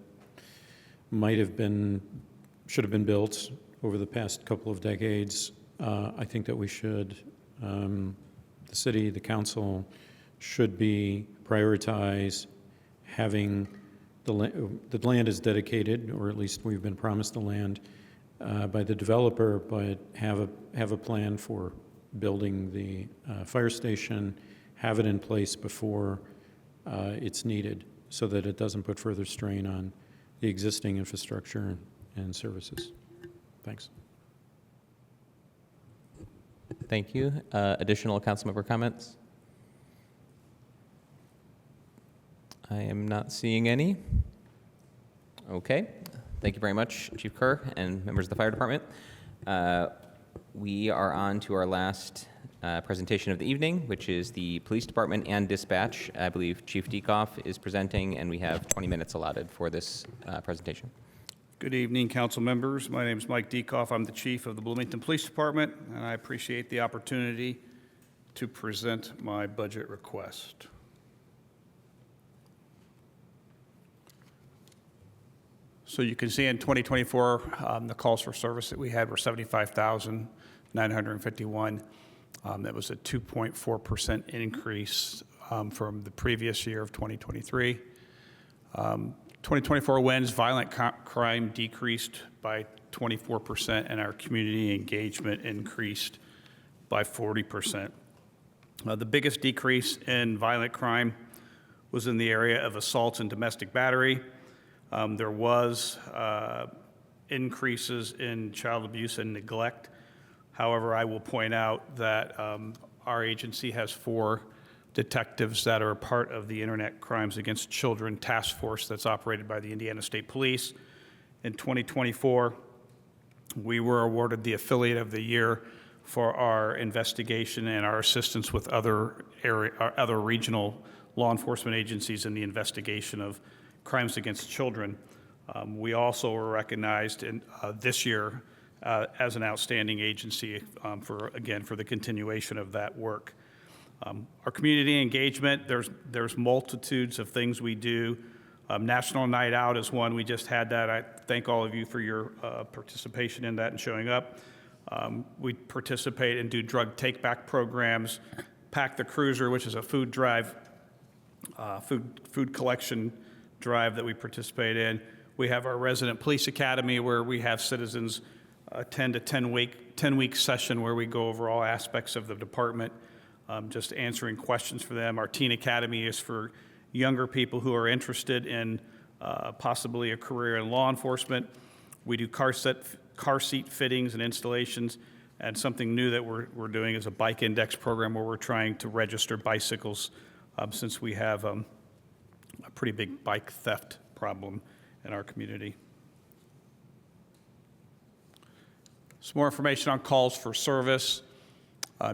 should have been built over the past couple of decades. I think that we should, the city, the council, should be prioritize having the land is dedicated, or at least we've been promised the land by the developer, but have a plan for building the fire station, have it in place before it's needed, so that it doesn't put further strain on the existing infrastructure and services. Thanks. Thank you. Additional councilmember comments? I am not seeing any. Okay. Thank you very much, Chief Kerr and members of the fire department. We are on to our last presentation of the evening, which is the police department and dispatch. I believe Chief Dekoff is presenting, and we have 20 minutes allotted for this presentation. Good evening, council members. My name is Mike Dekoff. I'm the chief of the Bloomington Police Department, and I appreciate the opportunity to present my budget request. So you can see in 2024, the calls for service that we had were 75,951. That was a 2.4% increase from the previous year of 2023. 2024 wins, violent crime decreased by 24%, and our community engagement increased by 40%. The biggest decrease in violent crime was in the area of assaults and domestic battery. There was increases in child abuse and neglect. However, I will point out that our agency has 4 detectives that are part of the Internet Crimes Against Children Task Force that's operated by the Indiana State Police. In 2024, we were awarded the Affiliate of the Year for our investigation and our assistance with other regional law enforcement agencies in the investigation of crimes against children. We also were recognized this year as an outstanding agency for the continuation of that work. Our community engagement, there's multitudes of things we do. National Night Out is one. We just had that. I thank all of you for your participation in that and showing up. We participate and do drug take-back programs. Pack the Cruiser, which is a food drive, food collection drive that we participate in. We have our resident police academy where we have citizens attend a 10-week session where we go over all aspects of the department, just answering questions for them. Our teen academy is for younger people who are interested in possibly a career in law enforcement. We do car seat fittings and installations, and something new that we're doing is a bike index program where we're trying to register bicycles since we have a pretty big bike theft problem in our community. Some more information on calls for service.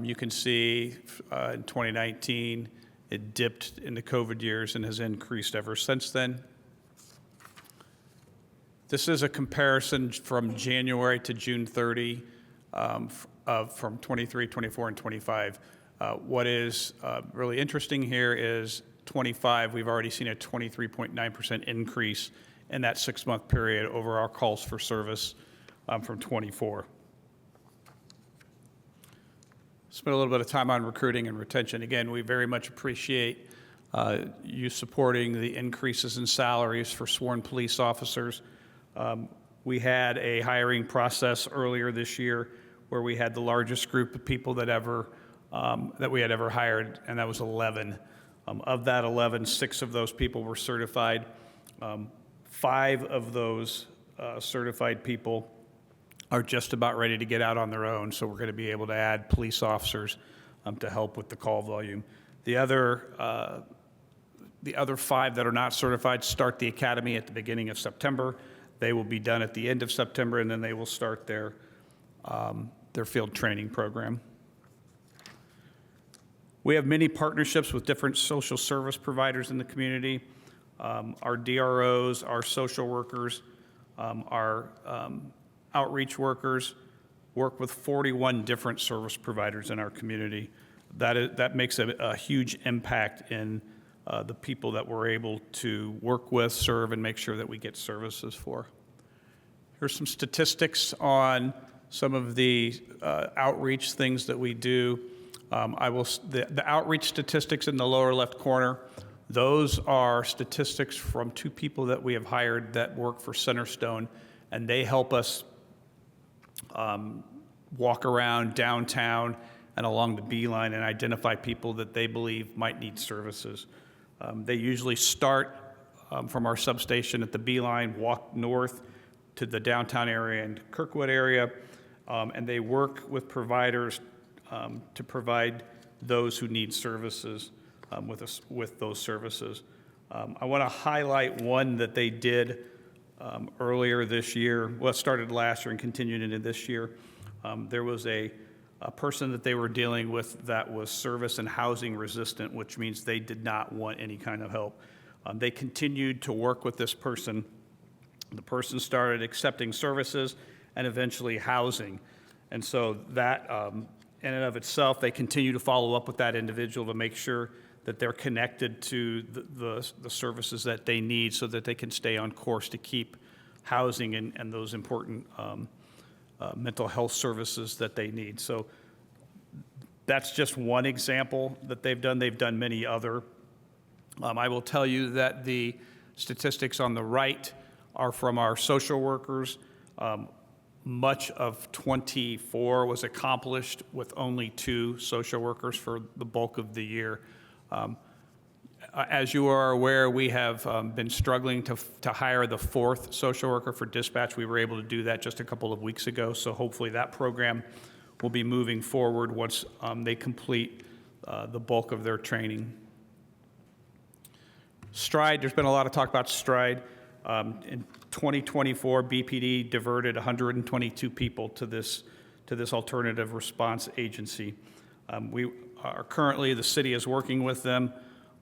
You can see in 2019, it dipped in the COVID years and has increased ever since then. This is a comparison from January to June 30 from 23, 24, and 25. What is really interesting here is 25, we've already seen a 23.9% increase in that 6-month period over our calls for service from 24. Spent a little bit of time on recruiting and retention. Again, we very much appreciate you supporting the increases in salaries for sworn police officers. We had a hiring process earlier this year where we had the largest group of people that we had ever hired, and that was 11. Of that 11, 6 of those people were certified. 5 of those certified people are just about ready to get out on their own, so we're going to be able to add police officers to help with the call volume. The other 5 that are not certified start the academy at the beginning of September. They will be done at the end of September, and then they will start their field training program. We have many partnerships with different social service providers in the community. Our DROs, our social workers, our outreach workers work with 41 different service providers in our community. That makes a huge impact in the people that we're able to work with, serve, and make sure that we get services for. Here's some statistics on some of the outreach things that we do. The outreach statistics in the lower left corner, those are statistics from 2 people that we have hired that work for Centerstone, and they help us walk around downtown and along the B-line and identify people that they believe might need services. They usually start from our substation at the B-line, walk north to the downtown area and Kirkwood area, and they work with providers to provide those who need services with those services. I want to highlight one that they did earlier this year. Well, it started last year and continued into this year. There was a person that they were dealing with that was service and housing resistant, which means they did not want any kind of help. They continued to work with this person. The person started accepting services and eventually housing. And so that, in and of itself, they continue to follow up with that individual to make sure that they're connected to the services that they need so that they can stay on course to keep housing and those important mental health services that they need. So that's just one example that they've done. They've done many other. I will tell you that the statistics on the right are from our social workers. Much of 24 was accomplished with only 2 social workers for the bulk of the year. As you are aware, we have been struggling to hire the 4th social worker for dispatch. We were able to do that just a couple of weeks ago, so hopefully that program will be moving forward once they complete the bulk of their training. Stride, there's been a lot of talk about Stride. In 2024, BPD diverted 122 people to this alternative response agency. We are currently, the city is working with them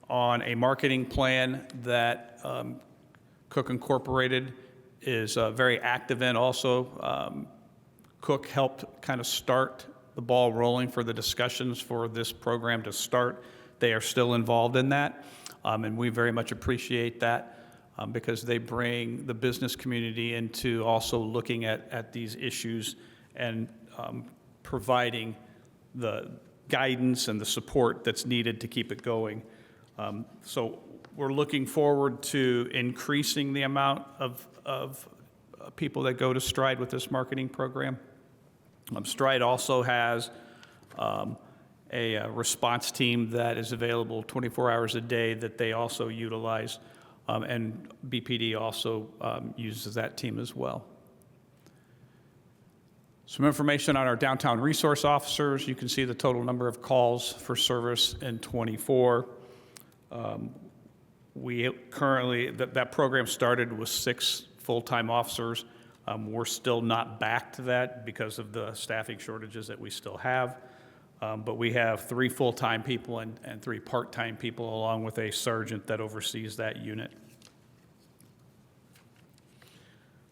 on a marketing plan that Cook Incorporated is very active in. Also, Cook helped kind of start the ball rolling for the discussions for this program to start. They are still involved in that, and we very much appreciate that. Because they bring the business community into also looking at these issues and providing the guidance and the support that's needed to keep it going. So we're looking forward to increasing the amount of people that go to Stride with this marketing program. Stride also has a response team that is available 24 hours a day that they also utilize. And BPD also uses that team as well. Some information on our downtown resource officers. You can see the total number of calls for service in 24. We currently, that program started with 6 full-time officers. We're still not back to that because of the staffing shortages that we still have. But we have 3 full-time people and 3 part-time people, along with a sergeant that oversees that unit.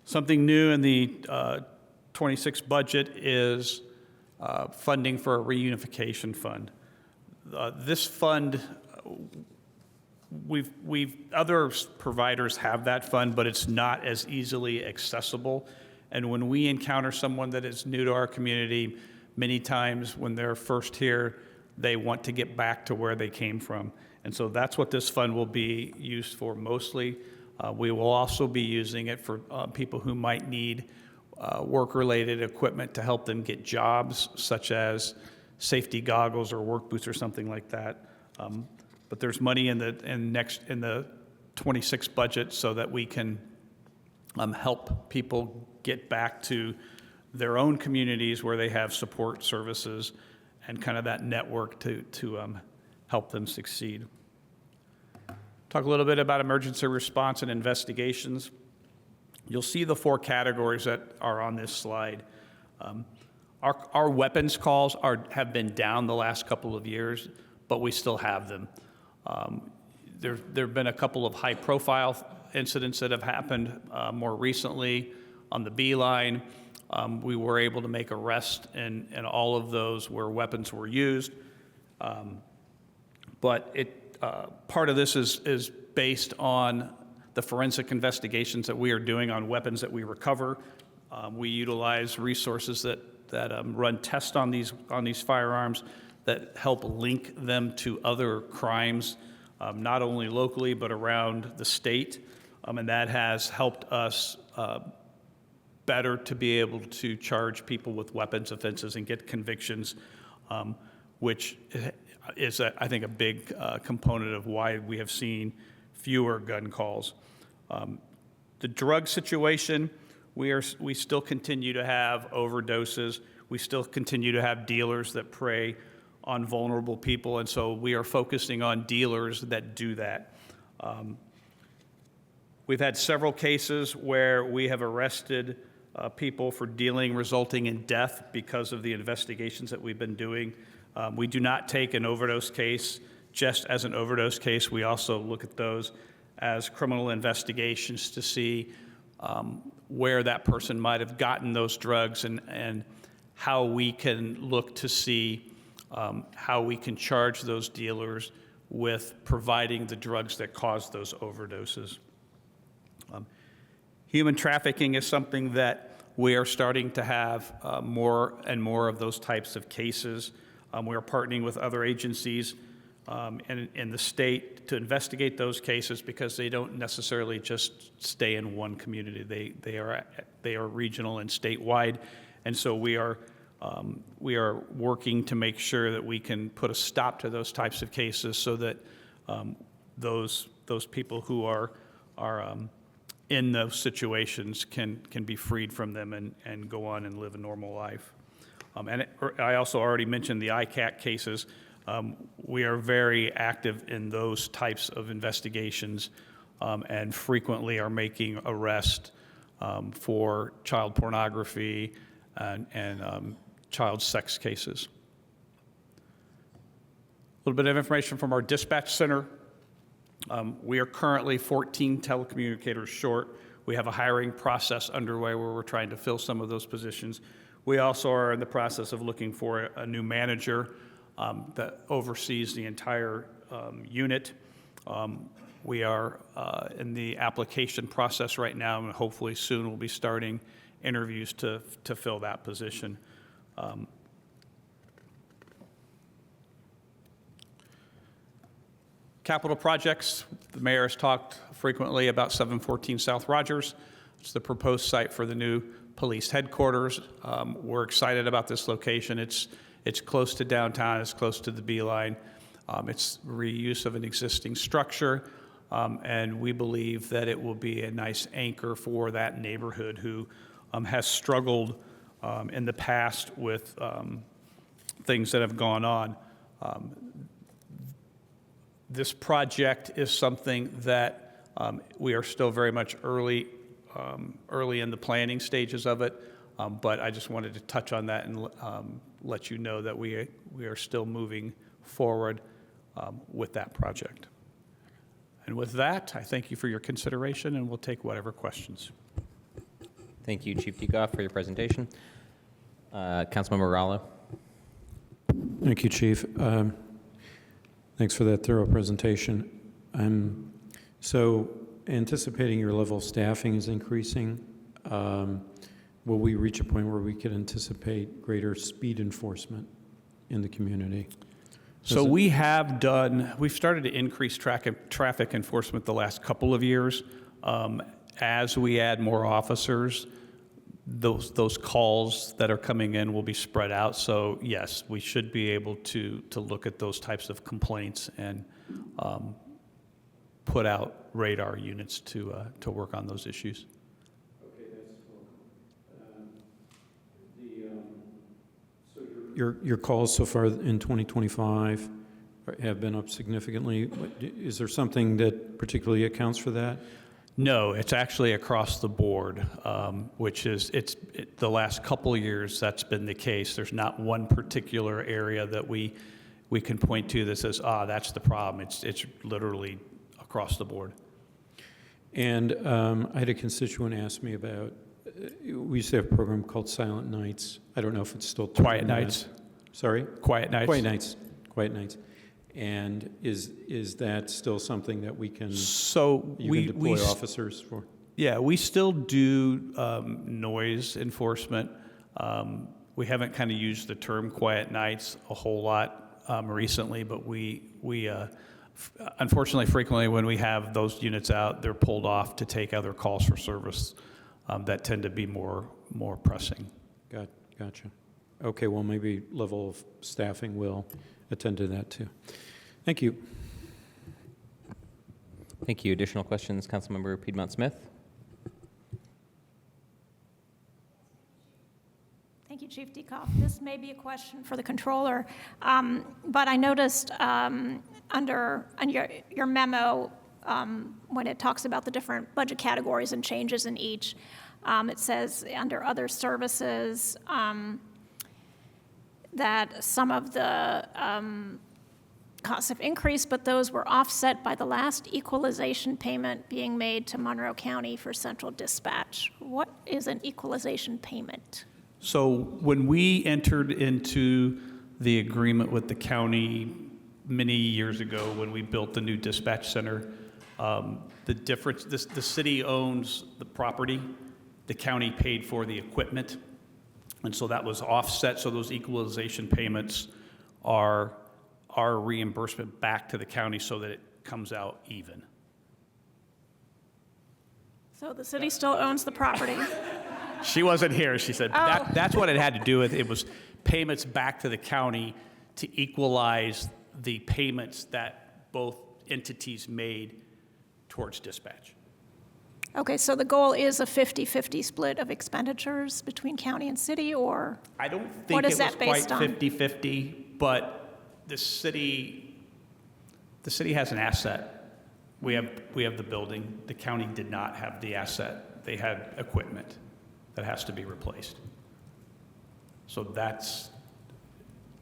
Something new in the 26 budget is funding for a reunification fund. This fund, other providers have that fund, but it's not as easily accessible. And when we encounter someone that is new to our community, many times when they're first here, they want to get back to where they came from. And so that's what this fund will be used for mostly. We will also be using it for people who might need work-related equipment to help them get jobs, such as safety goggles or work boots or something like that. But there's money in the 26 budget so that we can help people get back to their own communities where they have support services and kind of that network to help them succeed. Talk a little bit about emergency response and investigations. You'll see the 4 categories that are on this slide. Our weapons calls have been down the last couple of years, but we still have them. There have been a couple of high-profile incidents that have happened more recently on the B line. We were able to make arrests in all of those where weapons were used. But part of this is based on the forensic investigations that we are doing on weapons that we recover. We utilize resources that run tests on these firearms that help link them to other crimes, not only locally but around the state. And that has helped us better to be able to charge people with weapons offenses and get convictions, which is, I think, a big component of why we have seen fewer gun calls. The drug situation, we still continue to have overdoses. We still continue to have dealers that prey on vulnerable people, and so we are focusing on dealers that do that. We've had several cases where we have arrested people for dealing resulting in death because of the investigations that we've been doing. We do not take an overdose case just as an overdose case. We also look at those as criminal investigations to see where that person might have gotten those drugs and how we can look to see how we can charge those dealers with providing the drugs that cause those overdoses. Human trafficking is something that we are starting to have more and more of those types of cases. We are partnering with other agencies in the state to investigate those cases because they don't necessarily just stay in one community. They are regional and statewide, and so we are working to make sure that we can put a stop to those types of cases so that those people who are in those situations can be freed from them and go on and live a normal life. I also already mentioned the ICAC cases. We are very active in those types of investigations and frequently are making arrests for child pornography and child sex cases. A little bit of information from our dispatch center. We are currently 14 telecommunicators short. We have a hiring process underway where we're trying to fill some of those positions. We also are in the process of looking for a new manager that oversees the entire unit. We are in the application process right now, and hopefully soon we'll be starting interviews to fill that position. Capital projects, the mayor has talked frequently about 714 South Rogers. It's the proposed site for the new police headquarters. We're excited about this location. It's close to downtown, it's close to the B-line. It's reuse of an existing structure, and we believe that it will be a nice anchor for that neighborhood who has struggled in the past with things that have gone on. This project is something that we are still very much early in the planning stages of it, but I just wanted to touch on that and let you know that we are still moving forward with that project. And with that, I thank you for your consideration, and we'll take whatever questions. Thank you, Chief Diegoff, for your presentation. Councilmember Rallo. Thank you, Chief. Thanks for that thorough presentation. So anticipating your level of staffing is increasing, will we reach a point where we could anticipate greater speed enforcement in the community? So we've started to increase traffic enforcement the last couple of years. As we add more officers, those calls that are coming in will be spread out. So yes, we should be able to look at those types of complaints and put out radar units to work on those issues. Okay, that's so your calls so far in 2025 have been up significantly. Is there something that particularly accounts for that? No, it's actually across the board, which is the last couple of years that's been the case. There's not one particular area that we can point to that says, that's the problem. It's literally across the board. And I had a constituent ask me about, we used to have a program called Silent Nights. I don't know if it's still Quiet Nights. Sorry? Quiet Nights. Quiet Nights. Quiet Nights. And is that still something that we can deploy officers for? Yeah, we still do noise enforcement. We haven't kind of used the term quiet nights a whole lot recently, but we unfortunately frequently when we have those units out, they're pulled off to take other calls for service that tend to be more pressing. Gotcha. Okay, well, maybe level of staffing will attend to that too. Thank you. Thank you. Additional questions, Councilmember Piedmont Smith? Thank you, Chief Dekoff. This may be a question for the controller, but I noticed under your memo, when it talks about the different budget categories and changes in each, it says under other services that some of the costs have increased, but those were offset by the last equalization payment being made to Monroe County for central dispatch. What is an equalization payment? So when we entered into the agreement with the county many years ago, when we built the new dispatch center, the difference, the city owns the property, the county paid for the equipment, and so that was offset. So those equalization payments are our reimbursement back to the county so that it comes out even. So the city still owns the property. She wasn't here. She said that's what it had to do with. It was payments back to the county to equalize the payments that both entities made towards dispatch. Okay, so the goal is a 50-50 split of expenditures between county and city, or I don't think what is it was that based quite on? 50-50, but the city has an asset. We have the building. The county did not have the asset. They had equipment that has to be replaced. So that's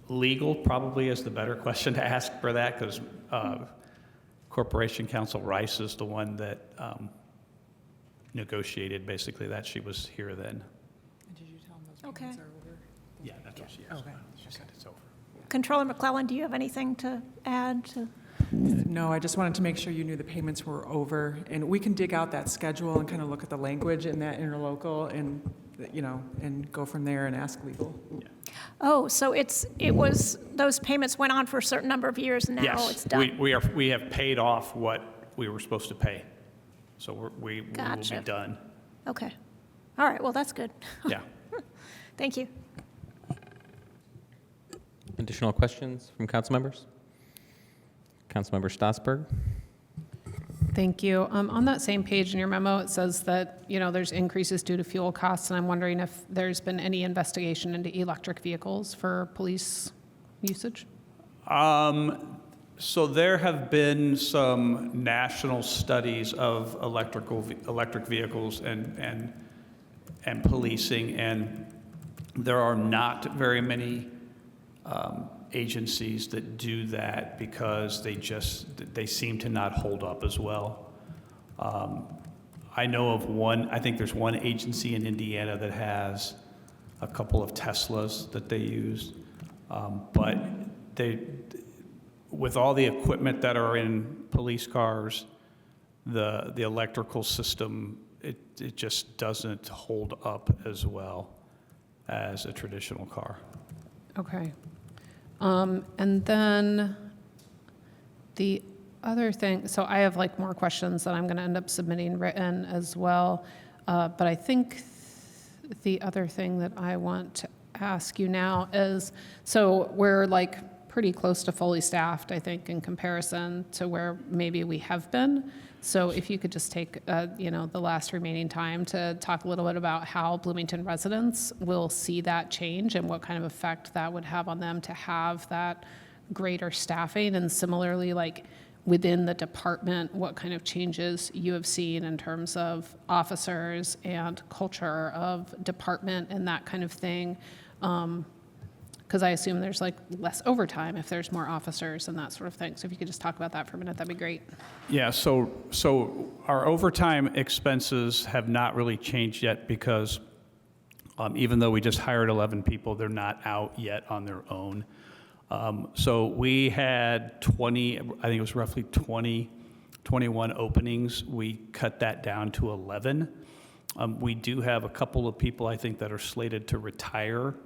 legal, probably is the better question to ask for that, because Corporation Counsel Rice is the one that negotiated basically that. She was here then. Did you tell them those Okay. payments are over? Yeah, that's what she asked. Okay. She said it's over. Controller McClellan, do you have anything to add to? No, I just wanted to make sure you knew the payments were over, and we can dig out that schedule and kind of look at the language in that interlocal and, and go from there and ask legal. Yeah. Oh, so it was, those payments went on for a certain number of years, and now Yes, it's done? we have paid off what we were supposed to pay. So we will Gotcha. be done. Okay. All right, well, that's good. Yeah. Thank you. Additional questions from council members? Councilmember Strasburg. Thank you. On that same page in your memo, it says that, there's increases due to fuel costs, and I'm wondering if there's been any investigation into electric vehicles for police usage? So there have been some national studies of electric vehicles and policing, and there are not very many agencies that do that because they seem to not hold up as well. I know of one, I think there's one agency in Indiana that has a couple of Teslas that they use, but with all the equipment that are in police cars, the electrical system, it just doesn't hold up as well as a traditional car. Okay. And then the other thing, so I have more questions that I'm going to end up submitting written as well. But I think the other thing that I want to ask you now is, so we're pretty close to fully staffed, I think, in comparison to where maybe we have been. So if you could just take, the last remaining time to talk a little bit about how Bloomington residents will see that change and what kind of effect that would have on them to have that greater staffing, and similarly, within the department, what kind of changes you have seen in terms of officers and culture of department and that kind of thing. Because I assume there's less overtime if there's more officers and that sort of thing. So if you could just talk about that for a minute, that'd be great. Yeah, so our overtime expenses have not really changed yet because even though we just hired 11 people, they're not out yet on their own. So we had 20, I think it was roughly 21 openings. We cut that down to 11. We do have a couple of people, I think, that are slated to retire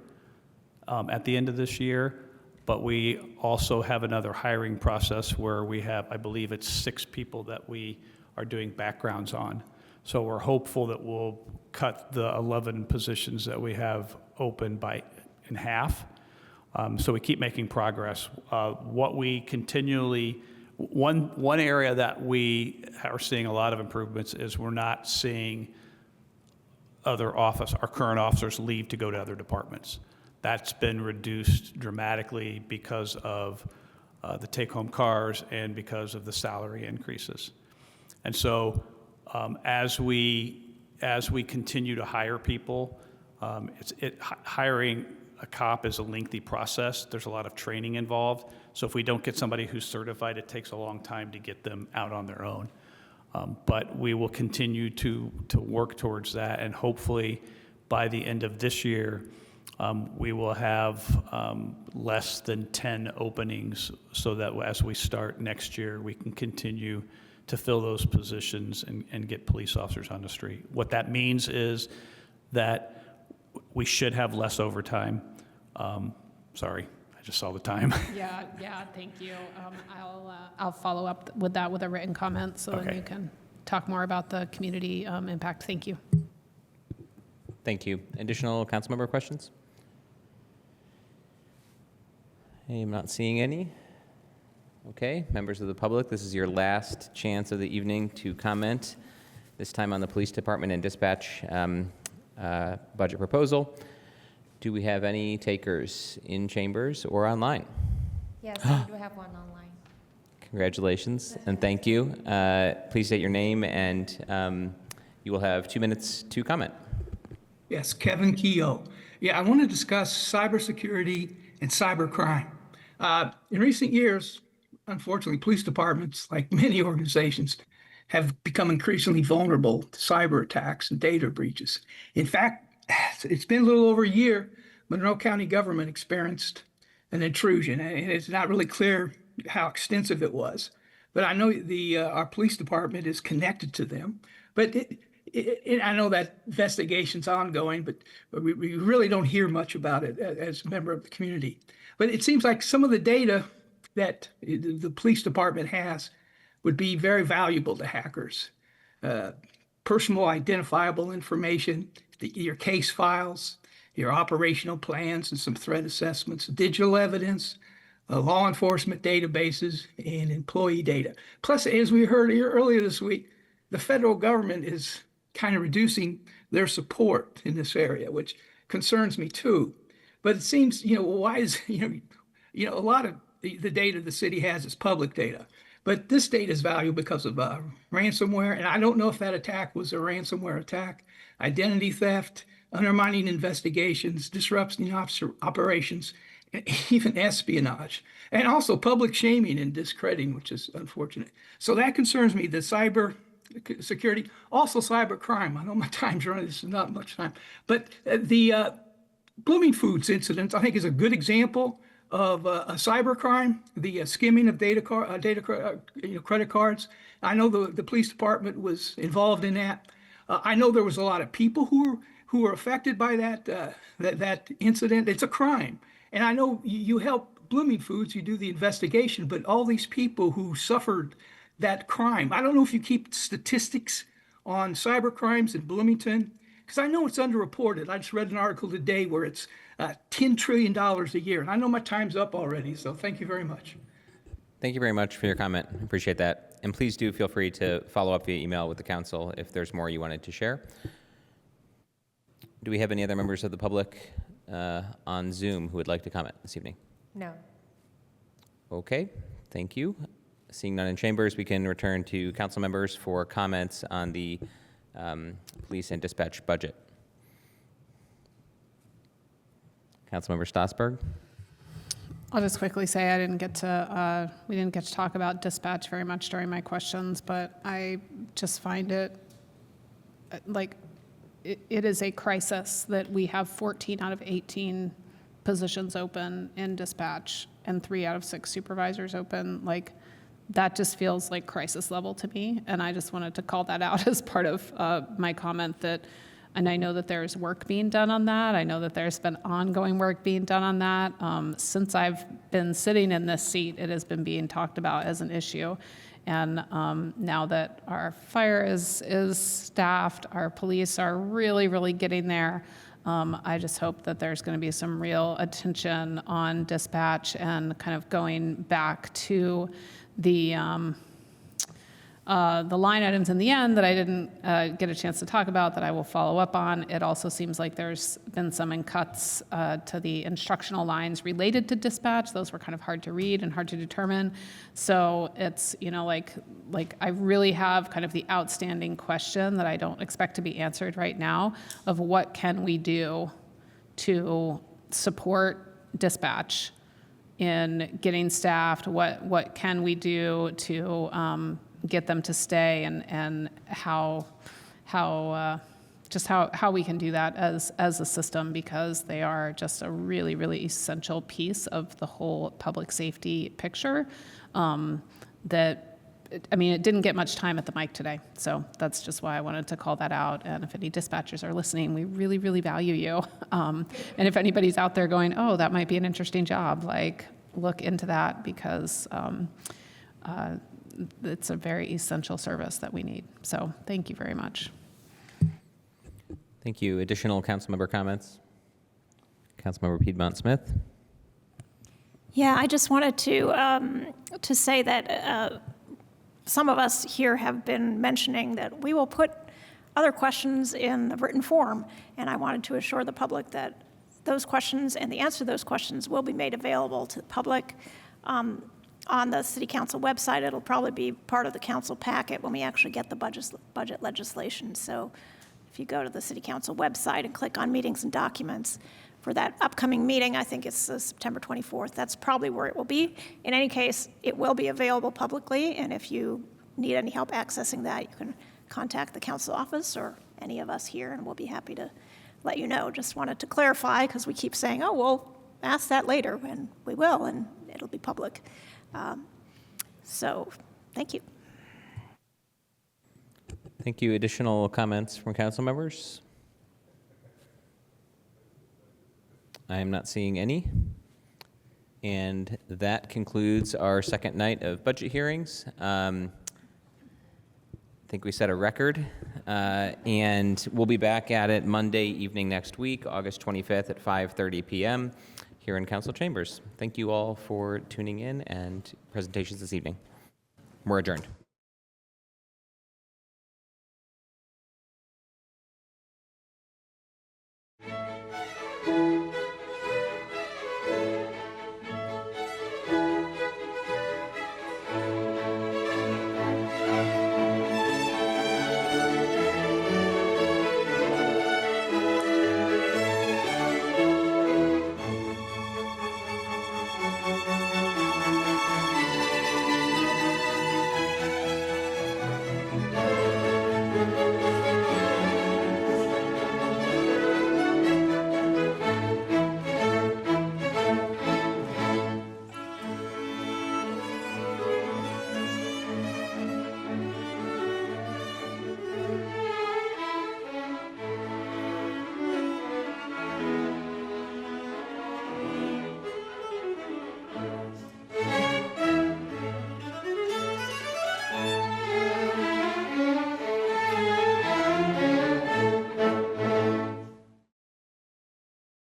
at the end of this year, but we also have another hiring process where we have, I believe it's 6 people that we are doing backgrounds on. So we're hopeful that we'll cut the 11 positions that we have open in half. So we keep making progress. What we continually, one area that we are seeing a lot of improvements is we're not seeing our current officers leave to go to other departments. That's been reduced dramatically because of the take-home cars and because of the salary increases. And so as we continue to hire people, hiring a cop is a lengthy process. There's a lot of training involved. So if we don't get somebody who's certified, it takes a long time to get them out on their own. But we will continue to work towards that, and hopefully by the end of this year, we will have less than 10 openings so that as we start next year, we can continue to fill those positions and get police officers on the street. What that means is that we should have less overtime. Sorry, I just saw the time. Yeah, thank you. I'll follow up with that with a written comment, so then you can talk more about the community impact. Thank you. Thank you. Additional council member questions? I'm not seeing any. Okay, members of the public, this is your last chance of the evening to comment, this time on the police department and dispatch budget proposal. Do we have any takers in chambers or online? Yes, we do have one online. Congratulations and thank you. Please state your name and you will have 2 minutes to comment. Yes, Kevin Keogh. Yeah, I want to discuss cybersecurity and cybercrime. In recent years, unfortunately, police departments, like many organizations, have become increasingly vulnerable to cyber attacks and data breaches. In fact, it's been a little over a year, Monroe County government experienced an intrusion, and it's not really clear how extensive it was. But I know our police department is connected to them. But I know that investigation's ongoing, but we really don't hear much about it as a member of the community. But it seems like some of the data that the police department has would be very valuable to hackers. Personal identifiable information, your case files, your operational plans and some threat assessments, digital evidence, law enforcement databases, and employee data. Plus, as we heard earlier this week, the federal government is kind of reducing their support in this area, which concerns me too. But it seems, why is, a lot of the data the city has is public data. But this data is valuable because of ransomware, and I don't know if that attack was a ransomware attack, identity theft, undermining investigations, disrupting operations, and even espionage, and also public shaming and discrediting, which is unfortunate. So that concerns me, the cyber security, also cyber crime. I know my time's running, this is not much time, but the Blooming Foods incident, I think, is a good example of a cyber crime, the skimming of credit cards. I know the police department was involved in that. I know there was a lot of people who were affected by that incident. It's a crime, and I know you help Blooming Foods, you do the investigation, but all these people who suffered that crime, I don't know if you keep statistics on cyber crimes in Bloomington, because I know it's underreported. I just read an article today where it's $10 trillion a year. And I know my time's up already, so thank you very much. Thank you very much for your comment. I appreciate that. And please do feel free to follow up via email with the council if there's more you wanted to share. Do we have any other members of the public on Zoom who would like to comment this evening? No. Okay, thank you. Seeing none in chambers, we can return to council members for comments on the police and dispatch budget. Councilmember Stossberg. I'll just quickly say we didn't get to talk about dispatch very much during my questions, but I just find it it is a crisis that we have 14 out of 18 positions open in dispatch and 3 out of 6 supervisors open. That just feels like crisis level to me, and I just wanted to call that out as part of my comment and I know that there's work being done on that. I know that there's been ongoing work being done on that. Since I've been sitting in this seat, it has been being talked about as an issue. And now that our fire is staffed, our police are really, really getting there, I just hope that there's going to be some real attention on dispatch and kind of going back to the the line items in the end that I didn't get a chance to talk about that I will follow up on. It also seems like there's been some cuts to the instructional lines related to dispatch. Those were kind of hard to read and hard to determine. So it's, like I really have kind of the outstanding question that I don't expect to be answered right now of what can we do to support dispatch in getting staffed? What can we do to get them to stay, and how we can do that as a system, because they are just a really, really essential piece of the whole public safety picture. It didn't get much time at the mic today, so that's just why I wanted to call that out. And if any dispatchers are listening, we really, really value you. And if anybody's out there going, oh, that might be an interesting job, look into that, because it's a very essential service that we need. So thank you very much. Thank you. Additional council member comments? Councilmember Piedmont Smith. Yeah, I just wanted to say that some of us here have been mentioning that we will put other questions in the written form, and I wanted to assure the public that those questions and the answer to those questions will be made available to the public on the City Council website. It'll probably be part of the council packet when we actually get the budget legislation. So if you go to the City Council website and click on Meetings and Documents for that upcoming meeting, I think it's September 24th, that's probably where it will be. In any case, it will be available publicly, and if you need any help accessing that, you can contact the council office or any of us here, and we'll be happy to let you know. Just wanted to clarify, because we keep saying, oh, we'll ask that later, and we will, and it'll be public. So thank you. Thank you. Additional comments from council members? I am not seeing any. And that concludes our second night of budget hearings. I think we set a record, and we'll be back at it Monday evening next week, August 25th at 5:30 p.m. here in council chambers. Thank you all for tuning in and presentations this evening. We're adjourned.